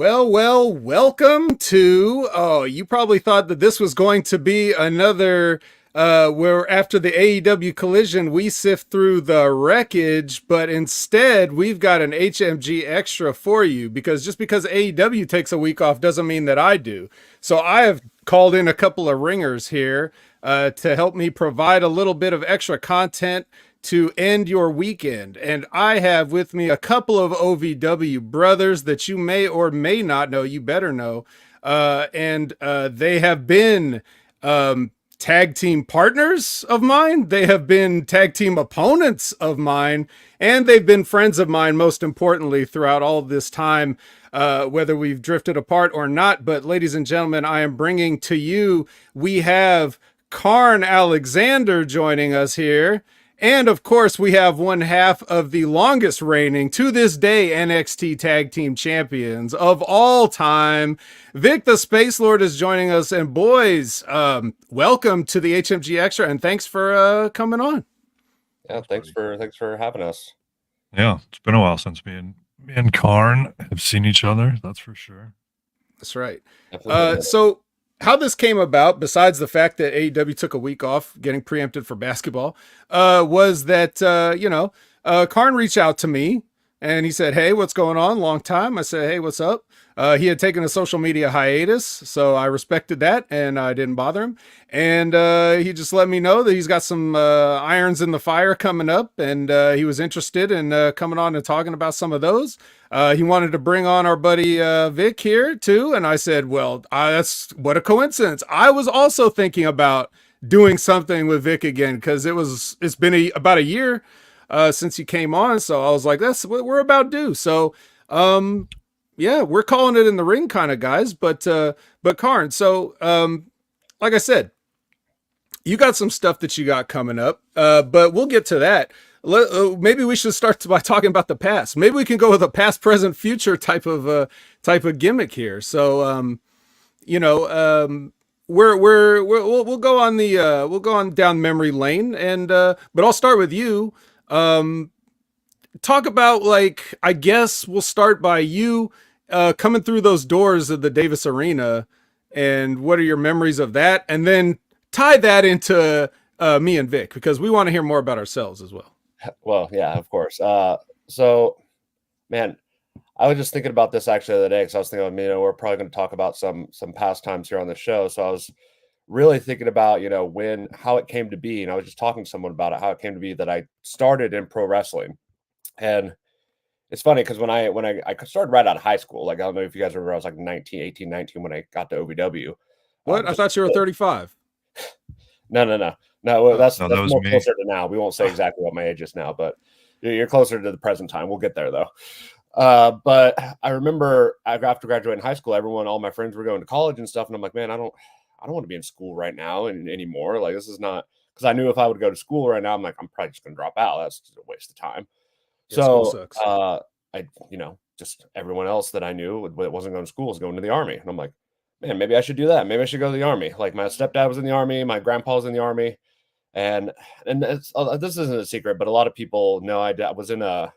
Welcome to, you probably thought that this was going to be another, where after the AEW collision, we sift through the wreckage, but instead we've got an HMG extra for you because just because AEW takes a week off doesn't mean that I do. So I have called in a couple of ringers here, to help me provide a little bit of extra content to end your weekend. And I have with me a couple of OVW brothers that you may or may not know. You better know. And they have been tag team partners of mine. They have been tag team opponents of mine. And they've been friends of mine, most importantly, throughout all this time, whether we've drifted apart or not. But ladies and gentlemen, I am bringing to you, we have Kharn Alexander joining us here. And of course, we have one half of the longest reigning to this day NXT Tag Team Champions of all time. Vik the Space Lord is joining us. And boys, welcome to the HMG Extra, and thanks for coming on. Yeah, thanks for having us. Yeah, it's been a while since me and Kharn have seen each other. That's for sure. That's right. So how this came about, besides the fact that AEW took a week off getting preempted for basketball, was that, Kharn reached out to me and he said, "Hey, what's going on? Long time." I said, "Hey, what's up?" He had taken a social media hiatus, so I respected that and I didn't bother him. And he just let me know that he's got some irons in the fire coming up, and he was interested in coming on and talking about some of those. He wanted to bring on our buddy Vik here too, and I said, "Well, that's what a coincidence." I was also thinking about doing something with Vik again because it's been about a year since he came on, so I was like, "That's what we're about due." So, yeah, we're calling it in the ring, kind of guys. But Kharn, so like I said, you got some stuff that you got coming up, but we'll get to that. Maybe we should start by talking about the past. Maybe we can go with a past, present, future type of gimmick here. So, we'll go on we'll go on down memory lane, and but I'll start with you. Talk about, like, I guess we'll start by you coming through those doors of the Davis Arena, and what are your memories of that, and then tie that into me and Vik because we want to hear more about ourselves as well. Well, yeah, of course. So, man, I was just thinking about this actually the other day because I was thinking, we're probably going to talk about some past times here on the show. So I was really thinking about, how it came to be, and I was just talking to someone about it, how it came to be that I started in pro wrestling. And it's funny because when I started right out of high school, like, I don't know if you guys remember, I was like 19 when I got to OVW. What? I thought you were 35. No, that's more closer to now. We won't say exactly what my age is now, but you're closer to the present time. We'll get there though. But I remember after graduating high school, all my friends were going to college and stuff, and I'm like, man, I don't want to be in school right now and anymore. Like, this is not, because I knew if I would go to school right now, I'm probably just gonna drop out. That's just a waste of time. Yeah, so I just everyone else that I knew that wasn't going to school was going to the army, and I'm like, man, maybe I should do that. Maybe I should go to the army. Like, my stepdad was in the army, my grandpa was in the army, and this isn't a secret, but a lot of people know I was in a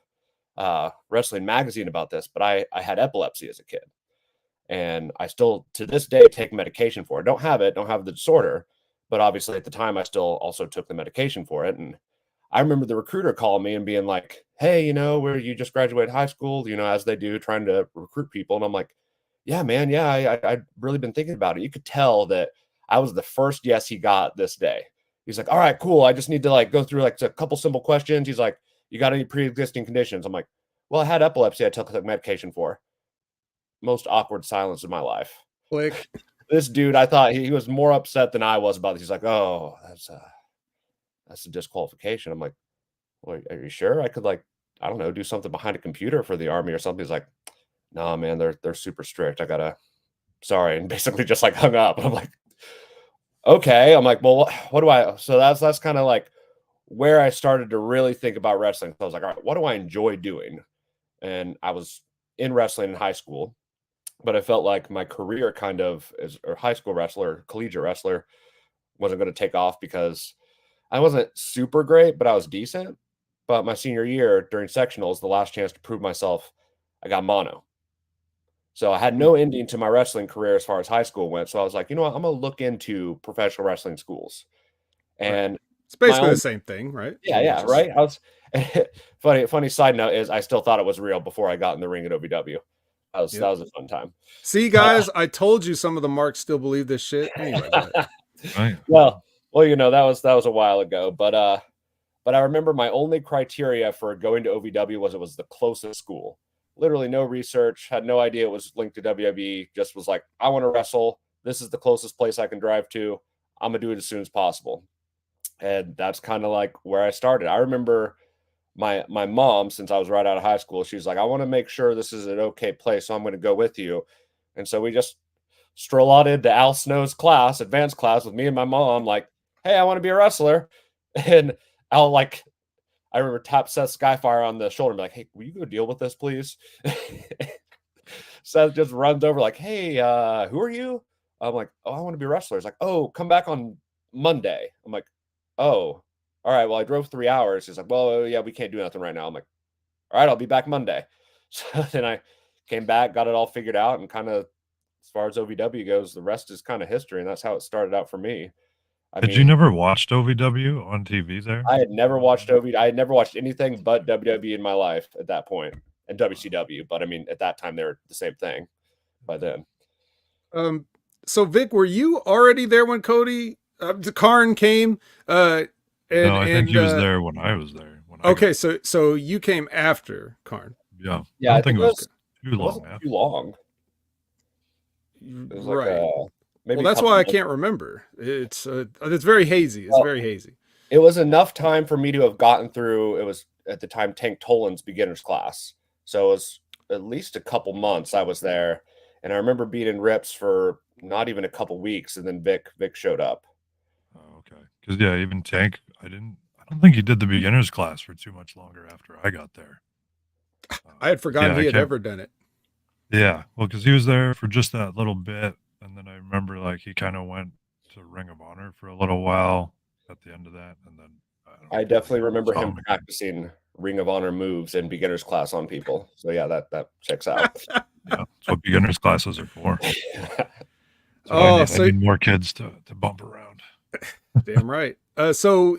wrestling magazine about this. But I had epilepsy as a kid, and I still to this day take medication for it. Don't have the disorder, but obviously at the time I still also took the medication for it. And I remember the recruiter calling me and being like, "Hey, where you just graduated high school, as they do, trying to recruit people." And I'm like, "Yeah, man, yeah, I've really been thinking about it." You could tell that I was the first yes he got this day. He's like, "All right, cool. I just need to go through a couple simple questions." He's like, "You got any pre-existing conditions?" I'm like, "Well, I had epilepsy. I took medication for." Most awkward silence of my life. Click. This dude, I thought he was more upset than I was about this. He's like, "Oh, that's a disqualification." I'm like, "Well, are you sure? I could, I don't know, do something behind a computer for the army or something." He's like, "No, man, they're super strict. Sorry," and basically just hung up. I'm like, "Okay." I'm like, "Well, what do I?" So that's kind of where I started to really think about wrestling. So I was like, "All right, what do I enjoy doing?" And I was in wrestling in high school, but I felt like my career kind of as a high school wrestler, collegiate wrestler, wasn't going to take off because I wasn't super great, but I was decent. But my senior year during sectionals, the last chance to prove myself, I got mono. So I had no ending to my wrestling career as far as high school went. So I was like, you know what, I'm gonna look into professional wrestling schools. Right. And It's my basically own the same thing, right? yeah, I mean, yeah, just right. I was funny side note is I still thought it was real before I got in the ring at OVW. That yep. was a fun time. See, guys, I told you some of the marks still believe this shit. Anyway, go ahead. Right. well, you know, that was a while ago, but I remember my only criteria for going to OVW was it was the closest school. Literally no research, had no idea it was linked to WWE, just was like, I want to wrestle. This is the closest place I can drive to. I'm going to do it as soon as possible. And that's kind of like where I started. I remember my mom, since I was right out of high school, she's like, I want to make sure this is an okay place, so I'm going to go with you. And so we just stroll out into Al Snow's class, advanced class, with me and my mom, like, hey, I want to be a wrestler. And Al, like, I remember tap Seth Skyfire on the shoulder and be like, hey, will you go deal with this, please? Seth just runs over like, hey, who are you? I'm like, oh, I want to be a wrestler. He's like, oh, come back on Monday. I'm like, oh, all right. Well, I drove 3 hours. He's like, well, yeah, we can't do nothing right now. I'm like, all right, I'll be back Monday. So then I came back, got it all figured out, and kind of, as far as OVW goes, the rest is kind of history, and that's how it started out for me. I Had you mean, never watched OVW on TV there? I had never watched I had never watched anything but WWE in my life at that point, and WCW. But I mean, at that time, they were the same thing by then. So Vic, were you already there when Cody Kharn came? No, I think he was there when I was there. Okay, so you came after Kharn. Yeah. Yeah, I don't think it was too it long wasn't after. too long. It was Right. like maybe Well, a that's couple why I months. can't remember. It's very hazy. It's Well, very hazy. It was enough time for me to have gotten through. It was at the time Tank Tolan's beginner's class, so it was at least a couple months I was there, and I remember being in Rips for not even a couple weeks, and then Vic showed up. Oh, okay. Because yeah, even Tank, I don't think he did the beginners class for too much longer after I got there. I had forgotten yeah, he had ever done it. Yeah, well, because he was there for just that little bit, and then I remember like he kind of went to Ring of Honor for a little while at the end of that, and then I definitely remember saw him again. practicing Ring of Honor moves in beginner's class on people. So yeah, that checks out. Yeah, that's what beginners classes are for. So Oh, I need more kids to bump around. Damn right. So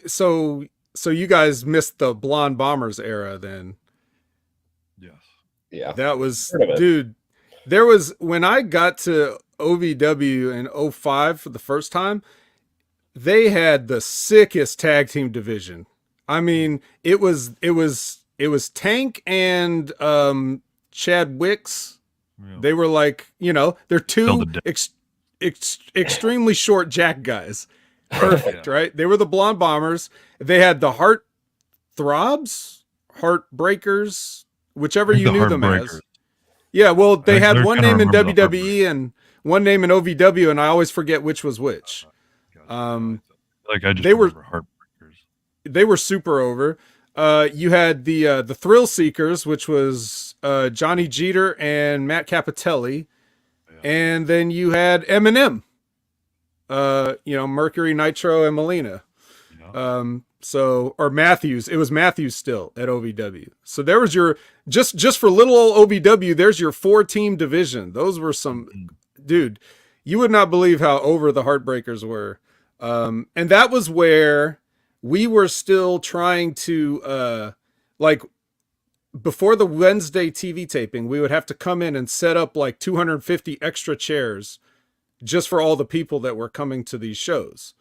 you guys missed the Blonde Bombers era then. Yes. Yeah. That was, Heard of it. dude, there was, when I got to OVW in 05 for the first time, they had the sickest tag team division. I mean, it was Tank and Chad Wicks. Yeah. They were like, you know, they're two Still extremely short jack guys. Perfect, Yeah. right? They were the Blonde Bombers. They had the Heart Throbs, Heartbreakers, whichever I think you the knew them as. Heartbreakers. Yeah, well, they I had one kinda name in remember the WWE and one name in OVW, and I always forget which was which. Gotcha. Like I just they were- remember Heartbreakers. They were super over. You had the Thrill Seekers, which was Johnny Jeter and Matt Capitelli, Yeah. and then you had Eminem. You know, Mercury, Nitro, and Melina. Yeah. Or Matthews. It was Matthews still at OVW. So there was your just for little old OVW. There's your 4-team division. Those were some, dude. You would not believe how over the Heartbreakers were. And that was where we were still trying to like before the Wednesday TV taping, we would have to come in and set up like 250 extra chairs just for all the people that were coming to these shows.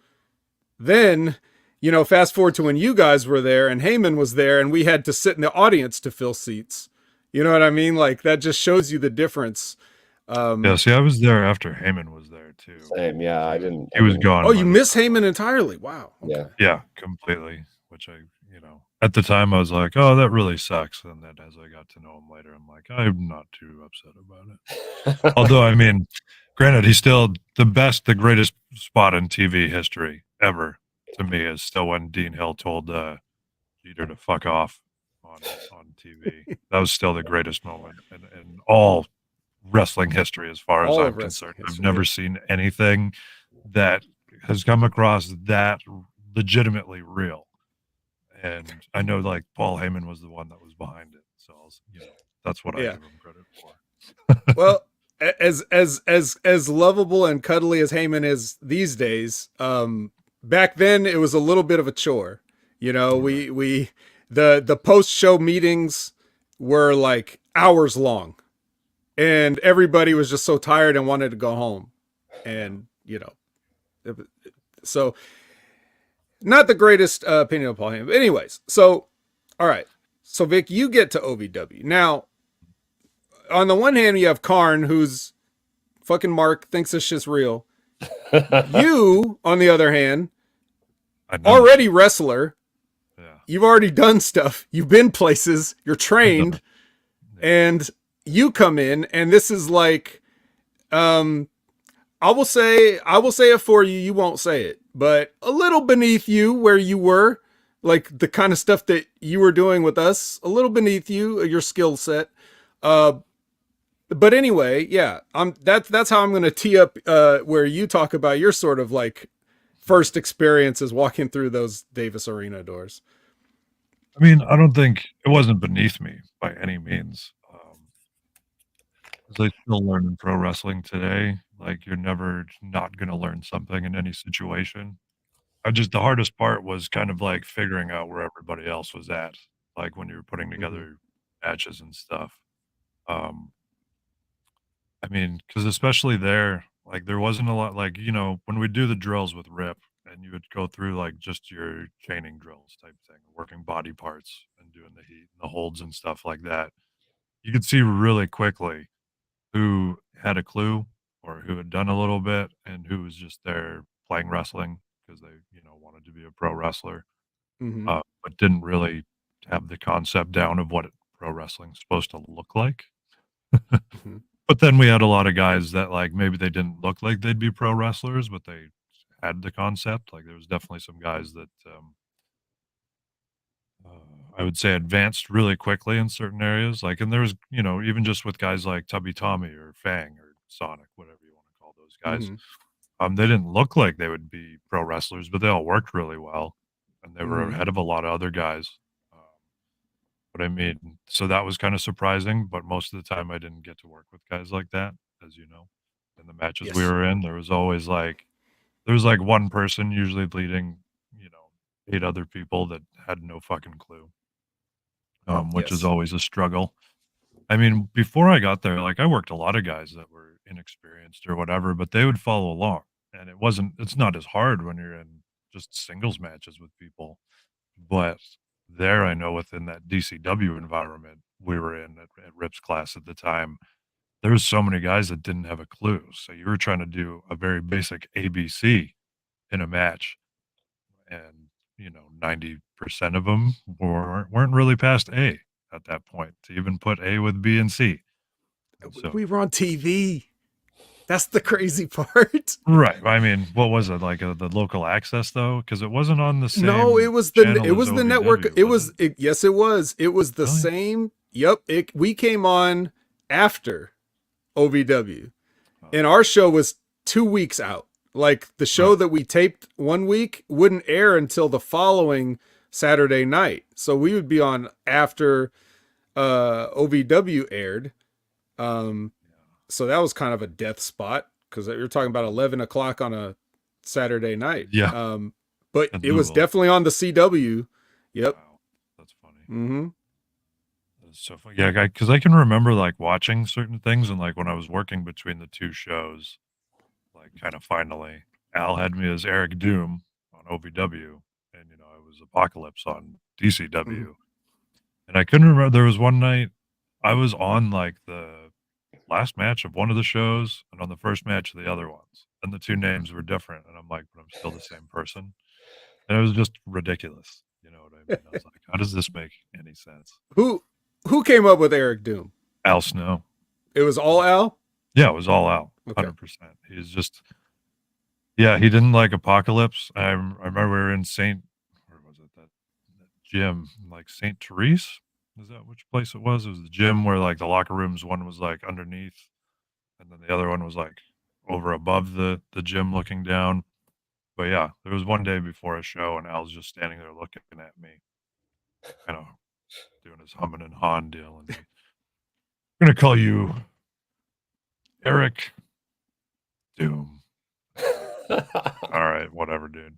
Then, you know, fast forward to when you guys were there and Hamin was there and we had to sit in the audience to fill seats. You know what I mean? Like that just shows you the difference. Yeah, see, I was there after Hamin was there too. Same, yeah. I didn't. He was gone. Oh, you miss Hamin entirely. Wow. Okay. Yeah. Yeah, completely. Which at the time I was like, oh, that really sucks. And then as I got to know him later, I'm like, I'm not too upset about it. Although, I mean, granted, he's still the greatest spot in TV history ever to me is still when Dean Hill told Jeter to fuck off on TV. That was still the greatest moment in all wrestling history as far as All I'm of wrestling concerned. I've history. never seen anything that has come across that legitimately real. And I know like Paul Heyman was the one that was behind it. So that's what I Yeah. give him credit for. Well, as lovable and cuddly as Hamin is these days, back then it was a little bit of a chore. You know, the post show meetings were like hours long, and everybody was just so tired and wanted to go home, and you know, so not the greatest opinion of Paul Heyman. But anyways, so all right, so Vic, you get to OVW now. On the one hand, you have Kharn, who's fucking Mark, thinks this shit's real. You, on the other hand, already wrestler. Yeah. You've already done stuff. You've been places. You're trained, and you come in, and this is like, I will say it for you. You won't say it, but a little beneath you where you were, like the kind of stuff that you were doing with us, a little beneath you, your skill set. But anyway, yeah, that's how I'm going to tee up where you talk about your sort of like first experiences walking through those Davis Arena doors. I mean, I don't think it wasn't beneath me by any means. As I still learn in pro wrestling today, like you're never not going to learn something in any situation. The hardest part was kind of like figuring out where everybody else was at, like when you were putting together matches and stuff. I mean, because especially there, like there wasn't a lot, like, you know, when we do the drills with Rip and you would go through like just your chaining drills type thing, working body parts and doing the heat and the holds and stuff like that, you could see really quickly who had a clue or who had done a little bit and who was just there playing wrestling because they, you know, wanted to be a pro wrestler, but didn't really have the concept down of what pro wrestling's supposed to look like. But then we had a lot of guys that like maybe they didn't look like they'd be pro wrestlers, but they had the concept. Like there was definitely some guys that I would say advanced really quickly in certain areas. Like, and there was, you know, even just with guys like Tubby Tommy or Fang or Sonic, whatever you want to call those guys, they didn't look like they would be pro wrestlers, but they all worked really well, and they were ahead of a lot of other guys. But I mean, so that was kind of surprising, but most of the time I didn't get to work with guys like that, as you know. In the matches we were in, there was always like one person usually leading, you know, 8 other people that had no fucking clue. Which is always a struggle. I mean, before I got there, like I worked a lot of guys that were inexperienced or whatever, but they would follow along. And it's not as hard when you're in just singles matches with people. But there, I know within that DCW environment we were in at Rip's class at the time, there was so many guys that didn't have a clue. So you were trying to do a very basic ABC in a match, and you know, 90% of them weren't really past A at that point to even put A with B and C. And so, we were on TV. That's the crazy part. Right. I mean, what was it like the local access though? Because it wasn't on the same. No, it was the network. Yes, it was. It was the same. Yep. We came on after OVW, and our show was 2 weeks out. Like the show that we taped 1 week wouldn't air until the following Saturday night. So we would be on after OVW aired. So that was kind of a death spot because you're talking about 11 o'clock on a Saturday night. Yeah. But it was definitely on the CW. Yep. Wow. That's funny. So funny. Yeah, because I can remember like watching certain things, and like when I was working between the two shows, like kind of finally, Al had me as Eric Doom on OVW, and you know I was Apocalypse on DCW, and I couldn't remember. There was one night I was on like the last match of one of the shows and on the first match of the other ones, and the two names were different, and I'm like, but I'm still the same person, and it was just ridiculous. You know what I mean? I was like, how does this make any sense? Who came up with Eric Doom? Al Snow. It was all Al? Yeah, it was all Al. 100%. He's just, yeah, he didn't like Apocalypse. I remember we were in where was it? That gym, like St. Therese? Is that which place it was? It was the gym where like the locker rooms, one was like underneath, and then the other one was like over above the gym looking down. But yeah, there was one day before a show, and Al's just standing there looking at me, kind of doing his humming and hawing deal. And we're going to call you Eric Doom. All right, whatever, dude.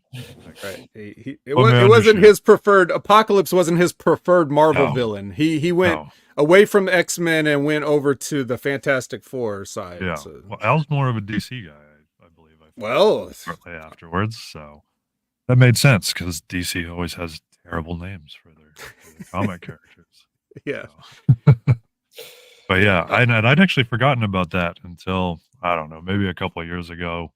Right. It Put me on your wasn't ship. his preferred. Apocalypse wasn't his preferred Marvel No. villain. He went No. away from X-Men and went over to the Fantastic Four side. Yeah. So. Well, Al's more of a DC guy, I believe. I Well, shortly afterwards, so that made sense because DC always has terrible names for their comic characters. yeah. So. But yeah, I'd actually forgotten about that until I don't know, maybe a couple of years ago.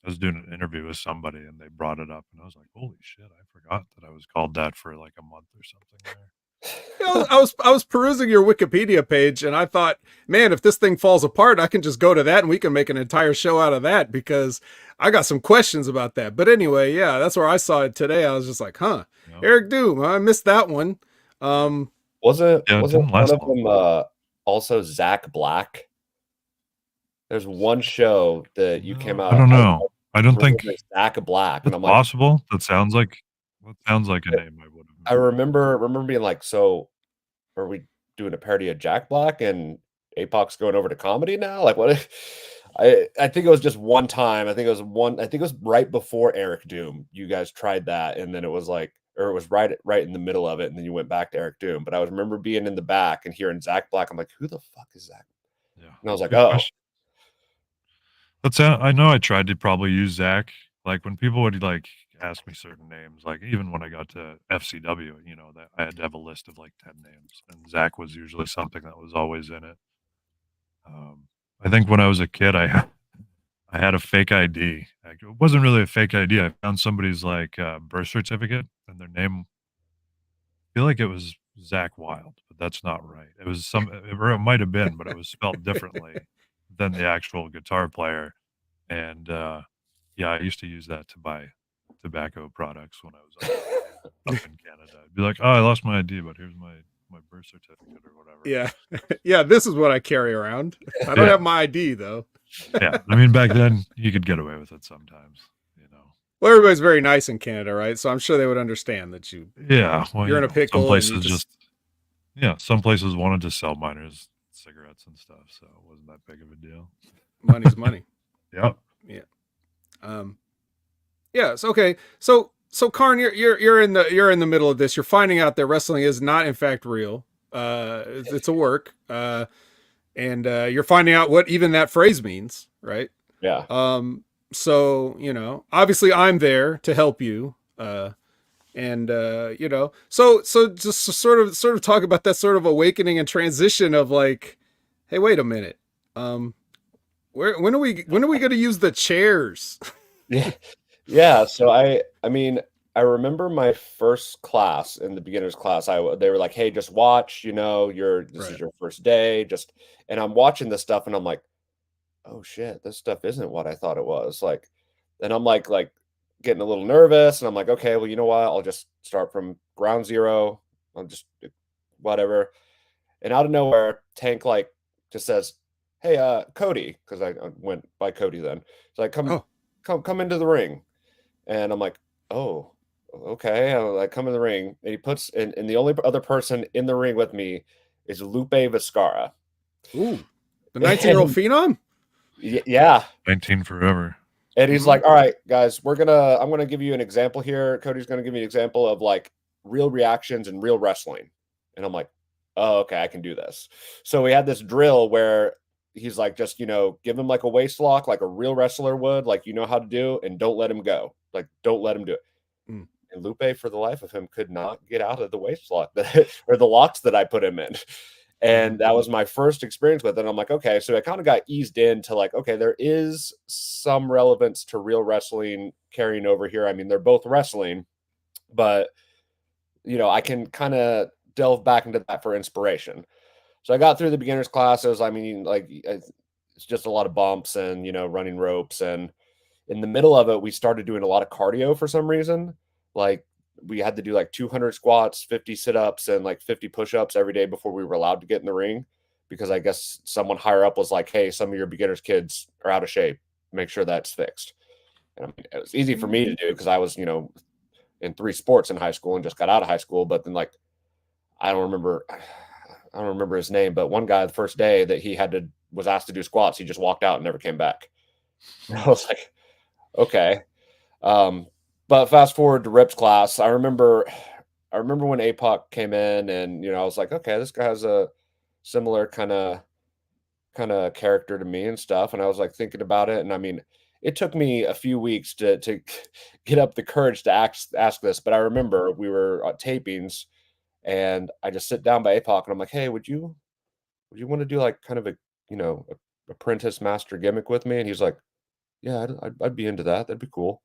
I was doing an interview with somebody and they brought it up, and I was like, "Holy shit! I forgot that I was called that for like a month or something." There. I was perusing your Wikipedia page and I thought, man, if this thing falls apart, I can just go to that and we can make an entire show out of that because I got some questions about that. But anyway, yeah, that's where I saw it today. I was just like, huh, Yeah. Eric Doom. I missed that one. Wasn't Yeah, it wasn't didn't one last of them also Zach Black? There's one show that you came out. I don't know. I don't think Zach Black, and it's I'm like, possible. That sounds like a name I would have. I remember being like, so are we doing a parody of Jack Black and Apoc's going over to comedy now? Like what? I think it was just one time. I think it was right before Eric Doom. You guys tried that, and then it was like, or it was right in the middle of it, and then you went back to Eric Doom. But I remember being in the back and hearing Zach Black. I'm like, who the fuck is Zach? Yeah. And I was like, Good oh. question. I know I tried to probably use Zach. Like when people would like ask me certain names, like even when I got to FCW, you know, that I had to have a list of like 10 names, and Zach was usually something that was always in it. I think when I was a kid, I had a fake ID. Like, it wasn't really a fake ID. I found somebody's like birth certificate, and their name. I feel like it was Zach Wild, but that's not right. It was or it might have been, but it was spelled differently than the actual guitar player. And yeah, I used to use that to buy tobacco products when I was up in Canada. I'd be like, "Oh, I lost my ID, but here's my birth certificate or whatever." Yeah. Yeah. This is what I carry around. I don't have my ID though. Yeah. I mean, back then you could get away with it sometimes, you know. Well, everybody's very nice in Canada, right? So I'm sure they would understand that Yeah. Well, you're in a pickle. Some places and some places wanted to sell minors cigarettes and stuff, so it wasn't that big of a deal. Money's money. Yep. Yeah. Yes. Okay. So Kharn, you're in the middle of this. You're finding out that wrestling is not in fact real. It's a work. And you're finding out what even that phrase means, right? Yeah. So, you know, obviously I'm there to help you. And you know, so just to sort of talk about that sort of awakening and transition of like, hey, wait a minute. When are we going to use the chairs? Yeah. So I mean, I remember my first class in the beginner's class. They were like, "Hey, just watch. You know, this is your first day. And I'm watching this stuff, and I'm like, "Oh shit, this stuff isn't what I thought it was." Like, and I'm like getting a little nervous, and I'm like, "Okay, well, you know what? I'll just start from ground zero. I'll just whatever." And out of nowhere, Tank like just says, "Hey, Cody," because I went by Cody then. It's like, come into the ring," and I'm like, "Oh, okay." I come in the ring, and he puts and the only other person in the ring with me is Lupe Viscara. Ooh, the 19-year-old phenom. Yeah, 19 forever. And he's like, "All right, guys, I'm gonna give you an example here. Cody's gonna give me an example of like real reactions and real wrestling." And I'm like, "Oh, okay, I can do this." So we had this drill where he's like, just, you know, give him like a waist lock, like a real wrestler would, like, you know how to do, and don't let him go. Like, don't let him do it. And Lupe, for the life of him, could not get out of the waist lock or the locks that I put him in. And that was my first experience with it. And I'm like, okay, so I kind of got eased into like, okay, there is some relevance to real wrestling carrying over here. I mean, they're both wrestling, but, you know, I can kind of delve back into that for inspiration. So I got through the beginner's classes. I mean, like, it's just a lot of bumps and, you know, running ropes. And in the middle of it, we started doing a lot of cardio for some reason. Like, we had to do like 200 squats, 50 sit-ups, and like 50 push-ups every day before we were allowed to get in the ring, because I guess someone higher up was like, "Hey, some of your beginners kids are out of shape. Make sure that's fixed." And I mean, it was easy for me to do because I was, you know, in 3 sports in high school and just got out of high school. But then, like, I don't remember. I don't remember his name, but one guy the first day that he was asked to do squats, he just walked out and never came back. I was like, okay. But fast forward to Rip's class, I remember when APOC came in, and I was like, okay, this guy has a similar kind of character to me and stuff. And I was like thinking about it, and I mean, it took me a few weeks to get up the courage to ask this. But I remember we were at tapings, and I just sit down by APOC, and I'm like, hey, would you want to do like kind of a apprentice master gimmick with me? And he's like, yeah, I'd be into that. That'd be cool.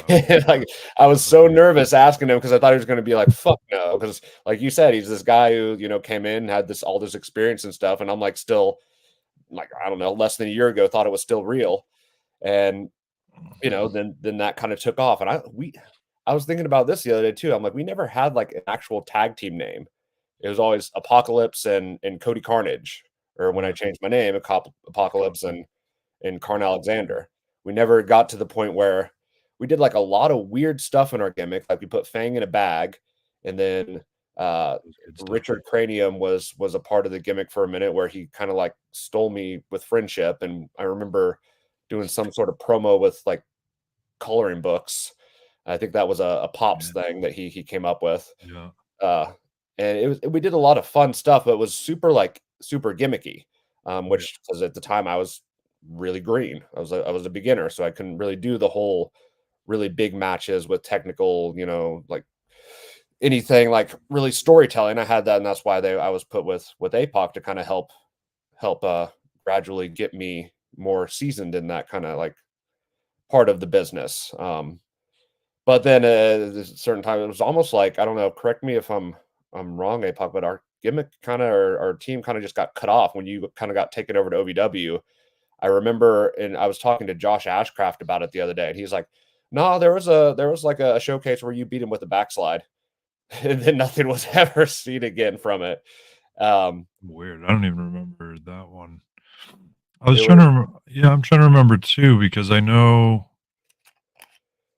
And, like, I was so nervous asking him because I thought he was going to be like, fuck no. Because like you said, he's this guy who, came in, had all this experience and stuff. And I'm like, still like, I don't know, less than a year ago, thought it was still real. And, then that kind of took off. And I was thinking about this the other day too. I'm like, we never had like an actual tag team name. It was always Apocalypse and Cody Carnage, or when I changed my name, Apocalypse and Kharn Alexander. We never got to the point where we did like a lot of weird stuff in our gimmick. Like we put Fang in a bag, and then Richard Cranium was a part of the gimmick for a minute, where he kind of like stole me with friendship. And I remember doing some sort of promo with like coloring books. I think that was a Pops thing that he came up with. Yeah. And we did a lot of fun stuff, but it was super gimmicky. Which, because at the time I was really green. I was a beginner, so I couldn't really do the whole really big matches with technical, like anything like really storytelling. I had that, and that's why I was put with APOC to kind of help gradually get me more seasoned in that kind of like part of the business. But then at a certain time, it was almost like, I don't know, correct me if I'm wrong, APOC, but our gimmick kind of, our team kind of just got cut off when you kind of got taken over to OVW. I remember, and I was talking to Josh Ashcraft about it the other day, and he's like, no, there was like a showcase where you beat him with a backslide, and then nothing was ever seen again from it. Weird. I don't even remember that one. I'm trying to remember too, because I know,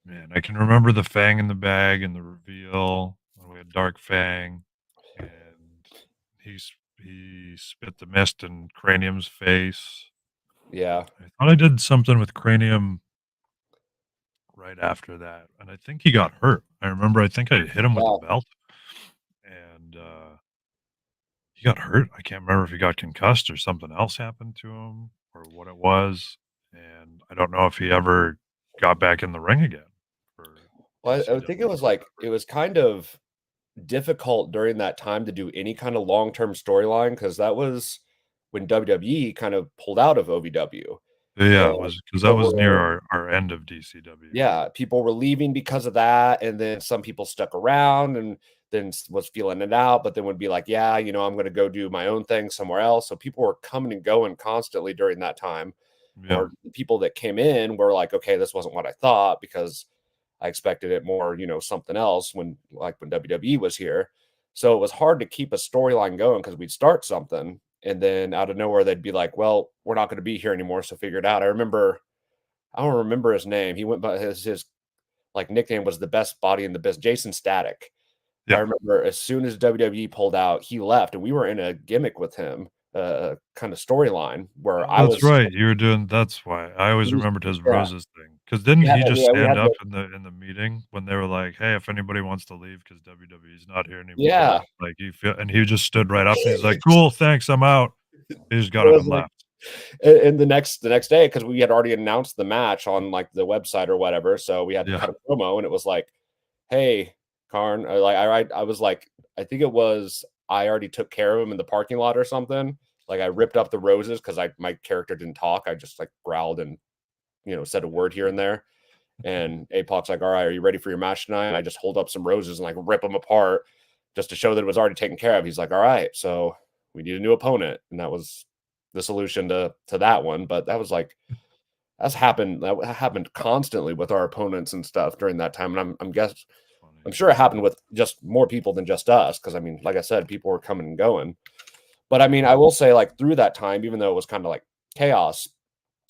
man, I can remember the Fang in the bag and the reveal when we had Dark Fang, and he spit the mist in Cranium's face. Yeah. I thought I did something with Cranium right after that, and I think he got hurt. I think I hit him with the belt, and he got hurt. I can't remember if he got concussed or something else happened to him or what it was, and I don't know if he ever got back in the ring again. Well, I think it was kind of difficult during that time to do any kind of long-term storyline, because that was when WWE kind of pulled out of OVW. Yeah, it was because that was near our end of DCW. Yeah, people were leaving because of that, and then some people stuck around and then was feeling it out, but then would be like, yeah, I'm going to go do my own thing somewhere else. So people were coming and going constantly during that time. Yeah. Or people that came in were like, okay, this wasn't what I thought, because I expected it more, something else when WWE was here. So it was hard to keep a storyline going, because we'd start something, and then out of nowhere they'd be like, well, we're not going to be here anymore, so figure it out. I don't remember his name. He went by his like nickname was the best body in the business, Jason Static. Yeah. I remember as soon as WWE pulled out, he left, and we were in a gimmick with him, kind of storyline where That's right. You were doing. That's why I always remembered his roses thing. Because didn't he just stand up in the meeting when they were like, "Hey, if anybody wants to leave because WWE's not here anymore," yeah, like and he just stood right up and he's like, "Cool, thanks, I'm out." He just got up and left. And the next day, because we had already announced the match on like the website or whatever, so we had to cut a promo, and it was like, "Hey, Kharn," I was like, I think it was I already took care of him in the parking lot or something. Like I ripped up the roses because my character didn't talk. I just like growled and said a word here and there. And APOC's like, "All right, are you ready for your match tonight?" And I just hold up some roses and like rip them apart just to show that it was already taken care of. He's like, "All right, so we need a new opponent," and that was the solution to that one. But that was like that happened constantly with our opponents and stuff during that time. And I'm sure it happened with just more people than just us, because I mean, like I said, people were coming and going. But I mean, I will say, like, through that time, even though it was kind of like chaos,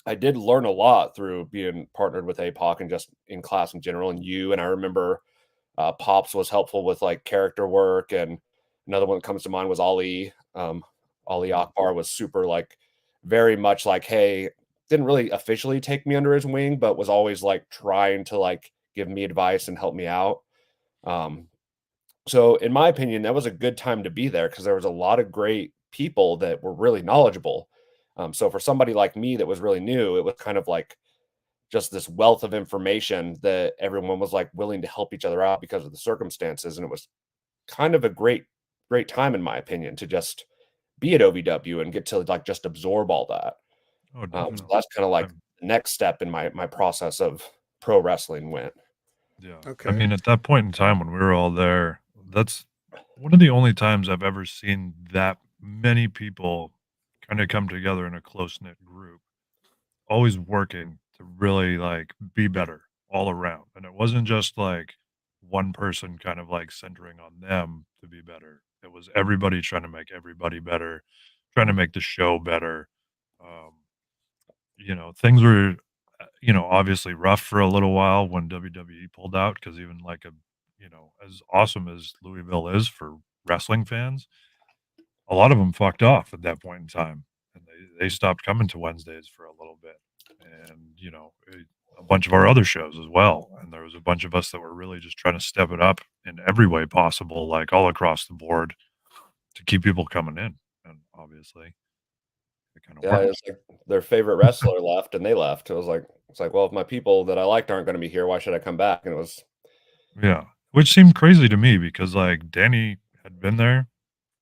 I did learn a lot through being partnered with APOC and just in class in general, and I remember Pops was helpful with like character work, and Another one that comes to mind was Ali. Ali Akbar was super like very much like, hey, didn't really officially take me under his wing, but was always like trying to like give me advice and help me out. So in my opinion, that was a good time to be there because there was a lot of great people that were really knowledgeable. So for somebody like me that was really new, it was kind of like just this wealth of information that everyone was like willing to help each other out because of the circumstances. And it was kind of a great time, in my opinion, to just be at OVW and get to like just absorb all that. Oh, So definitely. that's kind of like the next step in my process of pro wrestling went. Yeah. Okay. I mean, at that point in time when we were all there, that's one of the only times I've ever seen that many people kind of come together in a close knit group, always working to really like be better all around. And it wasn't just like one person kind of like centering on them to be better. It was everybody trying to make everybody better, trying to make the show better. Um, things were, obviously rough for a little while when WWE pulled out because even like as awesome as Louisville is for wrestling fans, a lot of them fucked off at that point in time, and they stopped coming to Wednesdays for a little bit, and a bunch of our other shows as well. And there was a bunch of us that were really just trying to step it up in every way possible, like all across the board, to keep people coming in, and obviously it kind of Yeah, worked. it's like their favorite wrestler left and they left. It's like, well, if my people that I liked aren't going to be here, why should I come back? And it was, Yeah, which seemed crazy to me because like Danny had been there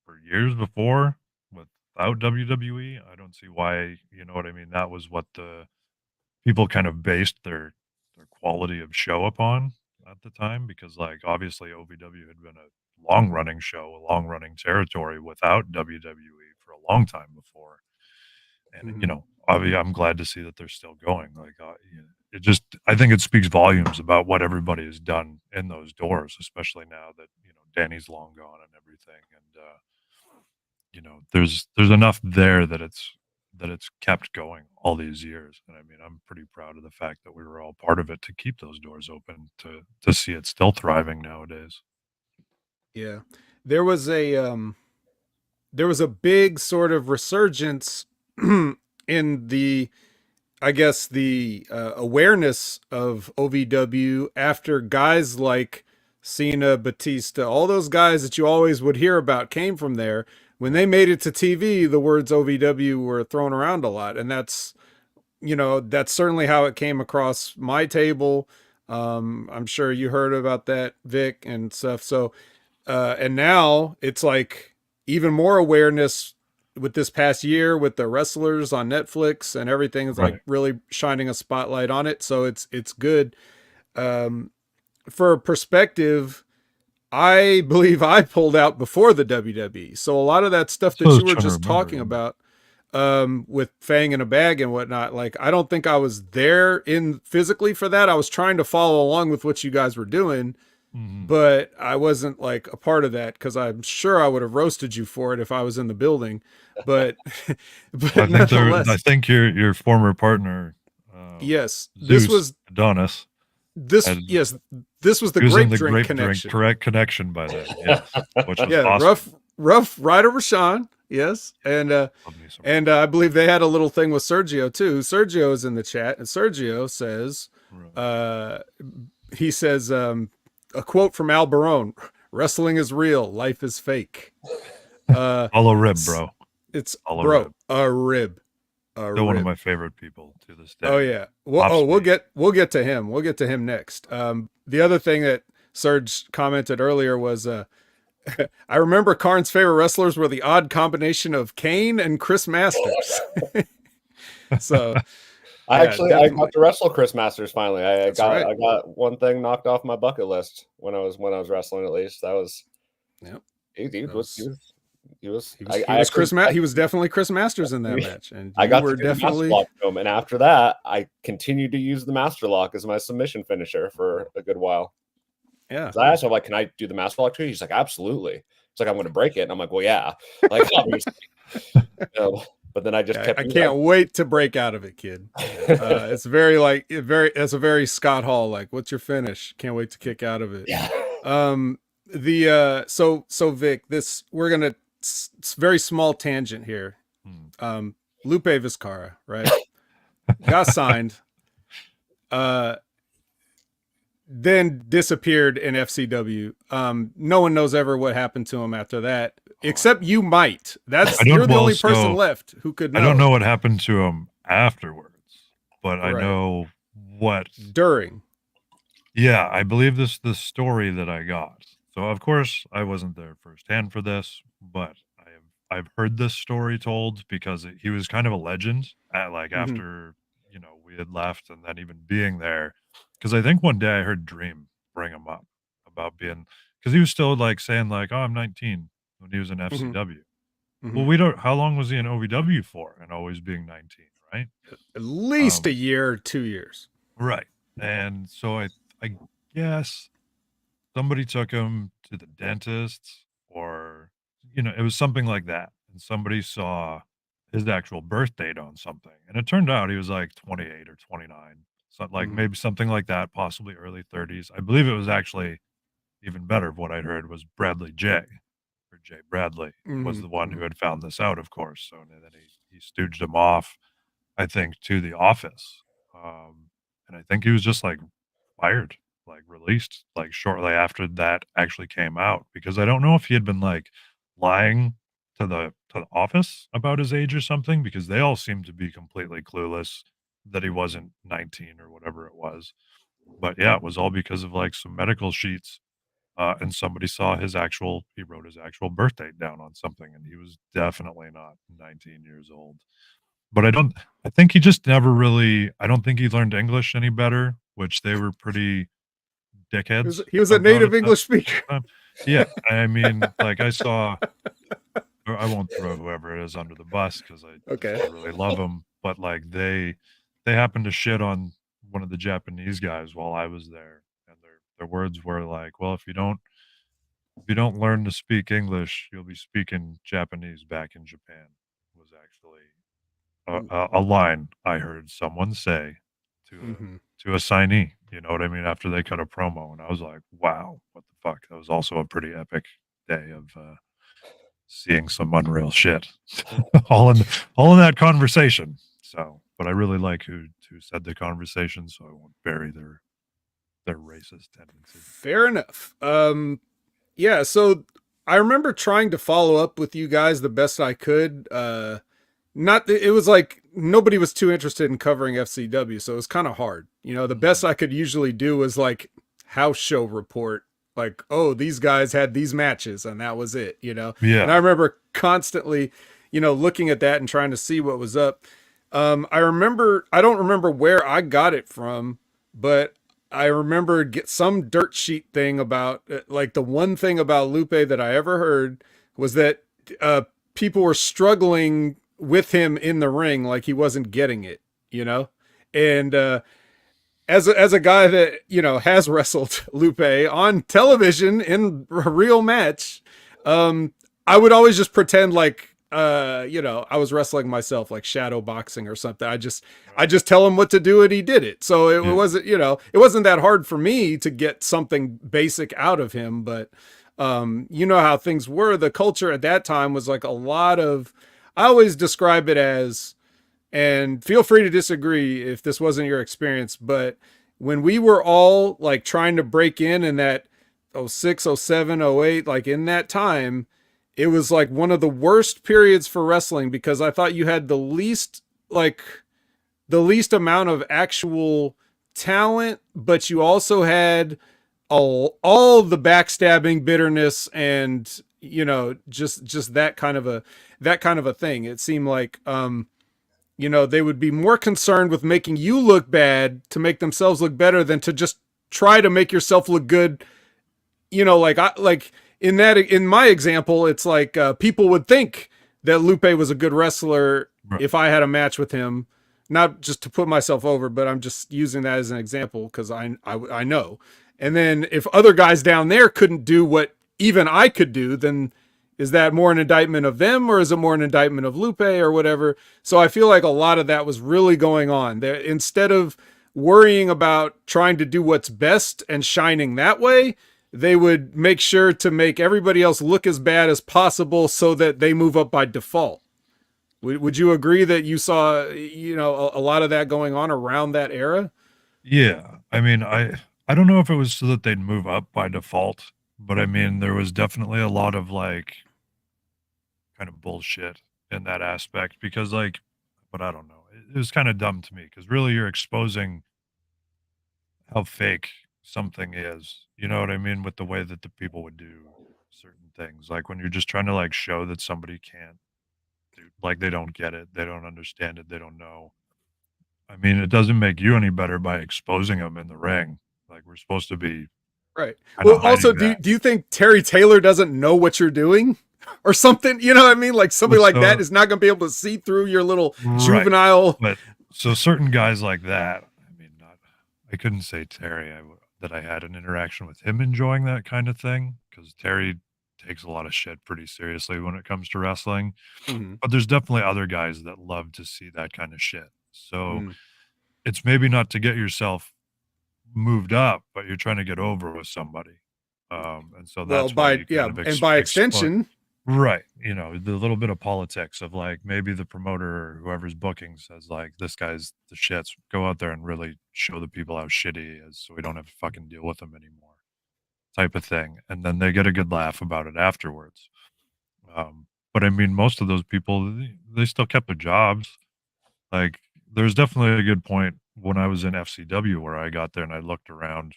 for years before without WWE. I don't see why, you know what I mean? That was what the people kind of based their quality of show upon at the time because like obviously OVW had been a long running show, a long running territory without WWE for a long time before. And Mhm. I'm glad to see that they're still going. Like, it just, I think it speaks volumes about what everybody has done in those doors, especially now that Danny's long gone and everything, and there's enough there that it's kept going all these years. And I mean, I'm pretty proud of the fact that we were all part of it to keep those doors open to see it still thriving nowadays. Yeah. There was a there was a big sort of resurgence in the, I guess, the awareness of OVW after guys like Cena, Batista, all those guys that you always would hear about came from there. When they made it to TV, the words OVW were thrown around a lot, and that's certainly how it came across my table. I'm sure you heard about that, Vic, and stuff. So, and now it's like even more awareness with this past year with the wrestlers on Netflix and everything is Right. like really shining a spotlight on it. So it's good. Um, for perspective, I believe I pulled out before the WWE. So a lot of that stuff So I that was you were trying to just remember. talking about, with Fang in a bag and whatnot, like I don't think I was there in physically for that. I was trying to follow along with what you guys were doing, Mhm. but I wasn't like a part of that because I'm sure I would have roasted you for it if I was in the building. But Well, but I nonetheless, think your former partner, yes, this Zeus was Adonis, this had yes, this was the he was in grape the drink grape drink connection. correct connection by then, yes, which was Yeah, awesome. rough Rider Rashawn, yes, Love me some and I believe they had a little thing with Sergio too. Sergio is in the chat, and Sergio says, Right. uh, he says, a quote from Al Barone: "Wrestling is real, life is fake." Hollow rib, bro. It's Hollow bro, rib. a Still one of rib. my favorite people to this day. Oh yeah. Well, Pops we'll me. get to him. We'll get to him next. The other thing that Serge commented earlier was, I remember Kharn's favorite wrestlers were the odd combination of Kane and Chris Masters. So yeah, I got definitely. to wrestle Chris Masters finally. That's right. I got one thing knocked off my bucket list when I was wrestling. At least that was Yep. he That was he was he I was actually He was definitely Chris Masters in that match, and I you got to were do the master definitely lock to him, and after that, I continued to use the master lock as my submission finisher for a good while. yeah. I asked him, like, can I do the master lock too? He's like, absolutely. It's like, I'm going to break it. And I'm like, well, yeah, like, obviously. But then I just kept I using can't wait to break out of it, kid. It's very like it's a very Scott Hall, like, what's your finish? Can't wait to kick out of it. yeah. Um, So Vic, we're gonna very small tangent here. Lupe Vizcarra, right? Got signed, then disappeared in FCW. No one knows ever what happened to him after that, except you might. You're the only person left who could know. I don't know what happened to him afterwards, but I know what during. Yeah, I believe the story that I got. So of course I wasn't there firsthand for this, but I've heard this story told because he was kind of a legend after we had left, and then even being there, because I think one day I heard Dream bring him up about being, because he was still like saying like, oh, I'm 19 when he was in FCW. Well, how long was he in OVW for, and always being 19, right? At least a year or 2 years, right? And so I guess somebody took him to the dentist, or it was something like that, and somebody saw his actual birth date on something, and it turned out he was like 28 or 29, so like maybe something like that, possibly early 30s. I believe it was actually even better. Of what I'd heard was Bradley J, or Jay Bradley, was the one who had found this out, of course. So then he stooged him off, I think, to the office, and I think he was just like fired, like released, like shortly after that actually came out, because I don't know if he had been like lying to the office about his age or something, because they all seemed to be completely clueless that he wasn't 19 or whatever it was. But yeah, it was all because of like some medical sheets, and somebody saw he wrote his actual birth date down on something, and he was definitely not 19 years old. But I think he just never really, I don't think he learned English any better, which they were pretty dickheads. He was a native English speaker. Yeah, I mean, like I won't throw whoever it is under the bus, because I really love them, but like they happened to shit on one of the Japanese guys while I was there, and their words were like, well, if you don't learn to speak English, you'll be speaking Japanese back in Japan, was actually a line I heard someone say to a signee, you know what I mean, after they cut a promo, and I was like, wow, what the fuck. That was also a pretty epic day of seeing some unreal shit all in that conversation. So, but I really like who said the conversation, so I won't bury their racist tendencies. Fair enough. Yeah, so I remember trying to follow up with you guys the best I could. It was like nobody was too interested in covering FCW, so it was kind of hard. The best I could usually do was like house show report, like, oh, these guys had these matches and that was it, Yeah. And I remember constantly, looking at that and trying to see what was up. I don't remember where I got it from, but I remember some dirt sheet thing about, like, the one thing about Lupe that I ever heard was that people were struggling with him in the ring, like he wasn't getting it, and as a guy that has wrestled Lupe on television in a real match, I would always just pretend like I was wrestling myself, like shadow boxing or something. I just tell him what to do and he did it. So it wasn't, it wasn't that hard for me to get something basic out of him, but how things were. The culture at that time was like a lot of, I always describe it as, and feel free to disagree if this wasn't your experience, but when we were all like trying to break in that 06, 07, 08, like in that time, it was like one of the worst periods for wrestling, because I thought you had the least amount of actual talent, but you also had all the backstabbing, bitterness, and just that kind of a thing. It seemed like they would be more concerned with making you look bad to make themselves look better than to just try to make yourself look good. In my example, it's like people would think that Lupe was a good wrestler if I had a match with him, not just to put myself over, but I'm just using that as an example because I know. And then if other guys down there couldn't do what even I could do, then is that more an indictment of them, or is it more an indictment of Lupe or whatever? So I feel like a lot of that was really going on there. Instead of worrying about trying to do what's best and shining that way, they would make sure to make everybody else look as bad as possible so that they move up by default. Would you agree that you saw, a lot of that going on around that era? Yeah. I mean, I don't know if it was so that they'd move up by default, but I mean, there was definitely a lot of like kind of bullshit in that aspect because but I don't know. It was kind of dumb to me because really you're exposing how fake something is. You know what I mean? With the way that the people would do certain things. Like when you're just trying to like show that somebody can't do, like they don't get it, they don't understand it, they don't know. I mean, it doesn't make you any better by exposing them in the ring. Like we're supposed to be Right. kind Well, of also, hiding that. do you think Terry Taylor doesn't know what you're doing? Or something, you know what I mean? Like somebody like that is not going to be able to see through your little juvenile. But so certain guys like that, I mean, I couldn't say Terry that I had an interaction with him enjoying that kind of thing because Terry takes a lot of shit pretty seriously when it comes to wrestling. Mhm. But there's definitely other guys that love to see that kind of shit. So Mm. it's maybe not to get yourself moved up, but you're trying to get over with somebody. And so Well, that's why you kind of and by extension, right, the little bit of politics of like maybe the promoter or whoever's booking says like this guy's the shits. Go out there and really show the people how shitty he is, so we don't have to fucking deal with him anymore, type of thing. And then they get a good laugh about it afterwards. But I mean, most of those people they still kept their jobs. Like, there's definitely a good point when I was in FCW where I got there and I looked around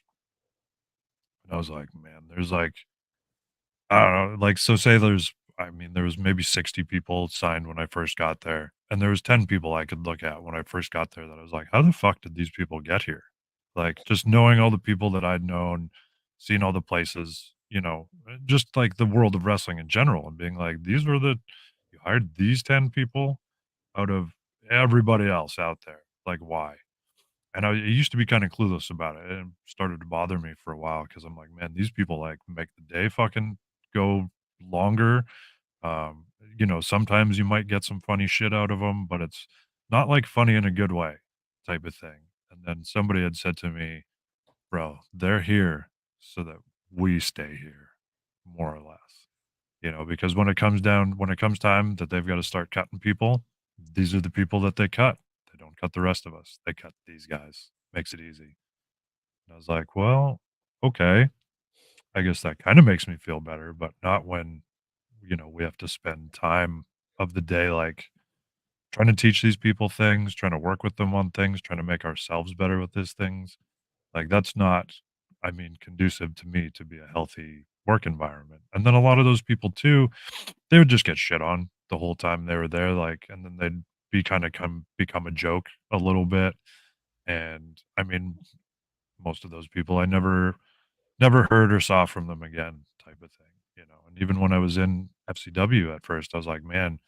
and I was like, man, there's like I don't know, like, so say there was maybe 60 people signed when I first got there, and there was 10 people I could look at when I first got there that I was like, "How the fuck did these people get here?" Like, just knowing all the people that I'd known, seeing all the places, just like the world of wrestling in general and being like, you hired these 10 people out of everybody else out there. Like, why? And I used to be kinda clueless about it, and it started to bother me for a while because 'cause I'm like, "Man, these people, like, make the day fucking go longer." Sometimes you might get some funny shit out of them, but it's not, like, funny in a good way type of thing. And then somebody had said to me, "Bro, they're here so that we stay here, more or less." Because when it comes time that they've gotta start cutting people, these are the people that they cut. They don't cut the rest of us. They cut these guys. Makes it easy. And I was like, "Well, okay. I guess that kinda makes me feel better, but not when, we have to spend time of the day, like, trying to teach these people things, trying to work with them on things, trying to make ourselves better with these things." Like, that's not, I mean, conducive to me to be a healthy work environment. And then a lot of those people too, they would just get shit on the whole time they were there, like, and then they'd be kinda become a joke a little bit. And, I mean, most of those people I never heard or saw from them again type of thing. And even when I was in FCW at first, I was like, "Man,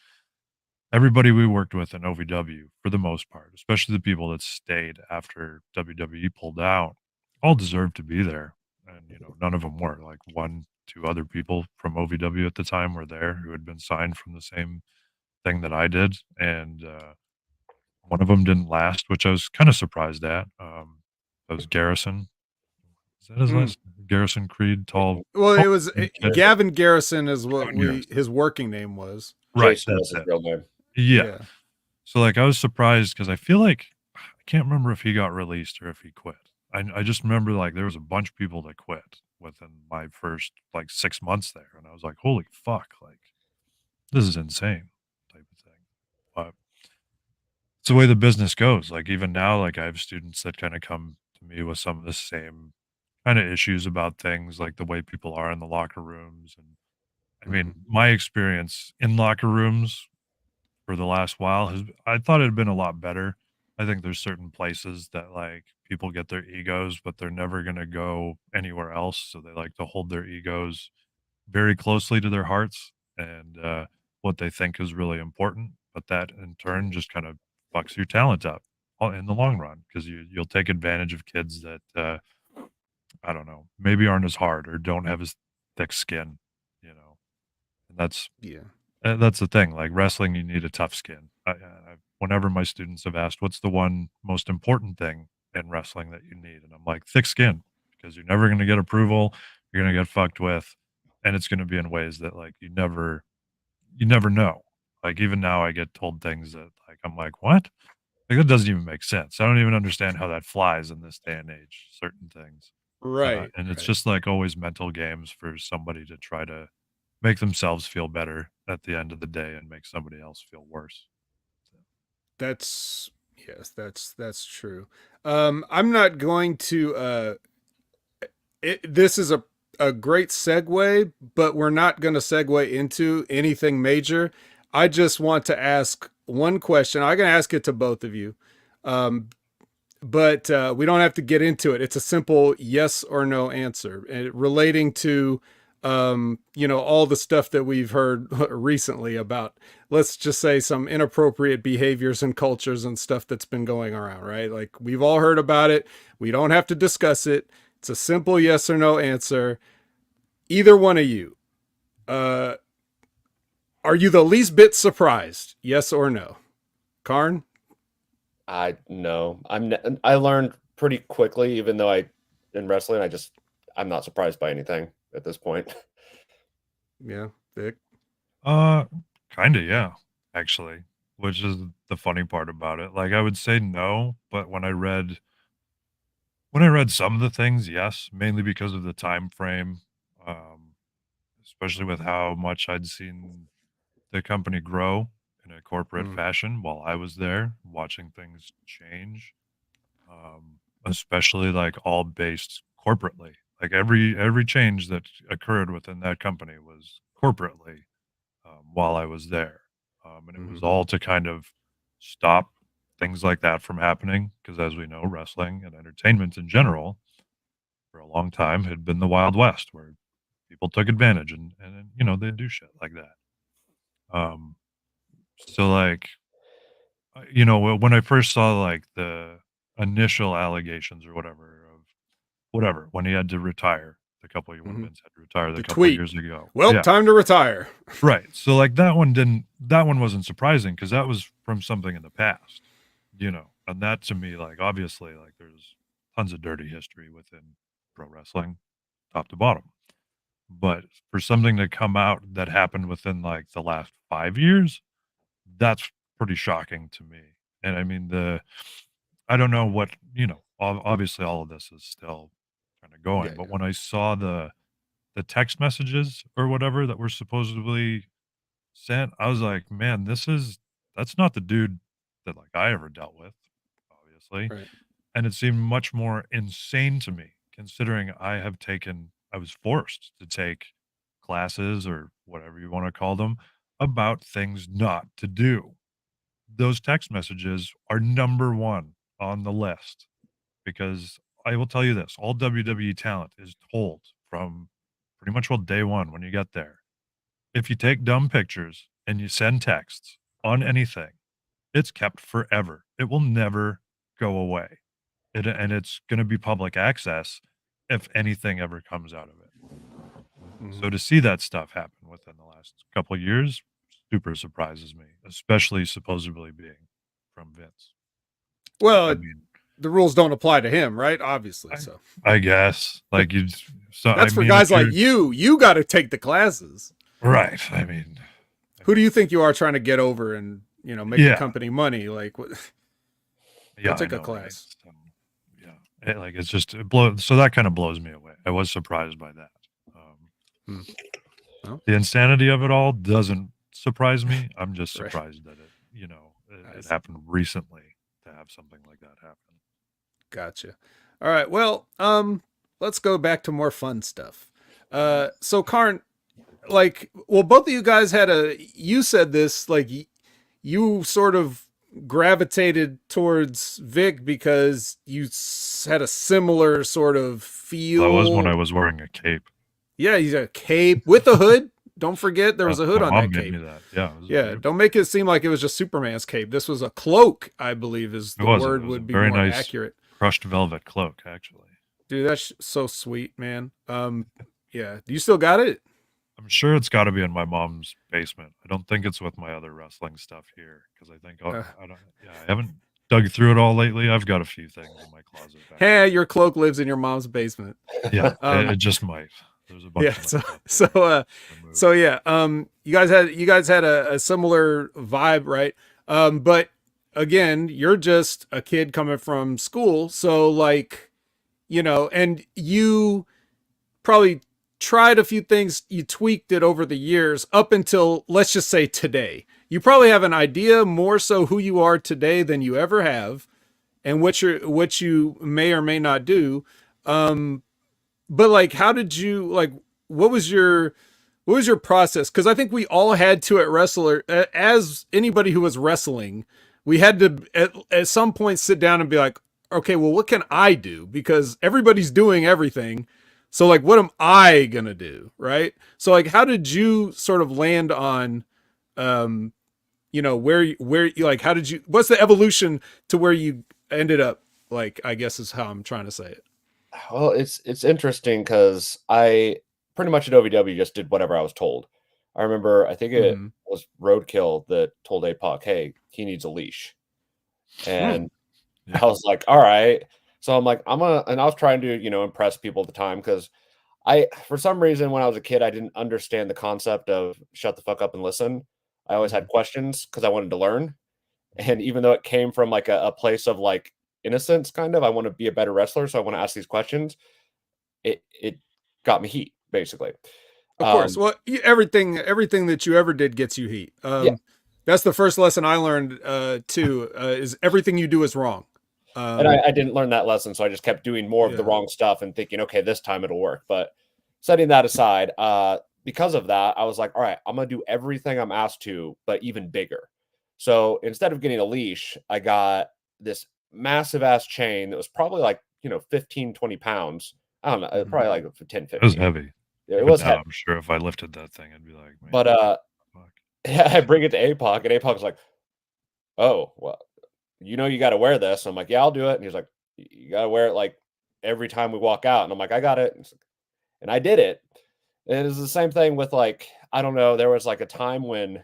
everybody we worked with in OVW, for the most part, especially the people that stayed after WWE pulled out, all deserved to be there." And, none of them were. Like, 1, 2 other people from OVW at the time were there who had been signed from the same thing that I did, and, one of them didn't last, which I was kinda surprised at. That was Garrison. Is that his Mm. last Garrison Creed, tall Well, tall it was kid. Gavin Garrison is what Gavin Garrison. his working name was. Right, Jason was that's his it. real name. Yeah. Yeah. So, like, I was surprised because I feel like I can't remember if he got released or if he quit. I just remember, like, there was a bunch of people that quit within my first, like, 6 months there, and I was like, "Holy fuck," like, "this is insane," type of thing. But it's the way the business goes. Like, even now, like, I have students that kinda come to me with some of the same kinda issues about things, like the way people are in the locker rooms, and I Mhm. mean, my experience in locker rooms for the last while has I thought it had been a lot better. I think there's certain places that, like, people get their egos, but they're never gonna go anywhere else, so they like to hold their egos very closely to their hearts and, what they think is really important, but that in turn just kind of fucks your talent up in the long run because you'll take advantage of kids that, I don't know, maybe aren't as hard or don't have as thick skin, you know? And Yeah. that's the thing, like, wrestling, you need a tough skin. Whenever my students have asked, "What's the one most important thing in wrestling that you need?" And I'm like, "Thick skin, because you're never gonna get approval, you're You're gonna get fucked with, and it's gonna be in ways that like you never know. Like even now, I get told things that like I'm like, what? Like that doesn't even make sense. I don't even understand how that flies in this day and age. Certain things, Right. and it's Right. just like always mental games for somebody to try to make themselves feel better at the end of the day and make somebody else feel worse. That's yes, that's true. I'm not going to this is a great segue, but we're not going to segue into anything major. I just want to ask one question. I'm going to ask it to both of you. But we don't have to get into it. It's a simple yes or no answer relating to all the stuff that we've heard recently about, let's just say, some inappropriate behaviors and cultures and stuff that's been going around, right? Like we've all heard about it. We don't have to discuss it. It's a simple yes or no answer. Either one of you, are you the least bit surprised? Yes or no? Kharn? I know. I learned pretty quickly, even though in wrestling, I'm not surprised by anything at this point. Yeah, Vik? Kinda, yeah, actually, which is the funny part about it. Like I would say no, but when I read some of the things, yes, mainly because of the time frame, um, especially with how much I'd seen the company grow in a corporate Mm. fashion while I was there, watching things change, especially like all based corporately. Like every change that occurred within that company was corporately while I was there, and it was Mhm. all to kind of stop things like that from happening. Because as we know, wrestling and entertainment in general, for a long time, had been the Wild West, where people took advantage and they do shit like that. Um, so like when I first saw like the initial allegations or whatever of whatever when he had to retire, when Mhm. Vince had to retire the The couple of tweet. years ago, Well, yeah. time to retire. Right. So like that one wasn't surprising because that was from something in the past, And that to me, like obviously, like there's tons of dirty history within pro wrestling, top to bottom. But for something to come out that happened within like the last 5 years, that's pretty shocking to me. And I mean I don't know what obviously all of this is still kind of Yeah, going, yeah. but when I saw the text messages or whatever that were supposedly sent, I was like, "Man, that's not the dude that, like, I ever dealt with," obviously, Right. and it seemed much more insane to me considering I was forced to take classes or whatever you wanna call them about things not to do. Those text messages are number 1 on the list because I will tell you this, all WWE talent is told from pretty much, well, day 1 when you get there, if you take dumb pictures and you send texts on anything, it's kept forever. It will never go away. And it's going to be public access if anything ever comes out of it. So Mhm. to see that stuff happen within the last couple of years super surprises me, especially supposedly being from Vince. I Well, mean, the rules don't apply to him, right? Obviously. I, So I guess like I that's for mean, if guys like you're you. You got to take the classes. right, Who do you think you are trying to get over and, make the yeah, company money? Like, go yeah, I take a know, right? class. So, yeah, it's just it blows. So that kind of blows me away. I was surprised by that. Hmm. Well, The insanity of it all doesn't surprise me. I'm just right. surprised that I it see. happened recently to have something like that happen. Gotcha. All right. Well, let's go back to more fun stuff. So Karn, both of you guys you said this, like, you sort of gravitated towards Vik because you had a similar sort of That was when I feel. was wearing a cape. Yeah, he's a cape with a hood. Don't forget there was a hood My on mom that made me cape. that. Yeah, it was a Yeah, cape. don't make it seem like it was just Superman's cape. This was a cloak, I believe is It the was. It word was a would be very more nice accurate. crushed velvet cloak, actually. Dude, that's so sweet, man. Yeah. Do you still got it? I'm sure it's got to be in my mom's basement. I don't think it's with my other wrestling stuff here because I think Uh, I don't. Yeah, I haven't dug through it all lately. I've got a few things in my closet back hey, there. your cloak lives in your mom's basement. Yeah, it Um, just might. There's a bunch Yeah. of So myself so uh removed. so yeah. You guys had a similar vibe, right? But again, you're just a kid coming from school, so like, and you probably tried a few things, you tweaked it over the years up until, let's just say, today. You probably have an idea more so who you are today than you ever have, and what you may or may not do. But like, how did you like? What was your process? Because I think we all had to at wrestler, as anybody who was wrestling, we had to at some point sit down and be like, okay, well, what can I do? Because everybody's doing everything. So like, what am I gonna do? Right. So like, how did you sort of land on, where you like, how did you, what's the evolution to where you ended up? Like, I guess is how I'm trying to say it. Well, it's interesting because I pretty much at OVW just did whatever I was told. I remember I think it Mm-hmm. was Roadkill that told APOC, "Hey, he needs a leash," and Yeah. I was like, "All right." So I'm like, and I was trying to impress people at the time because for some reason when I was a kid I didn't understand the concept of shut the fuck up and listen. I always Mm-hmm. had questions because I wanted to learn. And even though it came from like a place of like innocence, kind of, I want to be a better wrestler, so I want to ask these questions. It got me heat, basically. Of course. Um, Well, everything that you ever did gets you heat. yeah, That's the first lesson I learned too. Is everything you do is wrong. and Um, I didn't learn that lesson, so I just kept doing more of the yeah. wrong stuff and thinking, okay, this time it'll work. But setting that aside, because of that, I was like, all right, I'm gonna do everything I'm asked to, but even bigger. So instead of getting a leash, I got this massive ass chain that was probably like 15, 20 pounds. I don't know, Mhm. probably like 10, It was 15. heavy. Yeah, it Even was now, heavy. I'm sure if I lifted that thing, I'd be like, man, But fuck. yeah, I bring it to APOC, and APOC's like, "Oh, well, you got to wear this." I'm like, "Yeah, I'll do it." And he's like, "You got to wear it like every time we walk out." And I'm like, "I got it." And I did it. And it was the same thing with like, I don't know, there was like a time when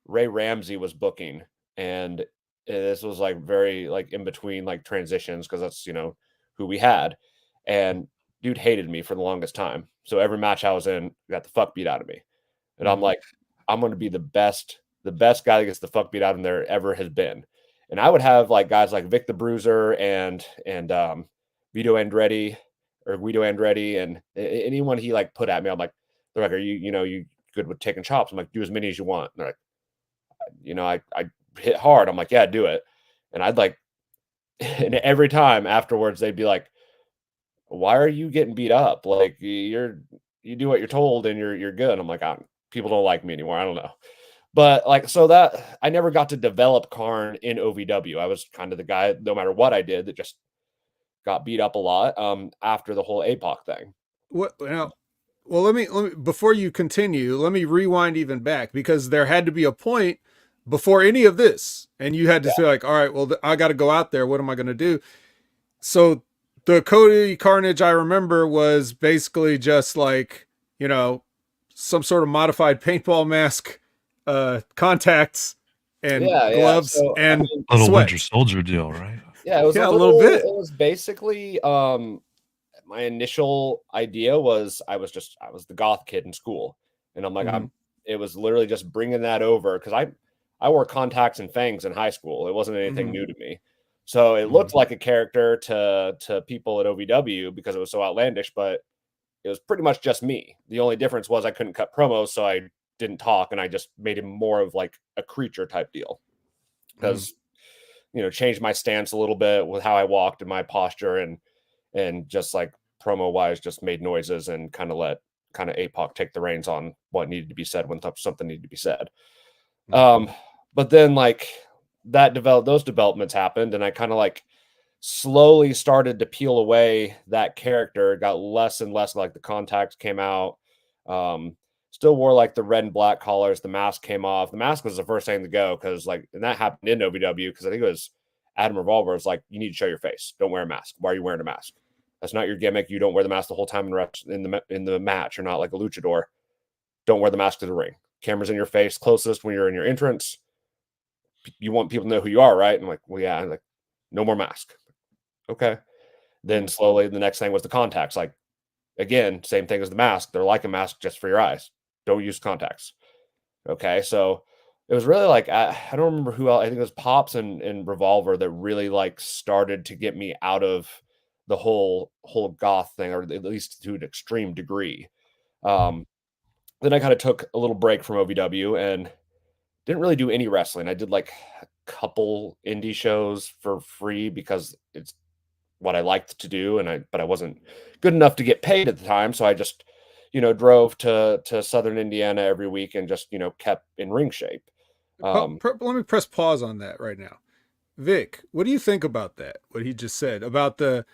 Ray Ramsey was booking, and this was like very like in between like transitions because that's who we had, and dude hated me for the longest time. So every match I was in, got the fuck beat out of me. And I'm Mhm. like, I'm going to be the best guy that gets the fuck beat out of him there ever has been. And I would have like guys like Vic the Bruiser and Vito Andretti or Guido Andretti and anyone he like put at me. I'm like, they're like, are you good with taking chops? I'm like, do as many as you want. And they're like, I hit hard. I'm like, yeah, do it. And I'd like, and every time afterwards they'd be like, why are you getting beat up? Like you do what you're told and you're good. I'm like, people don't like me anymore. I don't know. But like, so that I never got to develop Kharn in OVW. I was kind of the guy, no matter what I did, that just got beat up a lot after the whole APOC thing. What now? Well, let me before you continue, let me rewind even back because there had to be a point before any of this, and you had to Yeah. say like, all right, well, I got to go out there. What am I going to do? So the Cody Carnage I remember was basically just like, some sort of modified paintball mask, contacts, and Yeah, yeah. gloves So I and mean, Little Winter sweats. Soldier deal, right? yeah, it was a Yeah, a little little, bit. it was basically my initial idea was I was the goth kid in school. And I'm like, Mm-hmm. it was literally just bringing that over because I wore contacts and fangs in high school. It wasn't anything Mm-hmm. new to me. So it Mm-hmm. looked like a character to people at OVW because it was so outlandish, but it was pretty much just me. The only difference was I couldn't cut promos, so I didn't talk, and I just made him more of like a creature type deal Mm-hmm. because changed my stance a little bit with how I walked and my posture and just like promo wise, just made noises and kind of APOC take the reins on what needed to be said when something needed to be said. Um, but then like those developments happened, and I kind of like slowly started to peel away that character. It got less and less like the contacts came out. Um, Still wore like the red and black collars. The mask came off. The mask was the first thing to go because like, and that happened in OVW because I think it was Adam Revolver was like, you need to show your face. Don't wear a mask. Why are you wearing a mask? That's not your gimmick. You don't wear the mask the whole time in the match. You're not like a luchador. Don't wear the mask to the ring. Cameras in your face, closest when you're in your entrance. You want people to know who you are, right? And I'm like, well, yeah. I'm like, no more mask. Okay. Then slowly the next thing was the contacts. Like again, same thing as the mask. They're like a mask just for your eyes. Don't use contacts. Okay, so it was really like I don't remember who else. I think it was Pops and Revolver that really like started to get me out of the whole goth thing, or at least to an extreme degree. Then I kind of took a little break from OVW and didn't really do any wrestling. I did like a couple indie shows for free because it's what I liked to do, but I wasn't good enough to get paid at the time, so I just drove to Southern Indiana every week and just kept in ring shape. Let me press pause on that right now. Vic, what do you think about that? What he just said about the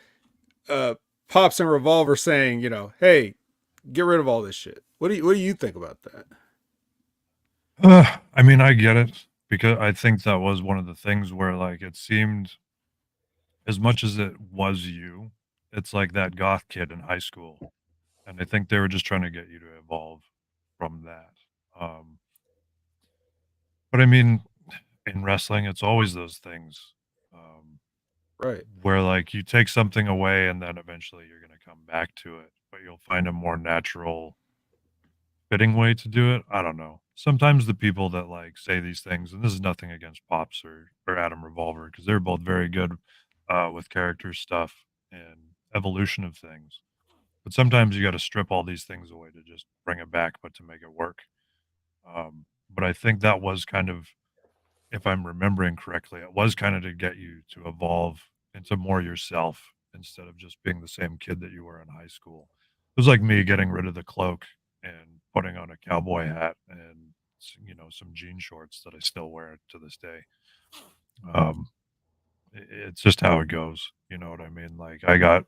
Pops and Revolver saying, hey, get rid of all this shit. What do you think about that? I mean, I get it, because I think that was one of the things where like it seemed, as much as it was you, it's like that goth kid in high school, and I think they were just trying to get you to evolve from that. But I mean, in wrestling, it's always those things, Right. where like you take something away and then eventually you're going to come back to it, but you'll find a more natural fitting way to do it. I don't know. Sometimes the people that like say these things, and this is nothing against Pops or Adam Revolver, because they're both very good with character stuff and evolution of things. But sometimes you got to strip all these things away to just bring it back, but to make it work. But I think that was kind of, if I'm remembering correctly, it was kind of to get you to evolve into more yourself instead of just being the same kid that you were in high school. It was like me getting rid of the cloak and putting on a cowboy hat and some jean shorts that I still wear to this day. It's just how it goes. You know what I mean? Like I got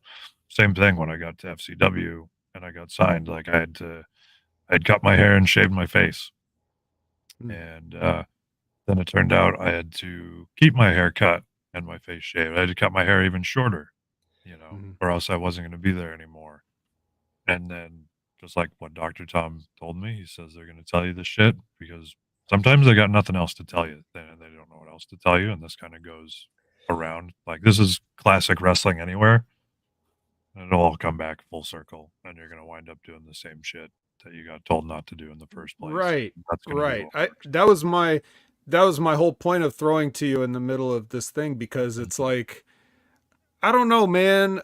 same thing when I got to FCW and I got signed. Like I'd cut my hair and shaved my face, and then it turned out I had to keep my hair cut and my face shaved. I had to cut my hair even shorter, or else I wasn't going to be there anymore. And then, just like what Dr. Tom told me, he says they're going to tell you this shit because sometimes they got nothing else to tell you. They don't know what else to tell you. And this kind of goes around. Like, this is classic wrestling anywhere. And it'll all come back full circle. And you're going to wind up doing the same shit that you got told not to do in the first place. Right. Right. That was my whole point of throwing to you in the middle of this thing, because it's like, I don't know, man.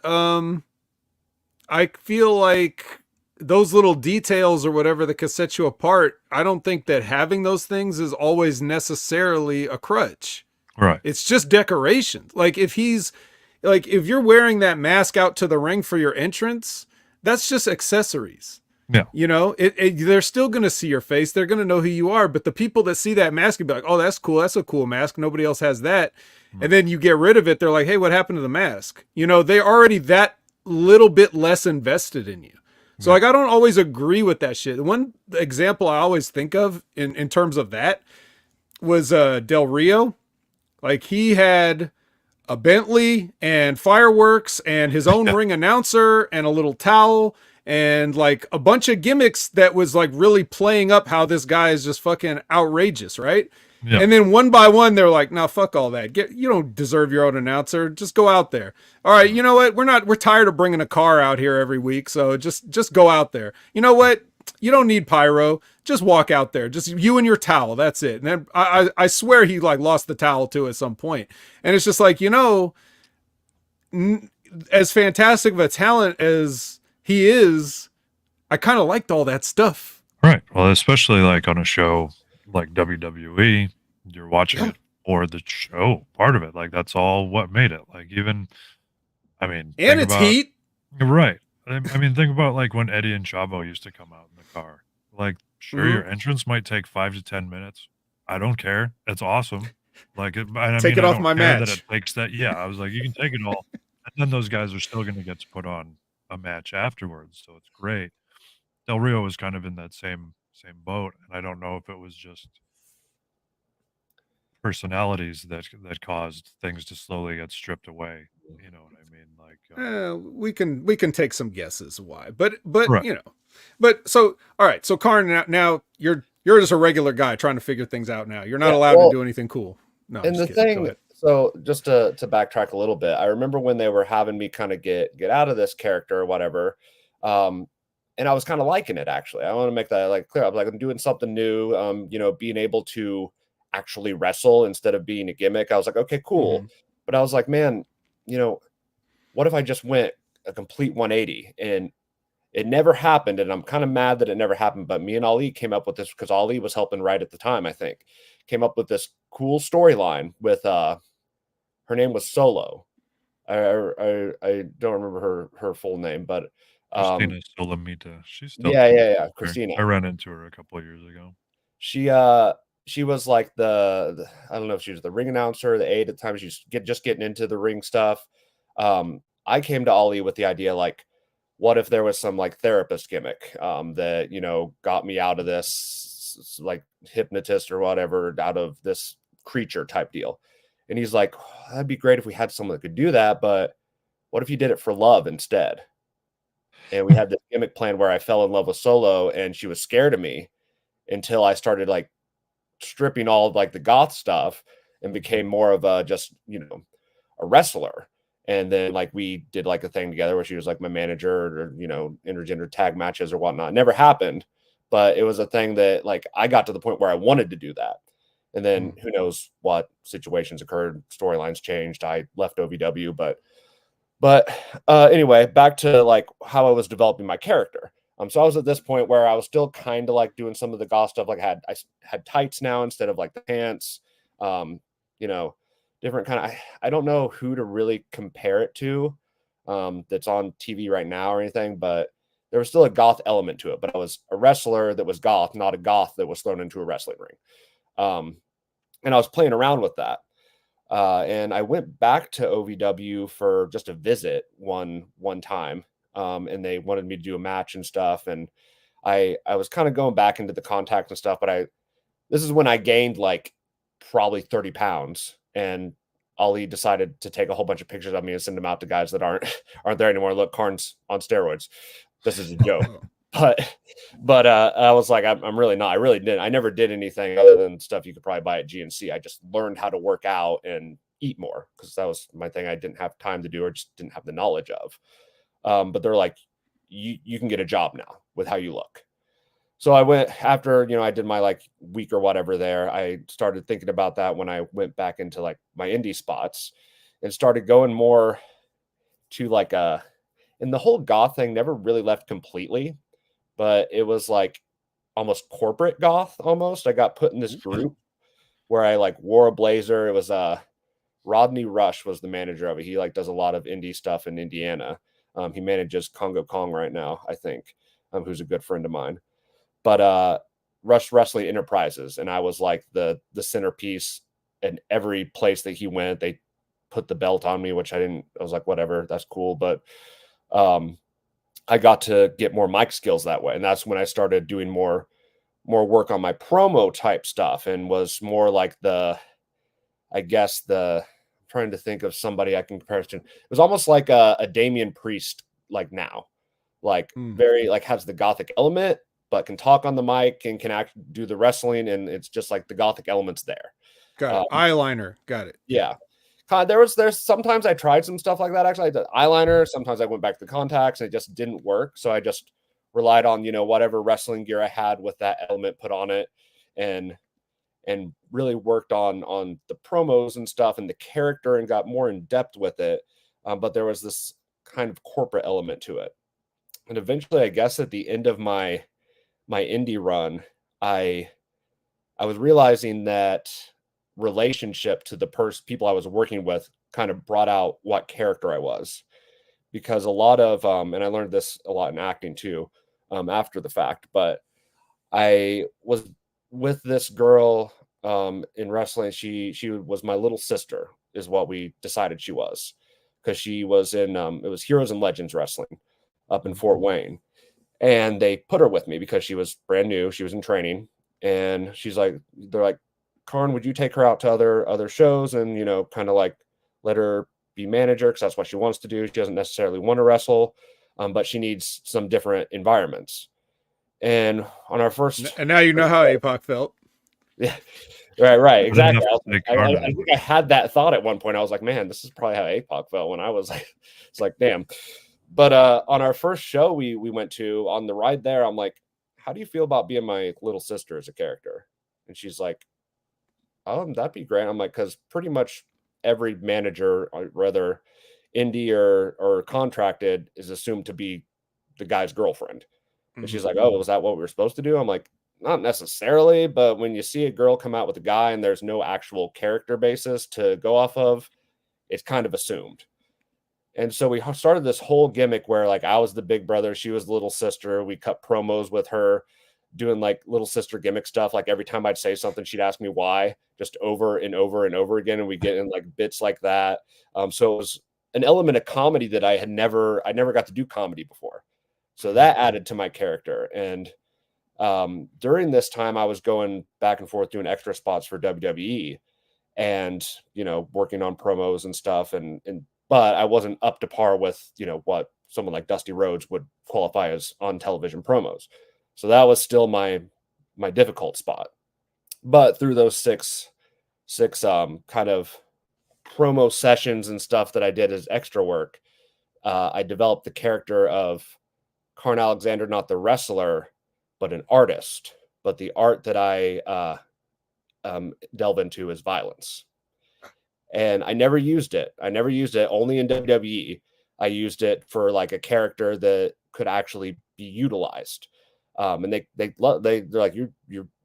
I feel like those little details or whatever that can set you apart, I don't think that having those things is always necessarily a crutch. Right. It's just decoration. Like if you're wearing that mask out to the ring for your entrance, that's just accessories. Yeah. They're still going to see your face. They're going to know who you are. But the people that see that mask will be like, oh, that's cool. That's a cool mask. Nobody else has that. And then you get rid of it. They're like, hey, what happened to the mask? They're already that little bit less invested in you. So like, I don't always agree with that shit. One example I always think of in terms of that was Del Rio. Like he had a Bentley and fireworks and his own ring announcer and a little towel and like a bunch of gimmicks that was like really playing up how this guy is just fucking outrageous, right? Yeah. And then one by one, they're like, "No, fuck all that. You don't deserve your own announcer. Just go out there. All right, you know what? We're tired of bringing a car out here every week, so just go out there. You know what? You don't need pyro. Just walk out there. Just you and your towel. That's it." And then I swear he like lost the towel too at some point. And it's just like, as fantastic of a talent as he is, I kind of liked all that stuff. Right. Well, especially like on a show like WWE, you're watching it for the show part of it. Like that's all what made it. Like even, I mean, and it's heat. Right. I mean, think about like when Eddie and Chavo used to come out in the car. Like, sure, your entrance might take 5 to 10 minutes. I don't care. It's awesome. Like, take it off my match. That it takes that. Yeah, I was like, you can take it all, and then those guys are still going to get to put on a match afterwards. So it's great. Del Rio was kind of in that same boat, and I don't know if it was just personalities that caused things to slowly get stripped away. You know what I mean? Like we can take some guesses why, but right. But so all right. So Kharn, now you're just a regular guy trying to figure things out. Now you're not allowed to do anything cool. No. And the thing, so just to backtrack a little bit, I remember when they were having me kind of get out of this character or whatever. And I was kind of liking it, actually. I want to make that like clear. I'm like, I'm doing something new. You know, being able to actually wrestle instead of being a gimmick. I was like, okay, cool. But I was like, man, you know, what if I just went a complete 180? And it never happened. And I'm kind of mad that it never happened. But me and Ali came up with this because Ali was helping write at the time, I think. Came up with this cool storyline with her name was Solo. I don't remember her full name, but Christina Solomita. She's still yeah, Christina. I ran into her a couple of years ago. She was like the I don't know if she was the ring announcer, the aide at the time. She's just getting into the ring stuff. I came to Ali with the idea, like, what if there was some like therapist gimmick that, you know, got me out of this, like hypnotist or whatever, out of this creature type deal. And he's like, oh, that'd be great if we had someone that could do that, but what if you did it for love instead? And we had this gimmick plan where I fell in love with Solo, and she was scared of me until I started like stripping all of like the goth stuff and became more of a just, you know, a wrestler. And then like we did like a thing together where she was like my manager, or, you know, intergender tag matches or whatnot. It never happened, but it was a thing that like I got to the point where I wanted to do that. And then who knows what situations occurred, storylines changed. I left OVW, but anyway, back to like how I was developing my character. So I was at this point where I was still kind of like doing some of the goth stuff. Like I had tights now instead of like the pants. You know, different kind of. I don't know who to really compare it to. That's on TV right now or anything, but there was still a goth element to it. But I was a wrestler that was goth, not a goth that was thrown into a wrestling ring. And I was playing around with that. And I went back to OVW for just a visit one time. And they wanted me to do a match and stuff. And I was kind of going back into the contact and stuff, but this is when I gained like probably 30 pounds, and Ali decided to take a whole bunch of pictures of me and send them out to guys that aren't there anymore. Look, Kharn's on steroids. This is a joke. But I was like, I'm really not. I really didn't. I never did anything other than stuff you could probably buy at GNC. I just learned how to work out and eat more because that was my thing. I didn't have time to do or just didn't have the knowledge of. But they're like, you can get a job now with how you look. So I went after, you know, I did my like week or whatever there. I started thinking about that when I went back into like my indie spots and started going more to like and the whole goth thing never really left completely. But it was like almost corporate goth almost. I got put in this group where I like wore a blazer. It was Rodney Rush was the manager of it. He like does a lot of indie stuff in Indiana. He manages Congo Kong right now, I think, who's a good friend of mine. But Rush Wrestling Enterprises, and I was like the centerpiece in every place that he went. They put the belt on me, which I was like, whatever, that's cool. But I got to get more mic skills that way. And that's when I started doing more work on my promo type stuff, and was more like I'm trying to think of somebody I can compare it to. It was almost like a Damian Priest, like now, like very like has the gothic element, but can talk on the mic and can do the wrestling. And it's just like the gothic elements there. Got it. Eyeliner. Got it. Yeah. There's sometimes I tried some stuff like that. Actually, I did eyeliner. Sometimes I went back to contacts and it just didn't work. So I just relied on, you know, whatever wrestling gear I had with that element put on it, and really worked on the promos and stuff and the character and got more in depth with it. But there was this kind of corporate element to it. And eventually, I guess at the end of my indie run, I was realizing that relationship to the people I was working with kind of brought out what character I was, because a lot of and I learned this a lot in acting too, after the fact, but I was with this girl in wrestling. She was my little sister is what we decided she was, because she was in it was Heroes and Legends Wrestling up in Fort Wayne, and they put her with me because she was brand new. She was in training, and they're like, Kharn, would you take her out to other shows and, you know, kind of like let her be manager, because that's what she wants to do. She doesn't necessarily want to wrestle, but she needs some different environments. And on our first, and now you know how APOC felt. Yeah, right, exactly. I think I had that thought at one point. I was like, man, this is probably how APOC felt when I was like, it's like, damn. But on our first show we went to, on the ride there, I'm like, how do you feel about being my little sister as a character? And she's like, oh, that'd be great. I'm like, because pretty much every manager, whether indie or contracted, is assumed to be the guy's girlfriend. And she's like, oh, was that what we were supposed to do? I'm like, not necessarily, but when you see a girl come out with a guy and there's no actual character basis to go off of, it's kind of assumed. And so we started this whole gimmick where like I was the big brother, she was the little sister. We cut promos with her doing like little sister gimmick stuff. Like every time I'd say something, she'd ask me why, just over and over and over again. And we get in like bits like that. So it was an element of comedy that I never got to do comedy before. So that added to my character. And during this time, I was going back and forth doing extra spots for WWE and, working on promos and stuff. But I wasn't up to par with, what someone like Dusty Rhodes would qualify as on television promos. So that was still my difficult spot. But through those six kind of promo sessions and stuff that I did as extra work, I developed the character of Kharn Alexander, not the wrestler, but an artist. But the art that I delve into is violence. And I never used it. Only in WWE. I used it for like a character that could actually be utilized. And they're like, you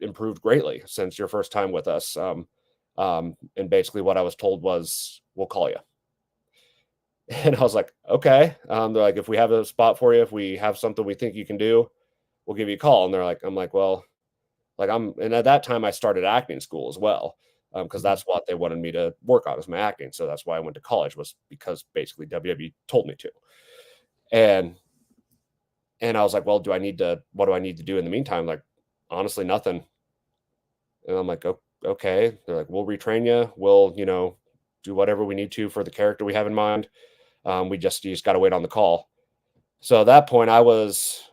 improved greatly since your first time with us. And basically what I was told was, we'll call you. And I was like, okay. They're like, if we have a spot for you, if we have something we think you can do, we'll give you a call. And I'm like, well, and at that time I started acting school as well. Because that's what they wanted me to work on, is my acting. So that's why I went to college, was because basically WWE told me to. And I was like, well, what do I need to do in the meantime? Like, honestly, nothing. And I'm like, okay. They're like, we'll retrain you. We'll, do whatever we need to for the character we have in mind. You just got to wait on the call. So at that point, I was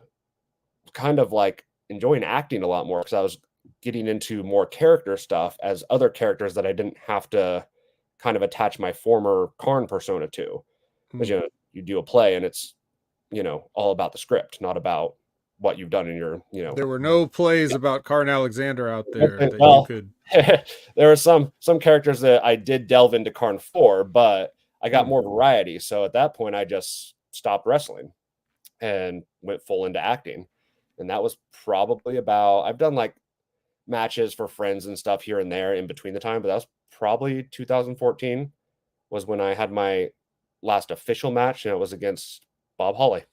kind of like enjoying acting a lot more, because I was getting into more character stuff as other characters that I didn't have to kind of attach my former Kharn persona to. Because, you do a play and it's, all about the script, not about what you've done in your, There were no plays about Kharn Alexander out there that well, you could. There are some characters that I did delve into Kharn for, but I got more variety. So at that point, I just stopped wrestling and went full into acting. And that was probably I've done like matches for friends and stuff here and there in between the time, but that was probably 2014 was when I had my last official match, and it was against Bob Holly,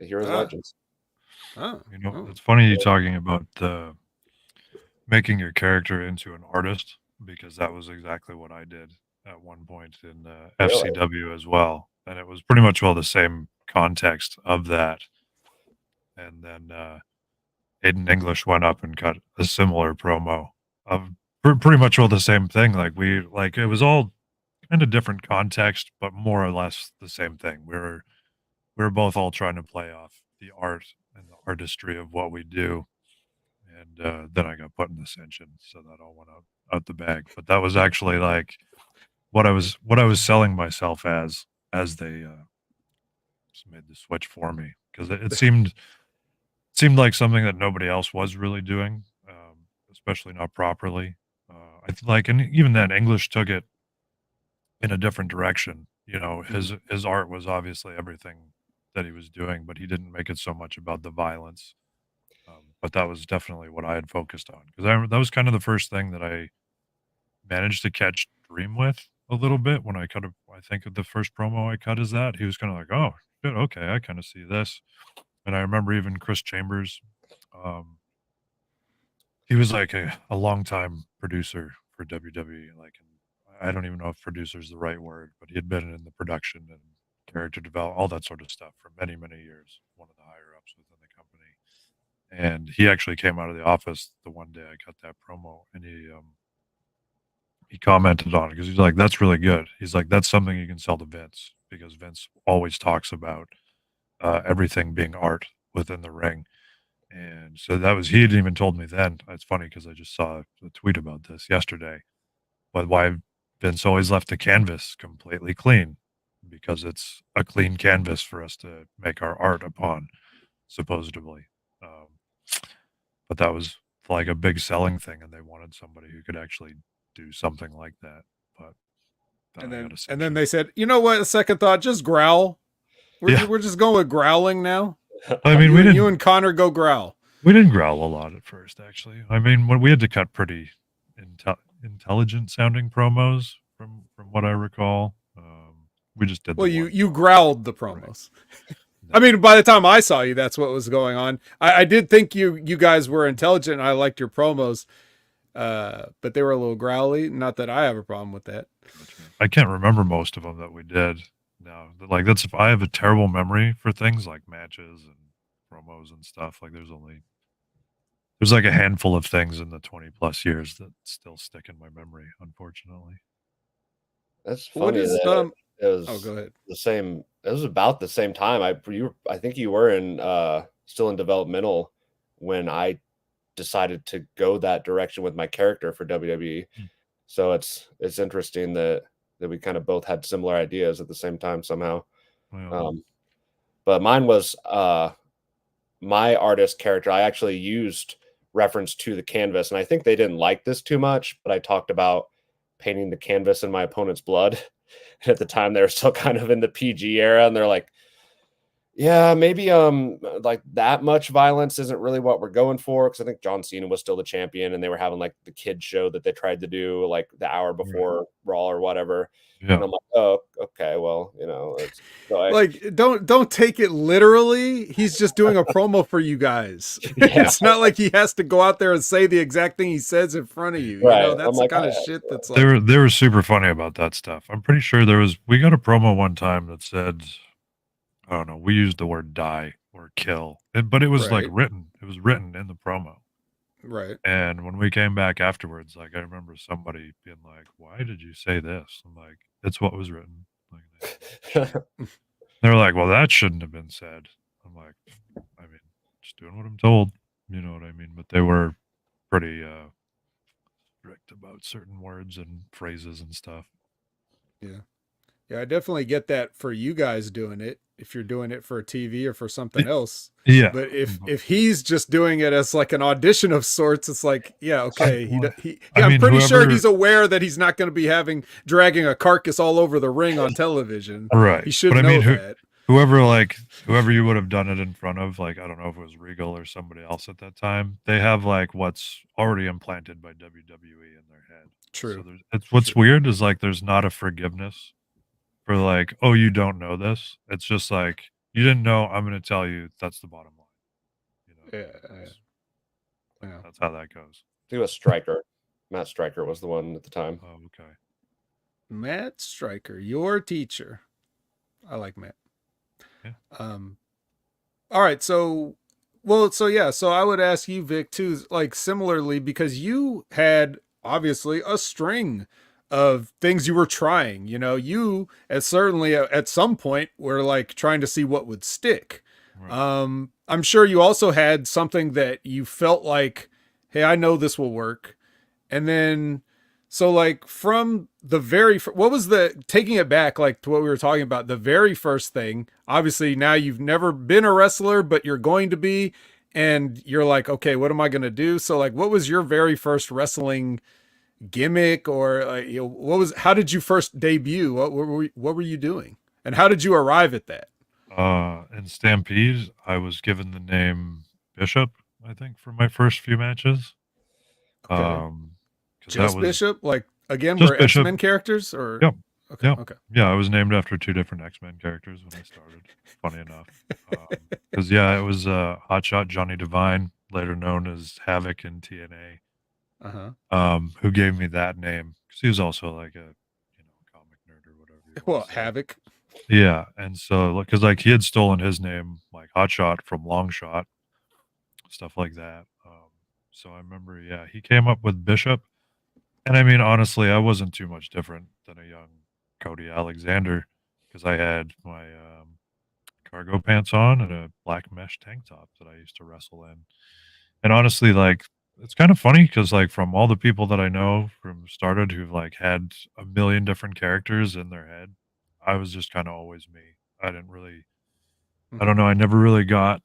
the Heroes and Legends. It's funny you talking about making your character into an artist, because that was exactly what I did at one point in FCW as well. And it was pretty much the same context of that. And then Aiden English went up and cut a similar promo of pretty much the same thing. Like it was all kind of different context, but more or less the same thing. We were both all trying to play off the art and the artistry of what we do. And then I got put in the Ascension, so that all went out the bag. But that was actually like what I was selling myself as they just made the switch for me, because it seemed like something that nobody else was really doing, especially not properly. And even then, English took it in a different direction. His art was obviously everything that he was doing, but he didn't make it so much about the violence. But that was definitely what I had focused on, because that was kind of the first thing that I managed to catch Dream with a little bit when I think of the first promo I cut is that. He was kind of like, oh, shit, okay, I kind of see this. And I remember even Chris Chambers, he was like a longtime producer for WWE. Like, I don't even know if producer is the right word, but he had been in the production and character development, all that sort of stuff for many, many years. One of the higher ups within the company. And he actually came out of the office the one day I cut that promo, and he commented on it, because he's like, that's really good. He's like, that's something you can sell to Vince, because Vince always talks about everything being art within the ring. And so he hadn't even told me then. It's funny, because I just saw a tweet about this yesterday, but why Vince always left the canvas completely clean, because it's a clean canvas for us to make our art upon, supposedly. But that was like a big selling thing, and they wanted somebody who could actually do something like that. But and then they said, you know what? A second thought, just growl. We're just going with growling now. I mean, you and Connor go growl. We didn't growl a lot at first, actually. I mean, when we had to cut pretty intelligent sounding promos, from what I recall. We just did. Well, you growled the promos. Right. I mean, by the time I saw you, that's what was going on. I did think you guys were intelligent, and I liked your promos, but they were a little growly. Not that I have a problem with that. I can't remember most of them that we did. No, like I have a terrible memory for things like matches and promos and stuff. Like there's like a handful of things in the 20+ years that still stick in my memory, unfortunately. That's funny. It was go ahead. The same. It was about the same time. I think you were still in developmental when I decided to go that direction with my character for WWE. So it's interesting that we kind of both had similar ideas at the same time somehow. Yeah. But mine was my artist character. I actually used reference to the canvas, and I think they didn't like this too much, but I talked about painting the canvas in my opponent's blood. And at the time they were still kind of in the PG era, and they're like, yeah, maybe like that much violence isn't really what we're going for, because I think John Cena was still the champion, and they were having like the kid show that they tried to do like the hour before Brawl or whatever. Yeah. And I'm like, oh, okay, well, don't take it literally. He's just doing a promo for you guys. Yeah. It's not like he has to go out there and say the exact thing he says in front of you. Right. You know, that's the kind of shit that's like. They were super funny about that stuff. I'm pretty sure we got a promo one time that said, I don't know, we used the word die or kill, but it was like written. It was written in the promo. Right. And when we came back afterwards, like I remember somebody being like, why did you say this? I'm like, it's what was written. Like, they're like, well, that shouldn't have been said. I'm like, I mean, just doing what I'm told. You know what I mean? But they were pretty strict about certain words and phrases and stuff. Yeah. Yeah, I definitely get that for you guys doing it, if you're doing it for a TV or for something else. Yeah. But if he's just doing it as like an audition of sorts, it's like, yeah, okay. I'm pretty sure he's aware that he's not going to be dragging a carcass all over the ring on television. Right. He should know that. Whoever you would have done it in front of, like, I don't know if it was Regal or somebody else at that time, they have like what's already implanted by WWE in their head. True. So what's weird is like there's not a forgiveness for like, oh, you don't know this. It's just like, you didn't know, I'm going to tell you, that's the bottom line. You know, yeah. That's how that goes. I think it was Stryker. Matt Stryker was the one at the time. Oh, okay. Matt Stryker, your teacher. I like Matt. Yeah. All right. So I would ask you, Vik, too, like similarly, because you had obviously a string of things you were trying. You know, you certainly at some point were like trying to see what would stick. Right. I'm sure you also had something that you felt like, hey, I know this will work. And then, so like from the what was taking it back, like to what we were talking about, the very first thing, obviously now you've never been a wrestler, but you're going to be, and you're like, okay, what am I going to do? So like, what was your very first wrestling gimmick, or how did you first debut? What were you doing, and how did you arrive at that? In Stampede, I was given the name Bishop, I think, for my first few matches. Okay. Just Bishop, like again, were X-Men characters, or yep. Okay. Yep. Okay. Yeah, I was named after 2 different X-Men characters when I started. Funny enough, because it was Hotshot Johnny Devine, later known as Havoc in TNA. Who gave me that name, because he was also like a comic nerd or whatever. Well, Havoc. Yeah, and so because like he had stolen his name, like Hotshot, from Longshot, stuff like that. So I remember, he came up with Bishop, and I mean, honestly, I wasn't too much different than a young Cody Alexander, because I had my cargo pants on and a black mesh tank top that I used to wrestle in, and honestly, like, it's kind of funny because like from all the people that I know from started who've like had a million different characters in their head, I was just kind of always me. I didn't really, I Mhm. don't know. I never really got,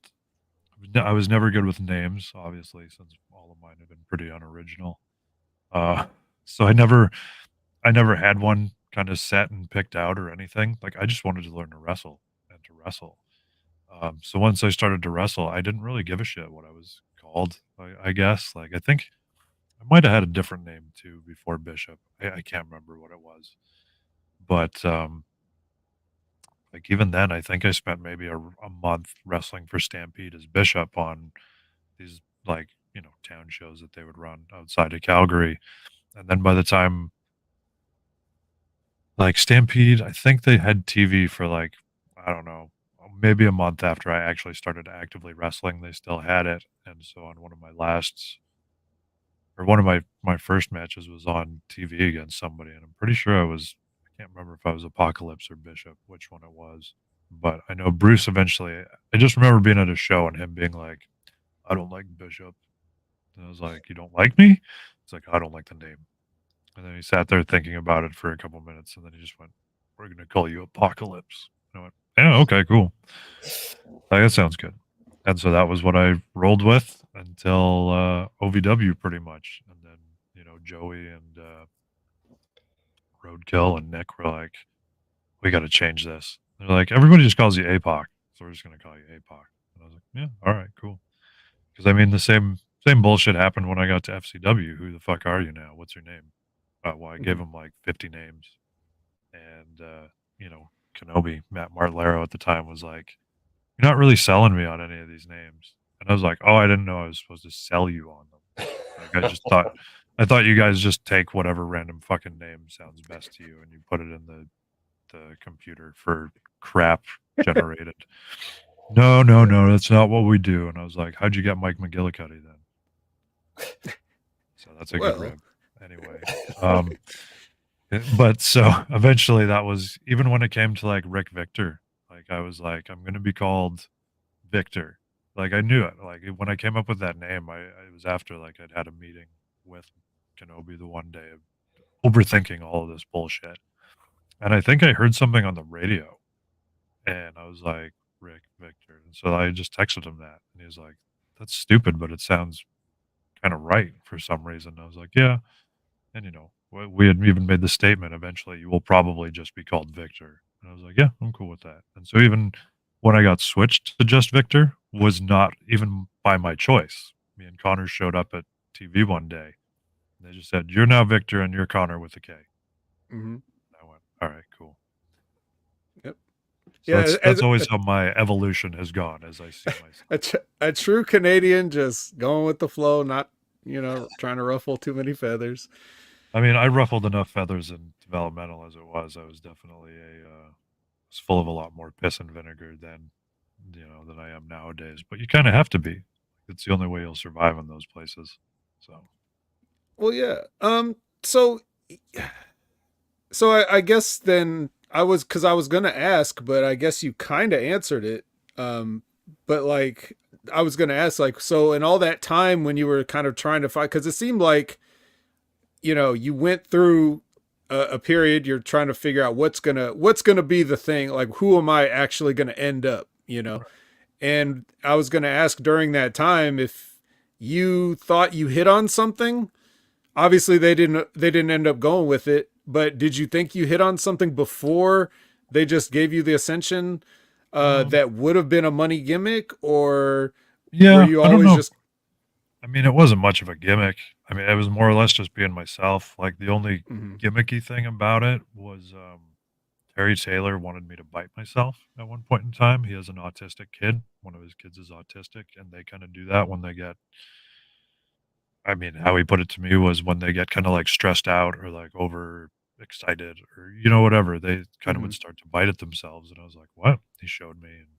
I was never good with names, obviously, since all of mine have been pretty unoriginal. So I never had one kind of set and picked out or anything. Like I just wanted to learn to wrestle and to wrestle. So once I started to wrestle, I didn't really give a shit what I was called. I guess like I think I might have had a different name too before Bishop. I can't remember what it was, but like even then, I think I spent maybe a month wrestling for Stampede as Bishop on these like town shows that they would run outside of Calgary, and then by the time like Stampede, I think they had TV for like, I don't know, maybe a month after I actually started actively wrestling, they still had it. And so on one of my last or one of my first matches was on TV against somebody, and I'm pretty sure I can't remember if I was Apocalypse or Bishop, which one it was. But I know Bruce eventually I just remember being at a show and him being like, I don't like Bishop. And I was like, you don't like me? It's like, I don't like the name. And then he sat there thinking about it for a couple minutes, and then he just went, "We're going to call you Apocalypse." And I went, "Yeah, okay, cool. Like, that sounds good." And so that was what I rolled with until OVW, pretty much. And then Joey and Roadkill and Nick were like, "We got to change this." They're like, "Everybody just calls you APOC, so we're just going to call you APOC." And I was like, "Yeah, all right, cool." Because I mean, the same bullshit happened when I got to FCW. Who the fuck are you now? What's your name? Well, I gave him like 50 names, and Kenobi, Matt Martellero at the time was like, "You're not really selling me on any of these names," and I was like, "Oh, I didn't know I was supposed to sell you on them. Like, I thought you guys just take whatever random fucking name sounds best to you and you put it in the computer for crap generated." No, no, no, that's not what we do. And I was like, "How'd you get Mike McGillicuddy then?" So that's a good Well, rib. Anyway, but so eventually that was even when it came to like Rick Victor, like I was like, I'm gonna be called Victor. Like I knew it. Like when I came up with that name, it was after like I'd had a meeting with Kenobi the one day, overthinking all of this bullshit. And I think I heard something on the radio, and I was like, Rick Victor. And so I just texted him that, and he was like, "That's stupid, but it sounds kind of right for some reason." I was like, "Yeah." And we had even made the statement, eventually you will probably just be called Victor. And I was like, yeah, I'm cool with that. And so even when I got switched to just Victor was not even by my choice. Me and Connor showed up at TV one day. And they just said, "You're now Victor and you're Connor with a K." hmm And I went, all right, cool. Yep. So Yeah, that's always how my evolution has gone as I see myself. a true Canadian, just going with the flow, not trying to ruffle too many feathers. I mean, I ruffled enough feathers in developmental as it was. I was definitely was full of a lot more piss and vinegar than I am nowadays. But you kind of have to be. It's the only way you'll survive in those places. So Well, yeah. So, I guess then because I was gonna ask, but I guess you kind of answered it. But like I was gonna ask, like, so in all that time when you were kind of trying to fight, because it seemed like you went through a period, you're trying to figure out what's gonna be the thing, like who am I actually gonna end up, and I was gonna ask during that time if you thought you hit on something. Obviously they didn't end up going with it, but did you think you hit on something before they just gave you the ascension, that would have been a money gimmick, or were yeah, you I don't always know. just I mean, it wasn't much of a gimmick. I mean, it was more or less just being myself. Like the only Mhm. gimmicky thing about it was Terry Taylor wanted me to bite myself at one point in time. He has an autistic kid. One of his kids is autistic, and they kind of do that when they get. I mean, how he put it to me was when they get kind of like stressed out or like over excited or whatever, they kind of would Mhm. start to bite at themselves. And I was like, "What?" He showed me, and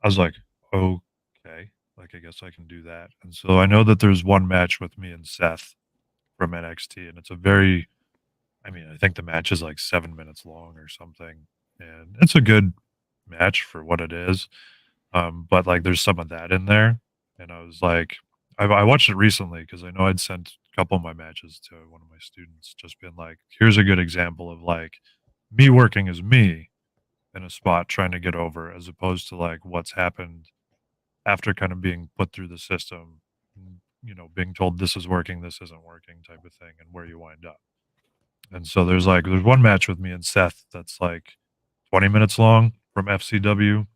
I was like, "Okay, like I guess I can do that." And so I know that there's one match with me and Seth from NXT, and it's a very. I mean, I think the match is like 7 minutes long or something, and it's a good match for what it is. But like, there's some of that in there, and I was like, I watched it recently because I know I'd sent a couple of my matches to one of my students, just been like, here's a good example of like me working as me in a spot trying to get over, as opposed to like what's happened after kind of being put through the system, being told this is working, this isn't working type of thing, and where you wind up. And so there's one match with me and Seth that's like 20 minutes long from FCW,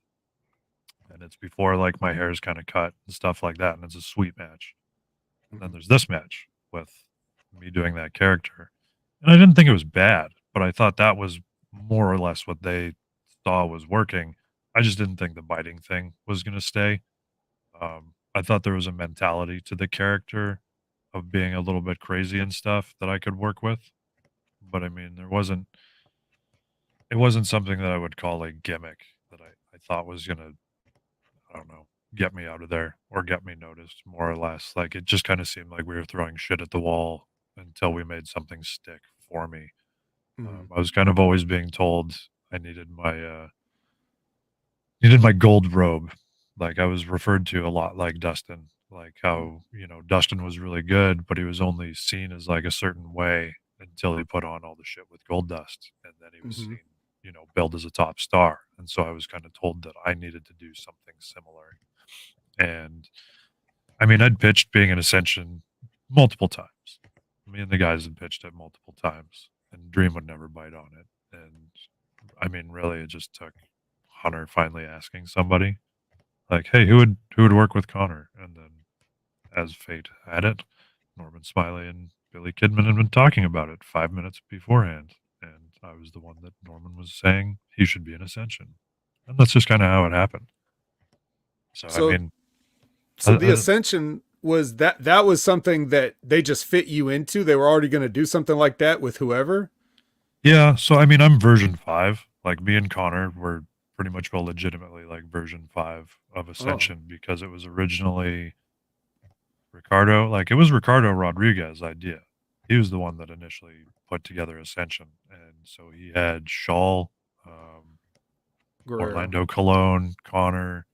and it's before like my hair is kind of cut and stuff like that, and it's a sweet match. And then there's this match with me doing that character, and I didn't think it was bad, but I thought that was more or less what they saw was working. I just didn't think the biting thing was going to stay. I thought there was a mentality to the character of being a little bit crazy and stuff that I could work with, but I mean, it wasn't something that I would call a gimmick that I thought was gonna, I don't know, get me out of there or get me noticed, more or less. Like it just kind of seemed like we were throwing shit at the wall until we made something stick for me. I was kind of always being told I needed my gold robe. Like I was referred to a lot like Dustin, like how, Dustin was really good, but he was only seen as like a certain way until he put on all the shit with Gold Dust. And then he was seen, billed as a top star. And so I was kind of told that I needed to do something similar. And I mean, I'd pitched being an Ascension multiple times. Me and the guys had pitched it multiple times, and Dream would never bite on it. And I mean, really, it just took Hunter finally asking somebody, like, "Hey, who would work with Connor?" And then, as fate had it, Norman Smiley and Billy Kidman had been talking about it 5 minutes beforehand, and I was the one that Norman was saying he should be an Ascension, and that's just kind of how it happened. So I mean, so the Ascension was that was something that they just fit you into. They were already going to do something like that with whoever. Yeah, so I mean, I'm version 5. Like me and Connor were pretty much well legitimately like version 5 of Ascension because it was originally Ricardo. Like it was Ricardo Rodriguez's idea. He was the one that initially put together Ascension, and so he had Shaw, Orlando Colon, Connor,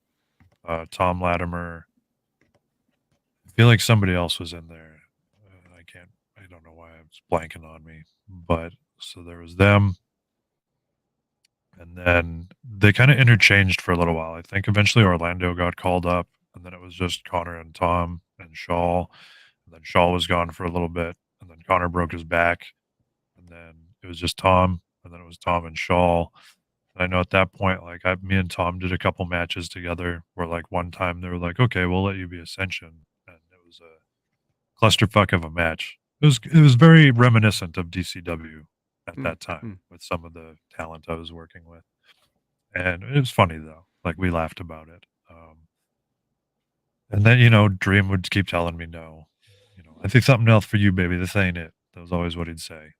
Tom Latimer. I feel like somebody else was in there. I don't know why it's blanking on me, but so there was them. And then they kind of interchanged for a little while. I think eventually Orlando got called up, and then it was just Connor and Tom and Shaw. And then Shaw was gone for a little bit, and then Connor broke his back, and then it was just Tom, and then it was Tom and Shaw. And I know at that point, like me and Tom did a couple matches together where like one time they were like, "Okay, we'll let you be Ascension," and it was a clusterfuck of a match. It was very reminiscent of DCW at that time with some of the talent I was working with. And it was funny though. Like we laughed about it. And then, Dream would keep telling me no. I think something else for you, baby. This ain't it. That was always what he'd say.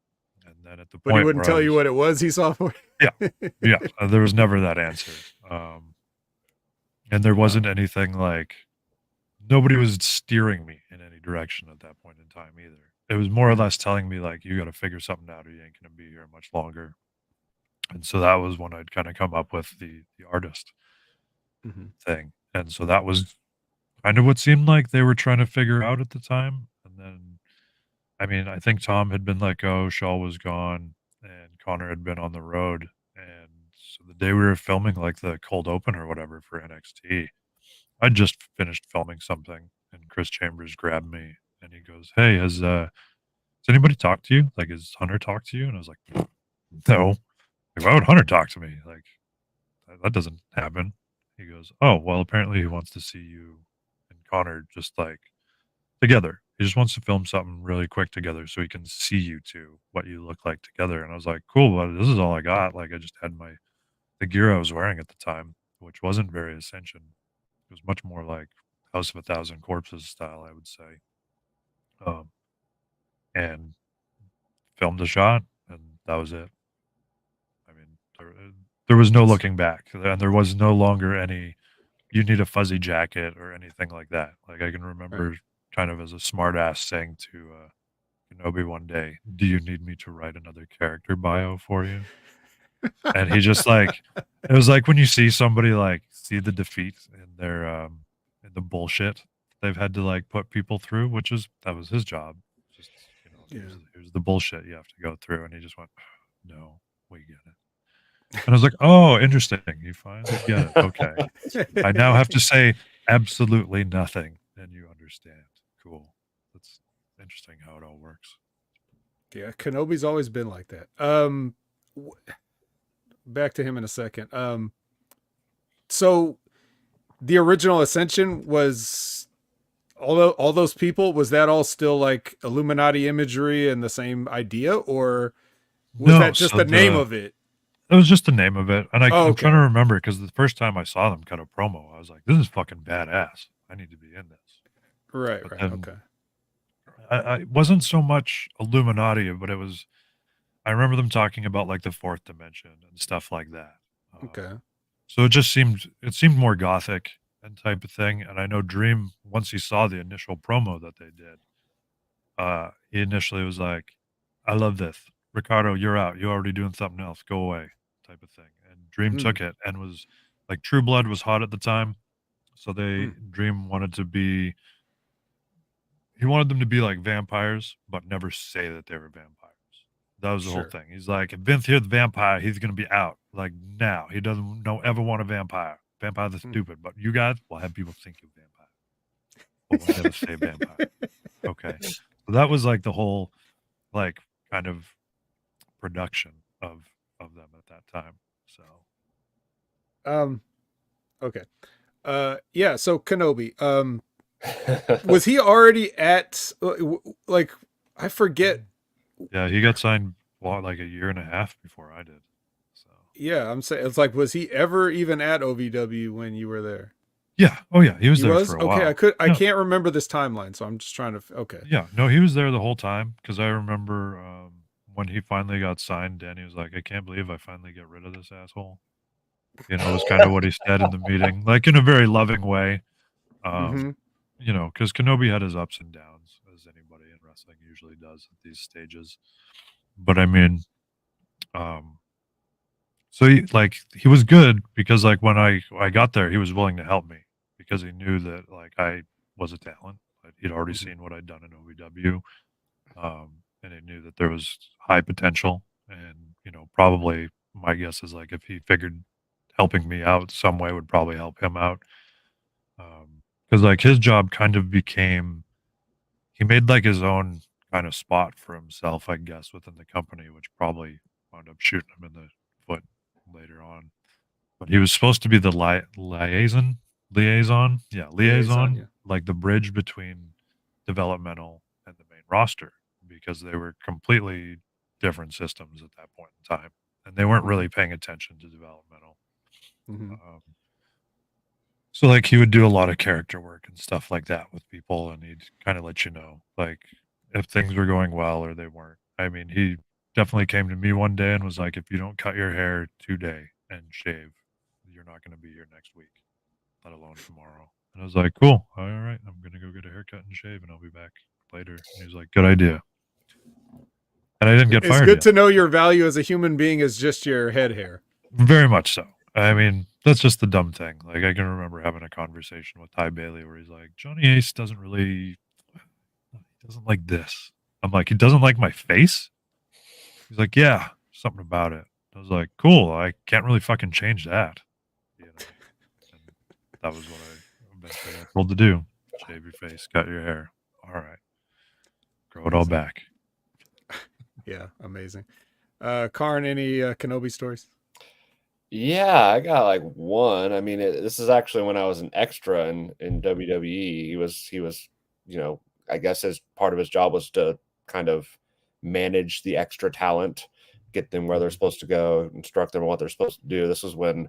And then at the point he wouldn't tell you what it was he saw for. Yeah. There was never that answer. And there wasn't anything like nobody was steering me in any direction at that point in time either. It was more or less telling me like, you got to figure something out or you ain't going to be here much longer. And so that was when I'd kind of come up with the artist thing. And so that was kind of what seemed like they were trying to figure out at the time. And then, I mean, I think Tom had been let go, Shaw was gone, and Connor had been on the road. And so the day we were filming like the cold open or whatever for NXT, I'd just finished filming something and Chris Chambers grabbed me and he goes, "Hey, has anybody talked to you? Like, has Hunter talked to you?" And I was like, "No." Like, why would Hunter talk to me? Like, that doesn't happen. He goes, "Oh, well, apparently he wants to see you and Connor just like together. He just wants to film something really quick together so he can see you two, what you look like together." And I was like, "Cool, but this is all I got." Like, I just had the gear I was wearing at the time, which wasn't very Ascension. It was much more like House of 1,000 Corpses style, I would say. And filmed a shot, and that was it. I mean, there was no looking back, and there was no longer any, you need a fuzzy jacket or anything like that. Like, I can remember kind of as a smart ass saying to Kenobi one day, "Do you need me to write another character bio for you?" And he just like, it was like when you see somebody like see the defeat in their in the bullshit they've had to like put people through, that was his job. Just here's the bullshit you have to go through. And he just went, "No, We get it. And I was like, oh, interesting. You finally get it. Okay. I now have to say absolutely nothing, and you understand. Cool. That's interesting how it all works. Yeah, Kenobi's always been like that. Back to him in a second. So the original Ascension was all those people. Was that all still like Illuminati imagery and the same idea, or was No, that just so the name of it? It was just the name of it. And I'm okay. trying to remember because the first time I saw them cut a promo, I was like, this is fucking badass. I need to be in this. Right, But right. then Okay. I wasn't so much Illuminati, but it was, I remember them talking about like the fourth dimension and stuff like that. Okay. So it seemed more gothic and type of thing. And I know Dream, once he saw the initial promo that they did, he initially was like, I love this. Ricardo, you're out. You're already doing something else. Go away, type of thing. And Dream took it and was like, True Blood was hot at the time. So Dream wanted to be, he wanted them to be like vampires, but never say that they were vampires. That was the whole thing. He's like, if Vince here's the vampire, he's going to be out. Like now, he doesn't ever want a vampire. Vampires are stupid, but you guys will have people think you're vampire. But we'll never say vampire. Okay. So that was like the whole, like, kind of production of them at that time. So okay. Yeah, so Kenobi, was he already at like, I forget. Yeah, he got signed like a year and a half before I did. So yeah, I'm saying it's like, was he ever even at OVW when you were there? Yeah. Oh yeah, he was there for a while. Okay, I can't remember this timeline, so I'm just trying to. Okay. Yeah, no, he was there the whole time because I remember when he finally got signed, Danny was like, I can't believe I finally get rid of this asshole. You know, it was kind of what he said in the meeting, like in a very loving way. You know, because Kenobi had his ups and downs, as anybody in wrestling usually does at these stages. But I mean, so he was good because like when I got there, he was willing to help me because he knew that like I was a talent. He'd already seen what I'd done in OVW, and he knew that there was high potential. And you know, probably my guess is like if he figured helping me out some way would probably help him out, because like his job kind of became, he made like his own kind of spot for himself, I guess, within the company, which probably wound up shooting him in the foot later on. But he was supposed to be the liaison, like the bridge between developmental and the main roster, because they were completely different systems at that point in time, and they weren't really paying attention to developmental. So like he would do a lot of character work and stuff like that with people, and he'd kind of let you know like if things were going well or they weren't. I mean, he definitely came to me one day and was like, if you don't cut your hair today and shave, you're not going to be here next week, let alone tomorrow. And I was like, cool, all right, I'm going to go get a haircut and shave and I'll be back later. And he was like, good idea. And I didn't get fired. It's good to know your value as a human being is just your head hair. Very much so. I mean, that's just the dumb thing. Like, I can remember having a conversation with Ty Bailey where he's like, Johnny Ace doesn't like this. I'm like, he doesn't like my face? He's like, yeah, something about it. I was like, cool, I can't really fucking change that. You know? And that was what I eventually got told to do. Shave your face, cut your hair. All right. Grow it all back. Yeah, amazing. Kharn, any Kenobi stories? Yeah, I got like one. I mean, this is actually when I was an extra in WWE. He was, you know, I guess as part of his job was to kind of manage the extra talent, get them where they're supposed to go, instruct them on what they're supposed to do. This was when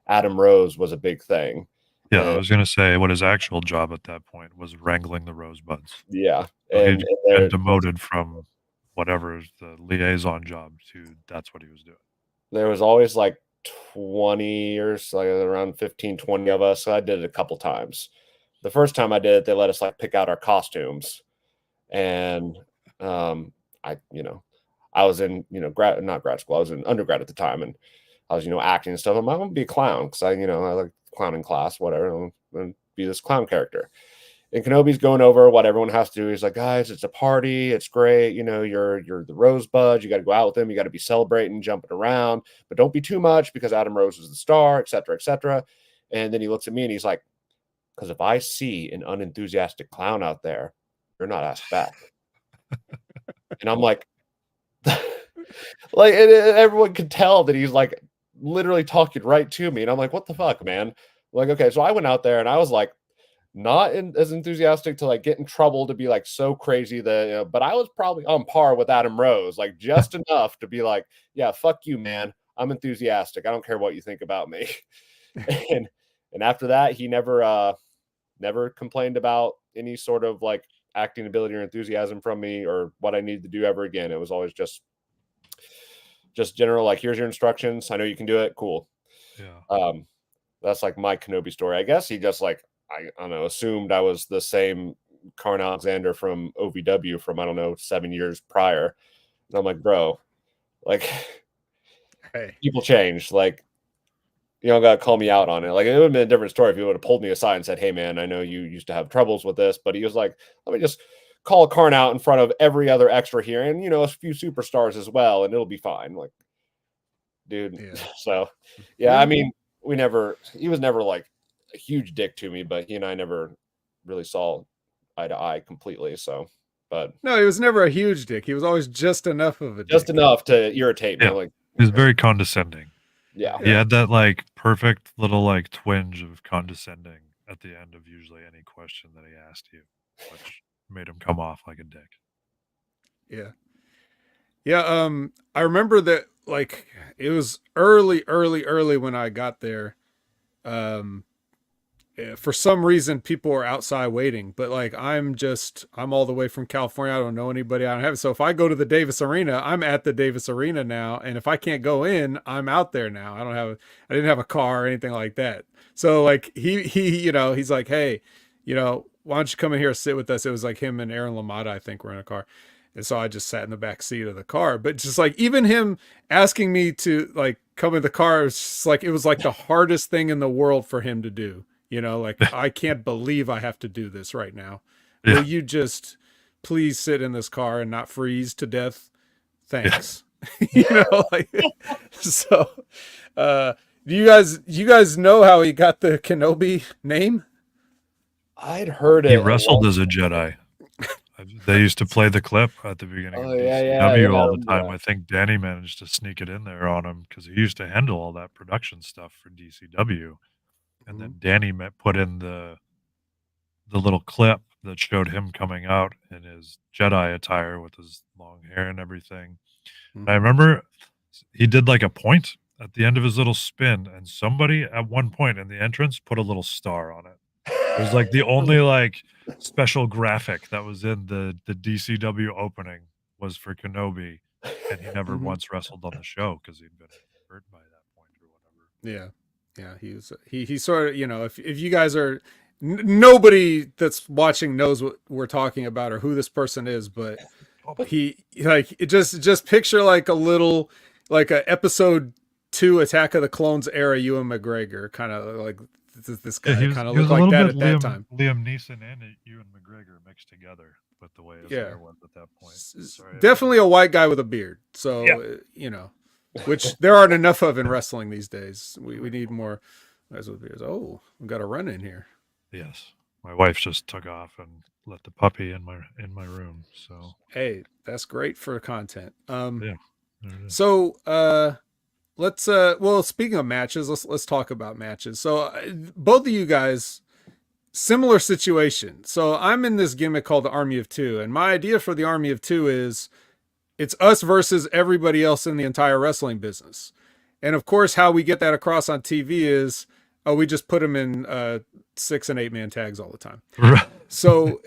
Adam Rose was a big thing. Yeah, I was going to say what his actual job at that point was wrangling the Rosebuds. Yeah. So and he'd been demoted from whatever the liaison job to that's what he was doing. There was always like 20 or so, like around 15, 20 of us. So I did it a couple times. The first time I did it, they let us like pick out our costumes. And I was in, not grad school. I was in undergrad at the time, and I was, acting and stuff. I'm going to be a clown because I like clowning class, whatever, and be this clown character. And Kenobi's going over what everyone has to do. He's like, guys, it's a party. It's great. You know, you're the Rosebuds. You got to go out with them. You got to be celebrating, jumping around, but don't be too much because Adam Rose is the star, et cetera, et cetera. And then he looks at me and he's like, because if I see an unenthusiastic clown out there, you're not asked back. And I'm like, and everyone could tell that he's like literally talking right to me. And I'm like, what the fuck, man? Like, okay. So I went out there and I was like, not as enthusiastic to like get in trouble to be like so crazy that, but I was probably on par with Adam Rose, like just enough to be like, yeah, fuck you, man. I'm enthusiastic. I don't care what you think about me. and after that, he never complained about any sort of like acting ability or enthusiasm from me or what I needed to do ever again. It was always just general, like, here's your instructions. I know you can do it. Cool. Yeah. That's like my Kenobi story. I guess he just like, I don't know, assumed I was the same Kharn Alexander from OVW from, I don't know, 7 years prior. And I'm like, bro, like, hey, people change. Like, you don't got to call me out on it. Like, it would have been a different story if he would have pulled me aside and said, hey, man, I know you used to have troubles with this. But he was like, let me just call Kharn out in front of every other extra here and, you know, a few superstars as well, and it'll be fine. Like, dude. Yeah. So, yeah, I mean, he was never like a huge dick to me, but he and I never really saw eye to eye completely. So, but no, he was never a huge dick. He was always just enough of a dick. Just enough to irritate me. Yeah. Like, he was very condescending. Yeah. He had that like perfect little like twinge of condescending at the end of usually any question that he asked you, which made him come off like a dick. Yeah. Yeah. I remember that, like, it was early when I got there. For some reason people were outside waiting, but like, I'm all the way from California. I don't know anybody. I don't have it. So if I go to the Davis Arena, I'm at the Davis Arena now. And if I can't go in, I'm out there now. I didn't have a car or anything like that. So like he, you know, he's like, hey, you know, why don't you come in here and sit with us? It was like him and Aaron LaMotta, I think, were in a car. And so I just sat in the back seat of the car, but just like, even him asking me to like come in the car, it was just like, it was like the hardest thing in the world for him to do. You know, like, I can't believe I have to do this right now. Yeah. Will you just please sit in this car and not freeze to death? Thanks. Yeah. You know, like, so, do you guys know how he got the Kenobi name? I'd heard it. He wrestled as a Jedi. They used to play the clip at the beginning of DCW all the time. I think Danny managed to sneak it in there on him because he used to handle all that production stuff for DCW. And then Danny put in the little clip that showed him coming out in his Jedi attire with his long hair and everything. And I remember he did like a point at the end of his little spin, and somebody at one point in the entrance put a little star on it. It was like the only like special graphic that was in the DCW opening was for Kenobi, and he never once wrestled on the show because he'd been hurt by that point or whatever. Yeah. Yeah, he sort of, you know, if you guys are, nobody that's watching knows what we're talking about or who this person is, but he, like, it just picture like a little, like a episode 2 Attack of the Clones era Ewan McGregor, kind of like this guy kind of looked like that at that time. Liam Neeson and Ewan McGregor mixed together, but the way his hair was at that point. Sorry, definitely a white guy with a beard. So, you know. Which there aren't enough of in wrestling these days. We need more guys with beards. Oh, we've got a run in here. Yes, my wife just took off and let the puppy in my room. So hey, that's great for content. So let's well, speaking of matches, let's talk about matches. So both of you guys, similar situation. So I'm in this gimmick called the Army of Two, and my idea for the Army of Two is, it's us versus everybody else in the entire wrestling business. And of course, how we get that across on TV is, we just put them in 6 and 8 man tags all the time. So,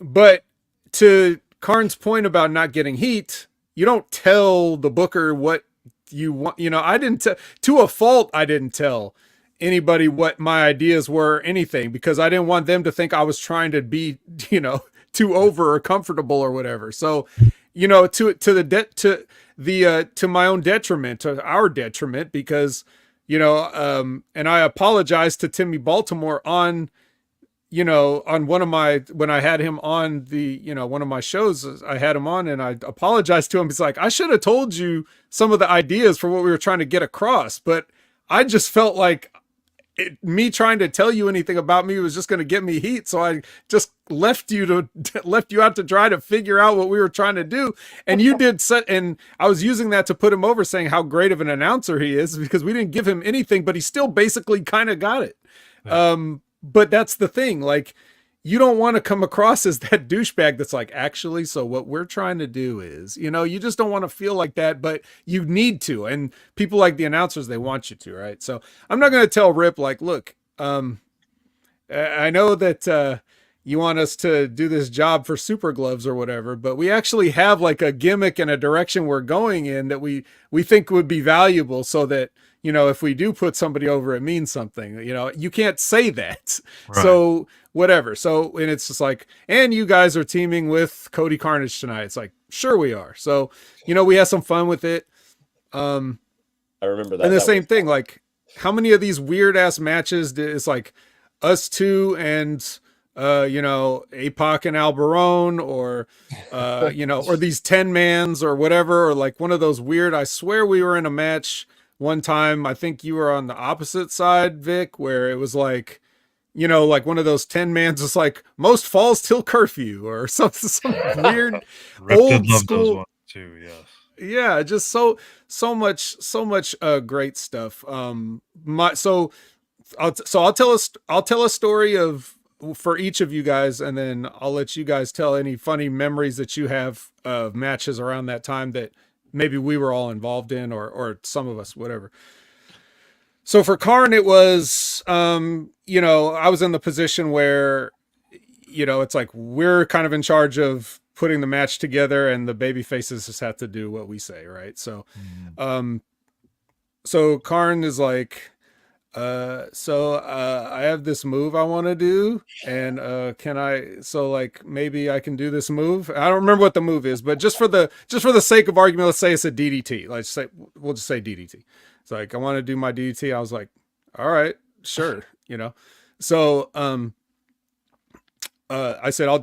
but to Karn's point about not getting heat, you don't tell the booker what you want. You know, I didn't to a fault. I didn't tell anybody what my ideas were or anything, because I didn't want them to think I was trying to be, you know, too over or comfortable or whatever. So, you know, to my own detriment, to our detriment, because, you know, and I apologize to Timmy Baltimore on you know, on when I had him on the, you know, one of my shows, I had him on and I apologized to him. He's like, I should have told you some of the ideas for what we were trying to get across, but I just felt like me trying to tell you anything about me was just going to get me heat. So I just left you out to try to figure out what we were trying to do. And you did and I was using that to put him over, saying how great of an announcer he is, because we didn't give him anything, but he still basically kind of got it. Yeah. But that's the thing. Like, you don't want to come across as that douchebag that's like, actually, so what we're trying to do is, you know, you just don't want to feel like that, but you need to. And people like the announcers, they want you to, right? So I'm not going to tell Rip, like, look, I know that you want us to do this job for Super Gloves or whatever, but we actually have like a gimmick and a direction we're going in that we think would be valuable, so that, you know, if we do put somebody over, it means something. You know, you can't say that. Right. So whatever. So, and it's just like, and you guys are teaming with Cody Carnage tonight. It's like, sure we are. So, you know, we had some fun with it. I remember that. And the same thing, like, how many of these weird ass matches is like us two and, you know, APOC and Albarone, or, you know, or these 10-mans or whatever, or like one of those weird, I swear we were in a match one time, I think you were on the opposite side, Vic, where it was like, you know, like one of those 10-mans is like most falls till curfew or something, some weird old school too. Yes. Yeah, just so much great stuff. So I'll tell a story for each of you guys, and then I'll let you guys tell any funny memories that you have of matches around that time that maybe we were all involved in, or some of us, whatever. So for Kharn, it was, you know, I was in the position where, you know, it's like, we're kind of in charge of putting the match together, and the baby faces just have to do what we say. Right. So, so Kharn is like, I have this move I want to do, and maybe I can do this move. I don't remember what the move is, but just for the sake of argument, let's say it's a DDT. We'll just say DDT. It's like, I want to do my DDT. I was like, all right, sure. You know, so, I said, I'll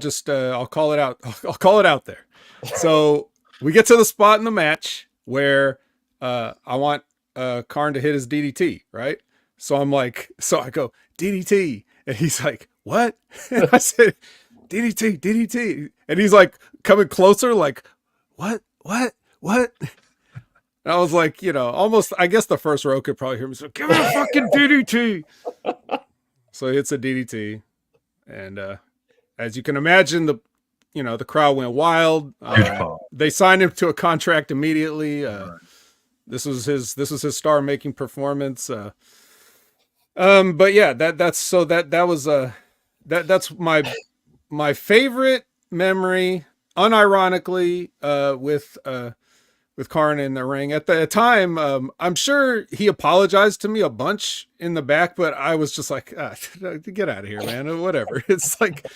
call it out. I'll call it out there. So we get to the spot in the match where, I want, Kharn to hit his DDT. Right. So I'm like, so I go, DDT. And he's like, what? And I said, DDT. And he's like coming closer, like, what? And I was like, you know, almost, I guess the first row could probably hear me. So, give me a fucking DDT. So it's a DDT. And as you can imagine, the crowd went wild. They signed him to a contract immediately. This was his star-making performance. But yeah, that's my favorite memory, unironically, with Kharn in the ring. At the time, I'm sure he apologized to me a bunch in the back, but I was just like, get out of here, man. Whatever. It's like,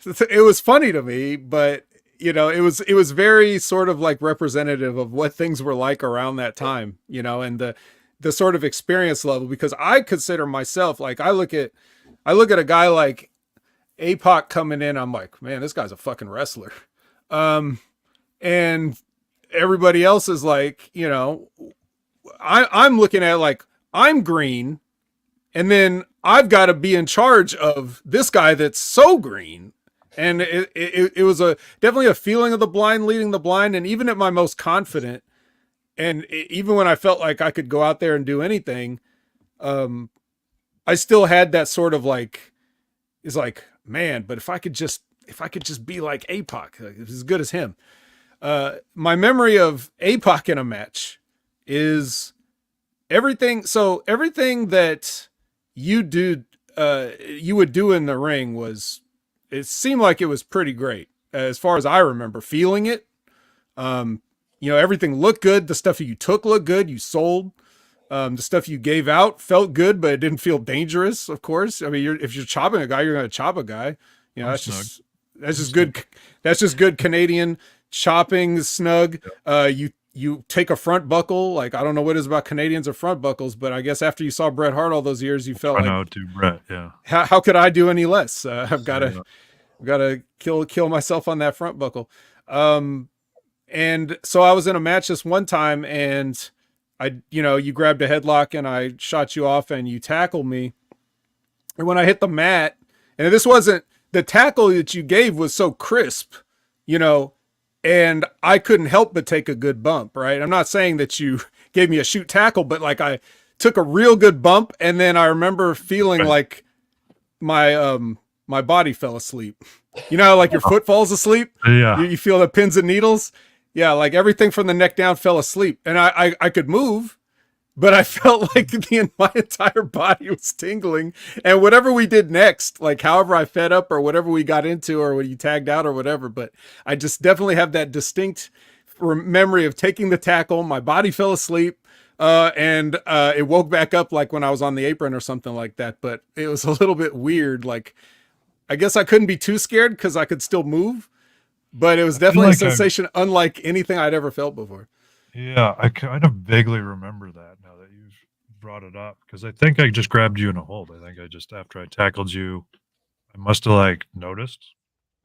it was funny to me, but you know, it was very sort of like representative of what things were like around that time, you know, and the sort of experience level, because I consider myself, like, I look at a guy like APOC coming in, I'm like, man, this guy's a fucking wrestler. And everybody else is like, you know, I'm looking at, like, I'm green, and then I've got to be in charge of this guy that's so green. And it was definitely a feeling of the blind leading the blind. And even at my most confident, and even when I felt like I could go out there and do anything, I still had that sort of like, it's like, man, but if I could just be like APOC, like, as good as him. My memory of APOC in a match is everything. So everything that you would do in the ring it seemed like it was pretty great as far as I remember feeling it. You know, everything looked good. The stuff you took looked good. You sold. The stuff you gave out felt good, but it didn't feel dangerous. Of course, I mean, if you're chopping a guy, you're going to chop a guy. You know, that's just good. That's just good Canadian chopping, snug. You you take a front buckle. Like, I don't know what it is about Canadians or front buckles, but I guess after you saw Bret Hart all those years, you felt I like, know to Brett, yeah. how could I do any less? I've got Yeah. to kill myself on that front buckle. And so I was in a match this one time, and you grabbed a headlock and I shot you off and you tackled me. And when I hit the mat, and this wasn't the tackle that you gave was so crisp, and I couldn't help but take a good bump, right? I'm not saying that you gave me a shoot tackle, but like I took a real good bump, and then I remember feeling like my body fell asleep. You know how like your foot falls asleep? Yeah. You feel the pins and needles? Yeah, like everything from the neck down fell asleep. And I could move, but I felt like my entire body was tingling. And whatever we did next, like however I fed up or whatever we got into or when you tagged out or whatever, but I just definitely have that distinct memory of taking the tackle. My body fell asleep. And it woke back up like when I was on the apron or something like that. But it was a little bit weird. Like, I guess I couldn't be too scared because I could still move. But it was definitely a sensation unlike anything I'd ever felt before. Yeah, I kind of vaguely remember that now that you've brought it up, because I think I just grabbed you in a hold. I think after I tackled you, I must have like noticed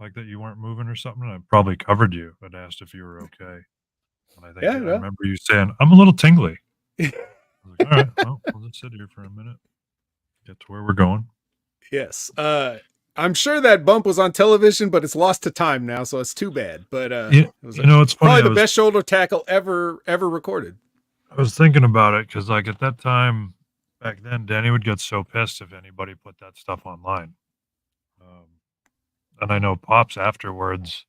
like that you weren't moving or something. And I probably covered you and asked if you were okay. And I think I remember you saying, "I'm a little tingly." I was like, all right, well, we'll just sit here for a minute, get to where we're going. Yes. I'm sure that bump was on television, but it's lost to time now, so it's too bad. But it was it's funny. Probably the best shoulder tackle ever recorded. I was thinking about it because, like, at that time, back then, Danny would get so pissed if anybody put that stuff online. And I know Pops afterwards,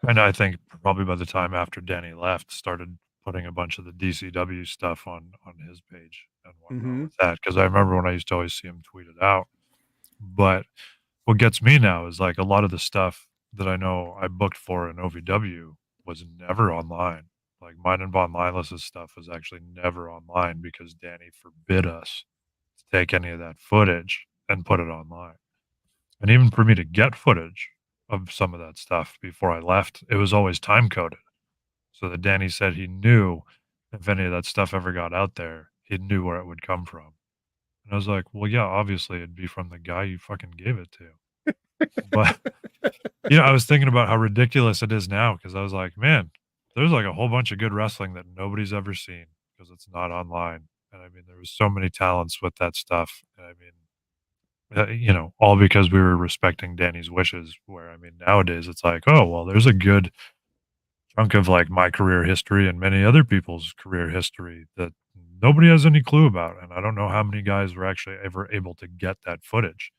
and I think probably by the time after Danny left, started putting a bunch of the DCW stuff on his page and whatnot with that. Because I remember when I used to always see him tweet it out. But what gets me now is like a lot of the stuff that I know I booked for in OVW was never online. Like mine and Von Lilas's stuff was actually never online because Danny forbid us to take any of that footage and put it online. And even for me to get footage of some of that stuff before I left, it was always time coded. So that Danny said he knew if any of that stuff ever got out there, he knew where it would come from. And I was like, well, yeah, obviously it'd be from the guy you fucking gave it to. But, I was thinking about how ridiculous it is now because I was like, man, there's like a whole bunch of good wrestling that nobody's ever seen because it's not online. And I mean, there was so many talents with that stuff. And I mean, all because we were respecting Danny's wishes. Where, I mean, nowadays it's like, oh, well, there's a good chunk of like my career history and many other people's career history that nobody has any clue about. And I don't know how many guys were actually ever able to get that footage.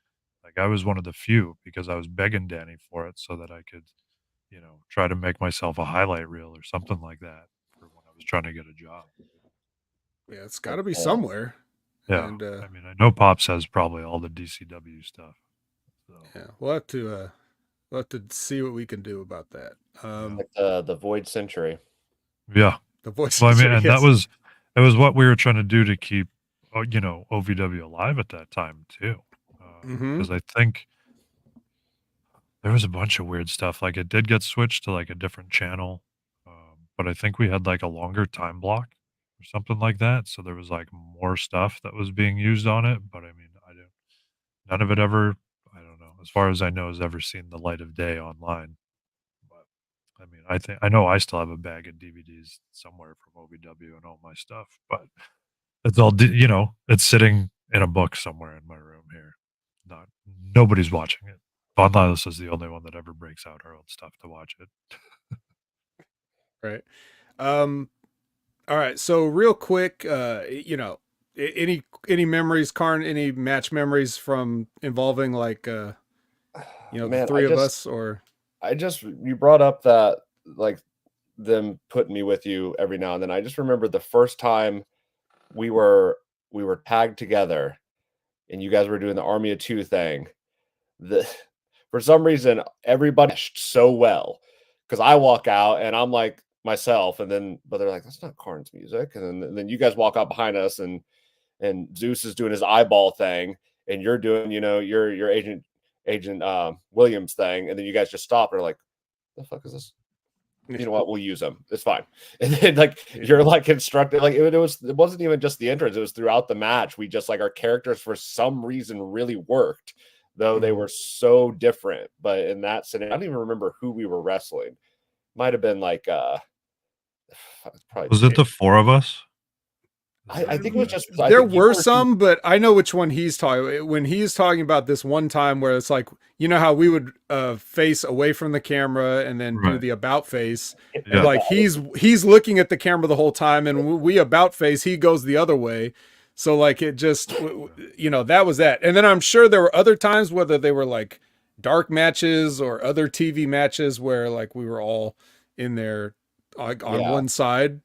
Like I was one of the few because I was begging Danny for it so that I could, try to make myself a highlight reel or something like that for when I was trying to get a job. Yeah, it's got to be somewhere. Yeah, and, I mean, I know Pops has probably all the DCW stuff. So. Yeah, we'll have to see what we can do about that. Like the Void Century. Yeah, the Void Well, Century. I mean, and it was what we were trying to do to keep, OVW alive at that time too. Because I think there was a bunch of weird stuff. Like it did get switched to like a different channel, but I think we had like a longer time block or something like that. So there was like more stuff that was being used on it. But I mean, none of it ever, I don't know, as far as I know, has ever seen the light of day online. But I mean, I know I still have a bag of DVDs somewhere from OVW and all my stuff, but it's all, it's sitting in a book somewhere in my room here. Nobody's watching it. Von Lilas is the only one that ever breaks out her old stuff to watch it. Right. All right. So real quick, any memories, Kharn, any match memories from involving like, Man, the three of us, or you brought up that like them putting me with you every now and then. I just remember the first time we were tagged together and you guys were doing the Army of Two thing. For some reason, everybody so well because I walk out and I'm like myself, but they're like, that's not Kharn's music. And then you guys walk out behind us and Zeus is doing his eyeball thing and you're doing, your Agent Williams thing. And then you guys just stop and are like, the fuck is this? you know what, we'll use them. It's fine. And then like you're like instructed, like it wasn't even just the entrance, it was throughout the match. We just like our characters for some reason really worked, though they were so different. But in that scenario, I don't even remember who we were wrestling. Might have been like probably Was it the four of us? I think it was just there were some, but I know which one he's talking. When he's talking about this one time where it's like, you know how we would face away from the camera and then do the about face. Yeah. Like he's looking at the camera the whole time, and we about face, he goes the other way. So like it just, you know, that was that. And then I'm sure there were other times, whether they were like dark matches or other TV matches, where like we were all in there like on one side.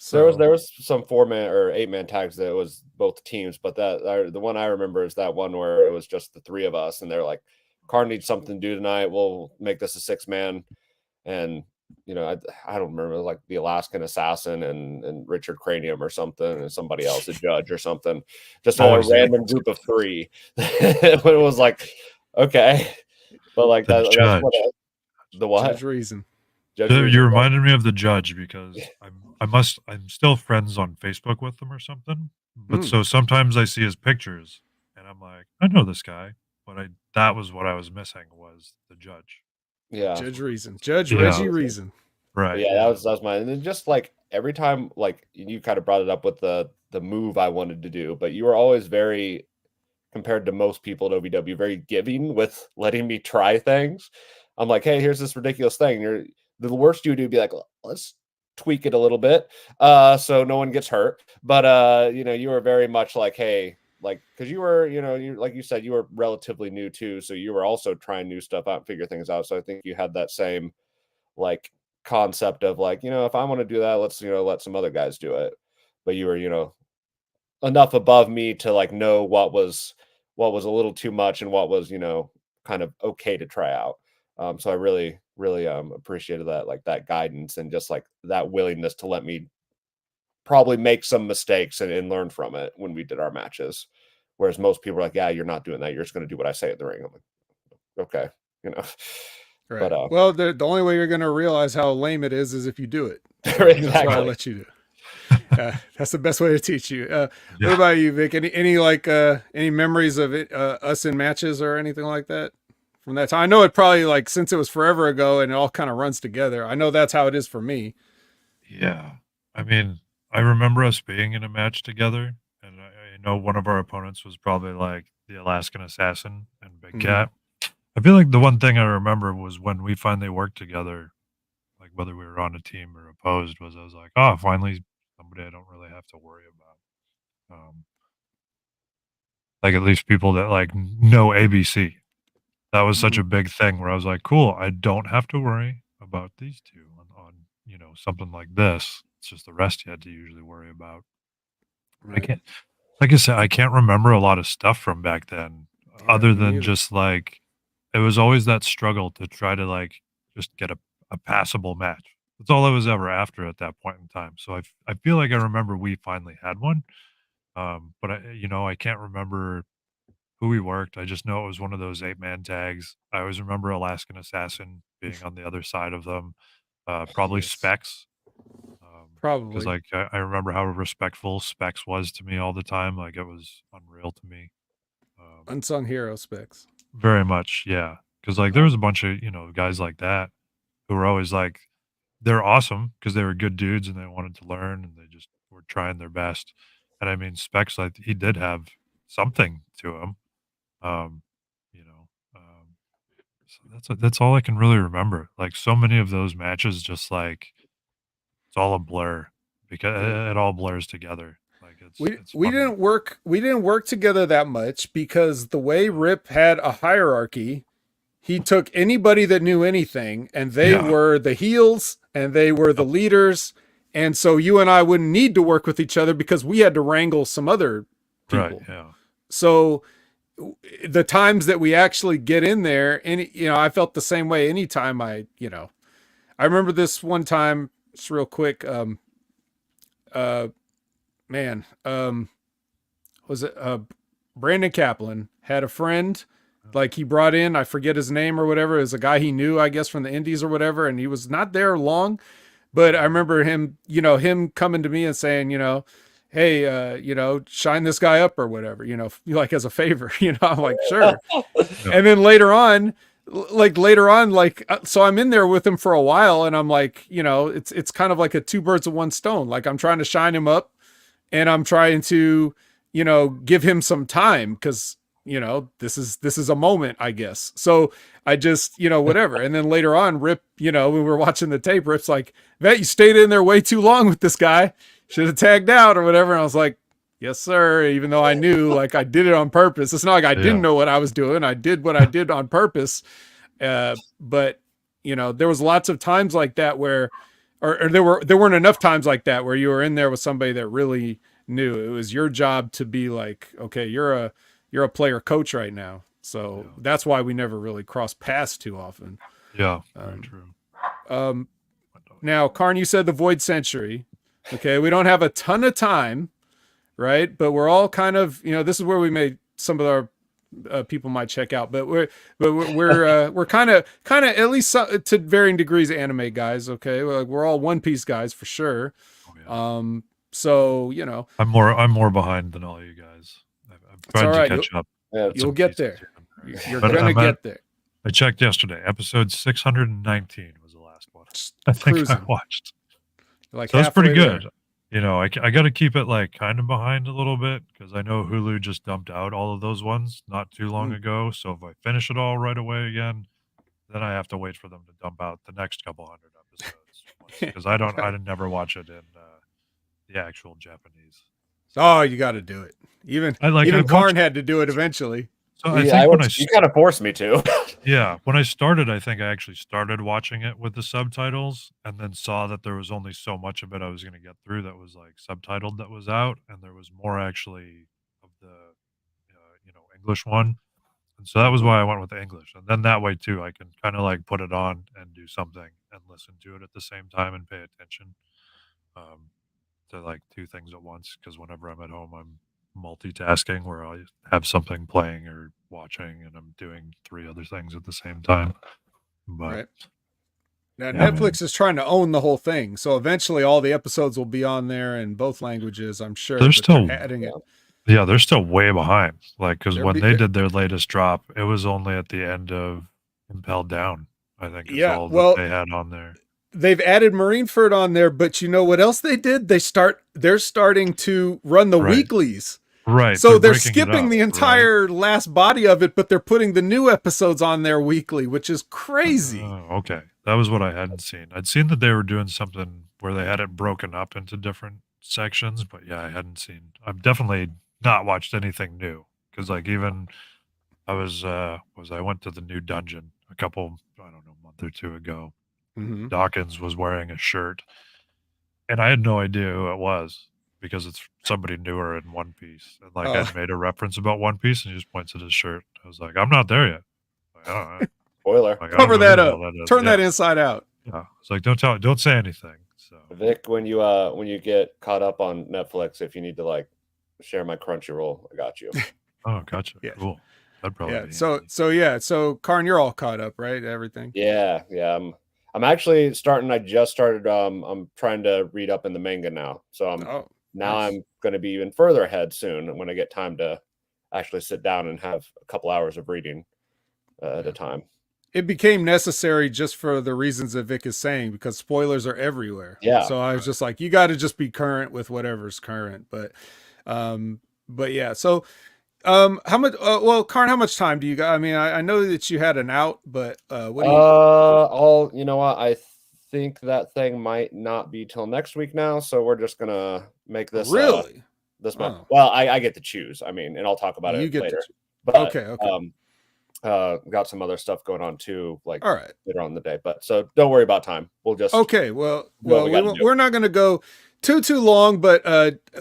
So there was some 4-man or 8-man tags that was both teams, but that the one I remember is that one where it was just the 3 of us, and they're like, "Kharn needs something to do tonight. We'll make this a 6-man." And you know, I don't remember, like the Alaskan Assassin and Richard Cranium or something, and somebody else, a judge or something, just a random group of 3. It was like, okay, but like the judge. The what? Judge Reason. You reminded me of the judge because I'm still friends on Facebook with him or something. But so sometimes I see his pictures and I'm like, I know this guy, but that was what I was missing, was the judge. Yeah, Judge Reason, Judge Reggie Reason. Right. Yeah, that was mine. And then just like every time, like you kind of brought it up with the move I wanted to do, but you were always very, compared to most people at OVW, very giving with letting me try things. I'm like, hey, here's this ridiculous thing. The worst you would do would be like, let's tweak it a little bit, so no one gets hurt. But you know, you were very much like, hey, like, because you were, you know, you, like you said, you were relatively new too, so you were also trying new stuff out and figure things out. So I think you had that same like concept of like, you know, if I want to do that, let's, you know, let some other guys do it. But you were, you know, enough above me to like know what was a little too much and what was, you know, kind of okay to try out. So I really appreciated that, like that guidance and just like that willingness to let me probably make some mistakes and learn from it when we did our matches. Whereas most people are like, yeah, you're not doing that. You're just going to do what I say in the ring. I'm like, okay, you know. Right. But well, the only way you're going to realize how lame it is if you do it. So exactly. That's why I let you do it. That's the best way to teach you. What about you, Vic? Any like any memories of it, us in matches or anything like that from that time? I know it probably, like, since it was forever ago and it all kind of runs together, I know that's how it is for me. Yeah. I mean, I remember us being in a match together, and I know one of our opponents was probably like the Alaskan Assassin and Big Cat. I feel like the one thing I remember was when we finally worked together, like whether we were on a team or opposed, was I was like, oh, finally somebody I don't really have to worry about. Like at least people that like know ABC. That was such a big thing where I was like, cool, I don't have to worry about these two on you know, something like this. It's just the rest you had to usually worry about. Right. I can't, like I said, I can't remember a lot of stuff from back then, other than just like, it was always that struggle to try to like just get a passable match. That's all I was ever after at that point in time. So I feel like I remember we finally had one. But you know, I can't remember who we worked. I just know it was one of those 8-man tags. I always remember Alaskan Assassin being on the other side of them. Probably Specs. Probably. Because like I remember how respectful Specs was to me all the time. Like it was unreal to me. Unsung hero Specs. Very much, yeah. Because like there was a bunch of, you know, guys like that who were always like, they're awesome because they were good dudes and they wanted to learn and they just were trying their best. And I mean, Specs, like he did have something to him. You know, so that's all I can really remember. Like so many of those matches, just like it's all a blur because it all blurs together. Like we didn't work together that much because the way Rip had a hierarchy, he took anybody that knew anything and they were the heels and they were the leaders. And so you and I wouldn't need to work with each other because we had to wrangle some other people. Right, yeah. So the times that we actually get in there, and you know, I felt the same way anytime I remember this one time, just real quick. Was it Brandon Kaplan had a friend Like he brought in, I forget his name or whatever, is a guy he knew, I guess, from the Indies or whatever, and he was not there long. But I remember him, him coming to me and saying, hey, shine this guy up or whatever, like as a favor, I'm like, sure. And then later on, so I'm in there with him for a while and I'm like, it's kind of like a two birds with one stone. Like I'm trying to shine him up and I'm trying to, give him some time because, this is a moment, I guess. So I just, whatever. And then later on, Rip, when we were watching the tape, Rip's like, Vet, you stayed in there way too long with this guy. Should have tagged out or whatever. And I was like, yes, sir. Even though I knew, like, I did it on purpose. It's not like I didn't know what I was doing. I did what I did on purpose. But, there was lots of times like that where, or there weren't enough times like that where you were in there with somebody that really knew. It was your job to be like, okay, you're a player coach right now. So that's why we never really cross paths too often. Yeah, very true. Now, Kharn, you said the Void Century. Okay, we don't have a ton of time, right? But we're all kind of, this is where we made some of our people might check out. But we're kind of at least to varying degrees anime guys. Okay, we're all One Piece guys for sure. Oh, yeah. So I'm more behind than all you guys. I'm trying to catch up. You'll get there. You're gonna get there. I checked yesterday. Episode 619 was the last one. I think I watched. Like so that's pretty good. There. I got to keep it like kind of behind a little bit because I know Hulu just dumped out all of those ones not too long ago. So if I finish it all right away again, then I have to wait for them to dump out the next couple hundred episodes because I never watch it in the actual Japanese. Oh, you got to do it. Even Kharn had to do it eventually. So I think you kind of forced me to. Yeah, when I started, I think I actually started watching it with the subtitles, and then saw that there was only so much of it I was going to get through that was like subtitled that was out, and there was more actually of the English one, and so that was why I went with the English, and then that way too I can kind of like put it on and do something and listen to it at the same time and pay attention to like two things at once because whenever I'm at home I'm multitasking where I have something playing or watching and I'm doing three other things at the same time. But right. Now Netflix is trying to own the whole thing, so eventually all the episodes will be on there in both languages. I'm sure they're still adding it. Yeah, they're still way behind. Like because when they did their latest drop, it was only at the end of Impelled Down. I think is all that they had on there. They've added Marineford on there, but you know what else they did? They're starting to run the weeklies. Right. So they're skipping the entire last body of it, but they're putting the new episodes on there weekly, which is crazy. Okay. That was what I hadn't seen. I'd seen that they were doing something where they had it broken up into different sections, but yeah, I hadn't seen. I've definitely not watched anything new because like even I went to the new dungeon a month or two ago. Mm-hmm. Dawkins was wearing a shirt and I had no idea who it was because it's somebody newer in One Piece and like I'd made a reference about One Piece and he just points at his shirt. I was like, I'm not there yet. Like, I don't know. Spoiler. Like, cover that up. Turn that inside out. Yeah. It's like don't say anything. So Vic, when you get caught up on Netflix, if you need to like share my Crunchyroll, I got you. Oh, gotcha. Yeah. Cool. That'd probably be so Kharn, you're all caught up, right? Everything. Yeah. I'm actually starting. I just started. I'm trying to read up in the manga now, so I'm going to be even further ahead soon when I get time to actually sit down and have a couple hours of reading at a time. It became necessary just for the reasons that Vic is saying because spoilers are everywhere. Yeah. So I was just like, you got to just be current with whatever's current. But yeah. So. How much? Well, Kharn, how much time do you got? I mean, I know that you had an out, but what do you? You know what? I think that thing might not be till next week now, so we're just gonna make this really this month. Well, I get to choose. I mean, and I'll talk about it later. But okay. Got some other stuff going on too, like all right later on in the day. But so don't worry about time. We'll just we're not gonna go too long, but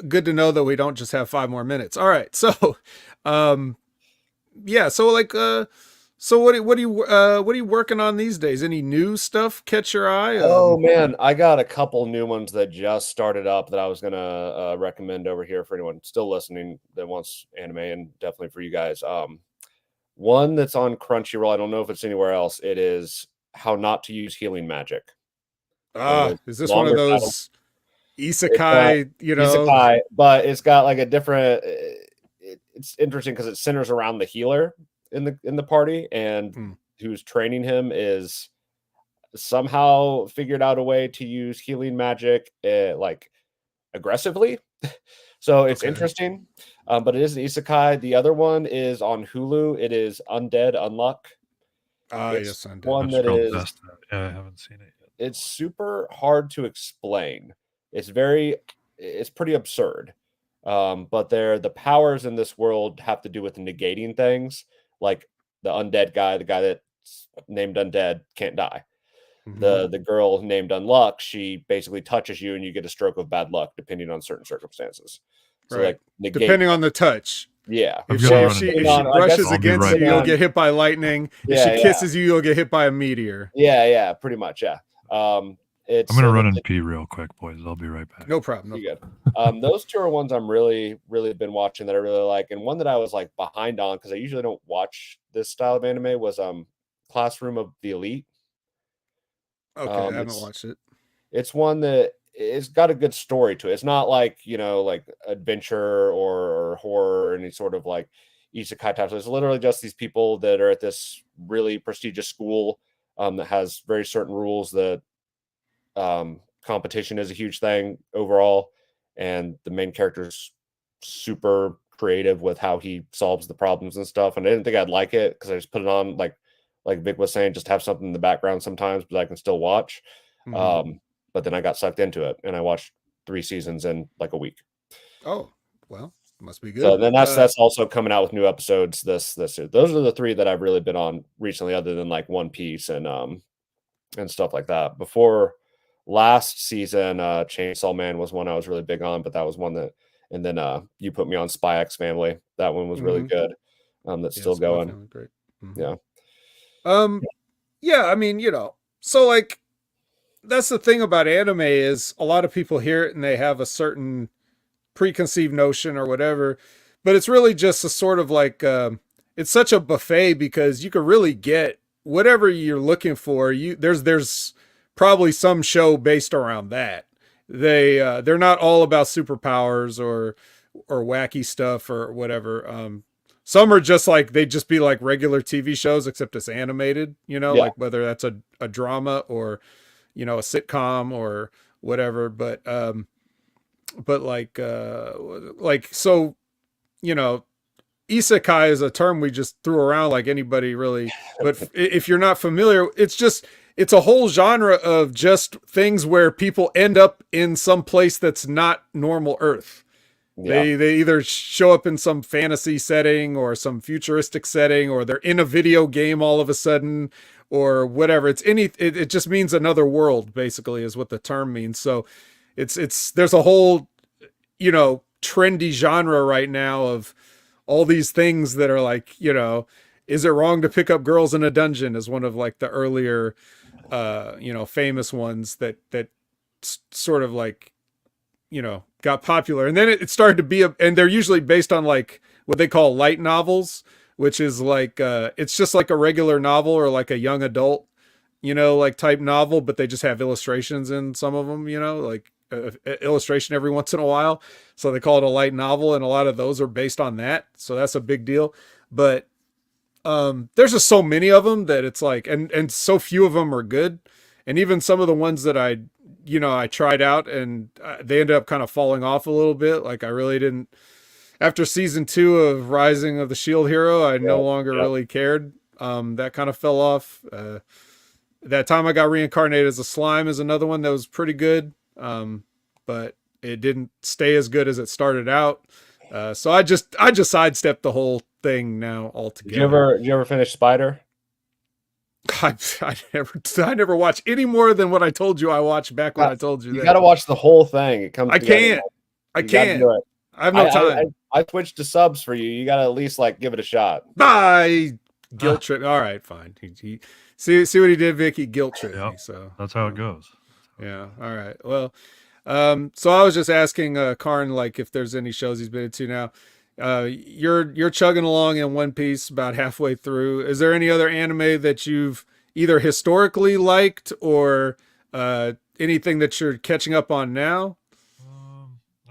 good to know that we don't just have 5 more minutes. All right, so so like so what are you working on these days? Any new stuff catch your eye? Oh man, I got a couple new ones that just started up that I was gonna recommend over here for anyone still listening that wants anime, and definitely for you guys. One that's on Crunchyroll. I don't know if it's anywhere else. It is How Not to Use Healing Magic. Is this one of those isekai, isekai, but it's got like a different. It's interesting because it centers around the healer in the party, and who's training him is somehow figured out a way to use healing magic like aggressively. So it's interesting, but it is an isekai. The other one is on Hulu. It is Undead Unluck. Yes, Undead. One that is. Yeah, I haven't seen it yet. It's super hard to explain. It's pretty absurd. But the powers in this world have to do with negating things. Like the undead guy, the guy that's named Undead can't die. The girl named Unluck, she basically touches you and you get a stroke of bad luck depending on certain circumstances. So right. Like depending on the touch. Yeah. If she brushes against you, you'll get hit by lightning. If she kisses you, you'll get hit by a meteor. Yeah, pretty much. Yeah. I'm gonna run and pee real quick, boys. I'll be right back. No problem. Good. Those two are ones I'm really been watching that I really like, and one that I was like behind on because I usually don't watch this style of anime was Classroom of the Elite. Okay, I haven't watched it. It's one that it's got a good story to it. It's not like like adventure or horror or any sort of like isekai type. So it's literally just these people that are at this really prestigious school that has very certain rules that. Competition is a huge thing overall, and the main character's super creative with how he solves the problems and stuff. And I didn't think I'd like it because I just put it on like Vik was saying, just have something in the background sometimes, but I can still watch. But then I got sucked into it, and I watched 3 seasons in like a week. Oh well, must be good. So then that's also coming out with new episodes. Those are the 3 that I've really been on recently, other than like One Piece and stuff like that. Before last season, Chainsaw Man was one I was really big on, but that was one that, and then you put me on Spy X Family. That one was really good. That's still going. Great. Yeah. Yeah, I mean, so like that's the thing about anime is a lot of people hear it and they have a certain preconceived notion or whatever, but it's really just a sort of like it's such a buffet because you could really get whatever you're looking for. There's probably some show based around that. They're not all about superpowers or wacky stuff or whatever. Some are just like they just be like regular TV shows except it's animated, like whether that's a drama or a sitcom or whatever. But like so, isekai is a term we just threw around like anybody really. But if you're not familiar, it's a whole genre of just things where people end up in some place that's not normal Earth. Yeah. They either show up in some fantasy setting or some futuristic setting, or they're in a video game all of a sudden or whatever. It just means another world, basically, is what the term means. So there's a whole, trendy genre right now of all these things that are like, is it wrong to pick up girls in a dungeon is one of like the earlier famous ones that sort of like, got popular. And then it started to be and they're usually based on like what they call light novels, which is like, it's just like a regular novel or like a young adult, like type novel, but they just have illustrations in some of them, like illustration every once in a while. So they call it a light novel. And a lot of those are based on that. So that's a big deal. But there's just so many of them that it's like, and so few of them are good. And even some of the ones that I tried out and they ended up kind of falling off a little bit. Like I really didn't, after season 2 of Rising of the Shield Hero, I no longer really cared. That kind of fell off. That time I got reincarnated as a slime is another one that was pretty good. But it didn't stay as good as it started out. So I just sidestepped the whole thing now altogether. Did you ever finish Spider? I never watched any more than what I told you I watched back when I told you that. You got to watch the whole thing. It comes. I can't. I have no time. I switched to subs for you. You got to at least like give it a shot. Bye. Guilt trip. All right, fine. He see what he did, Vic. He guilt tripped me. So that's how it goes. Yeah. All right. Well, so I was just asking Kharn like if there's any shows he's been into now. You're chugging along in One Piece about halfway through. Is there any other anime that you've either historically liked or anything that you're catching up on now?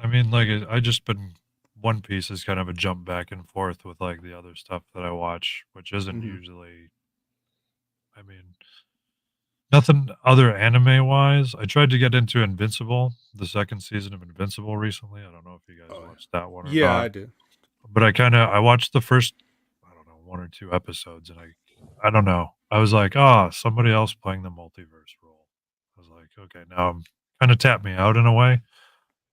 I mean, like I just been One Piece is kind of a jump back and forth with like the other stuff that I watch, which isn't usually. I mean, nothing other anime wise. I tried to get into Invincible, the second season of Invincible recently. I don't know if you guys watched that one or Yeah, not. I do. But I watched the first, I don't know, 1 or 2 episodes, and I don't know. I was like, somebody else playing the multiverse role. I was like, okay, now I'm kind of tapped me out in a way.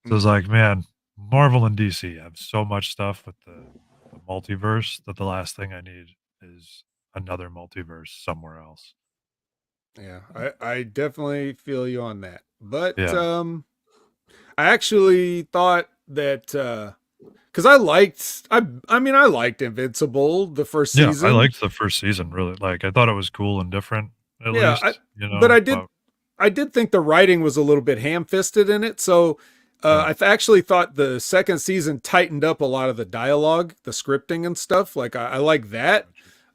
So I was like, man, Marvel and DC have so much stuff with the multiverse that the last thing I need is another multiverse somewhere else. Yeah, I definitely feel you on that. But Yeah. I actually thought that because I liked Invincible the first Yeah, season. I liked the first season really. Like I thought it was cool and different, at Yeah, least, but I did think the writing was a little bit ham-fisted in it. So actually thought the second season tightened up a lot of the dialogue, the scripting and stuff. Like I like that.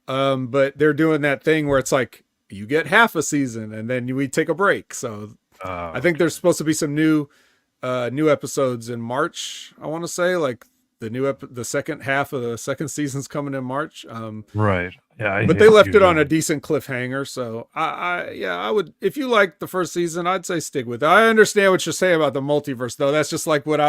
But they're doing that thing where it's like you get half a season and then we take a break. So I think there's supposed to be some new episodes in March. I want to say like the second half of the second season's coming in March. Right. Yeah. But they left it on a decent cliffhanger. So I would, if you like the first season, I'd say stick with it. I understand what you're saying about the multiverse though. That's just like what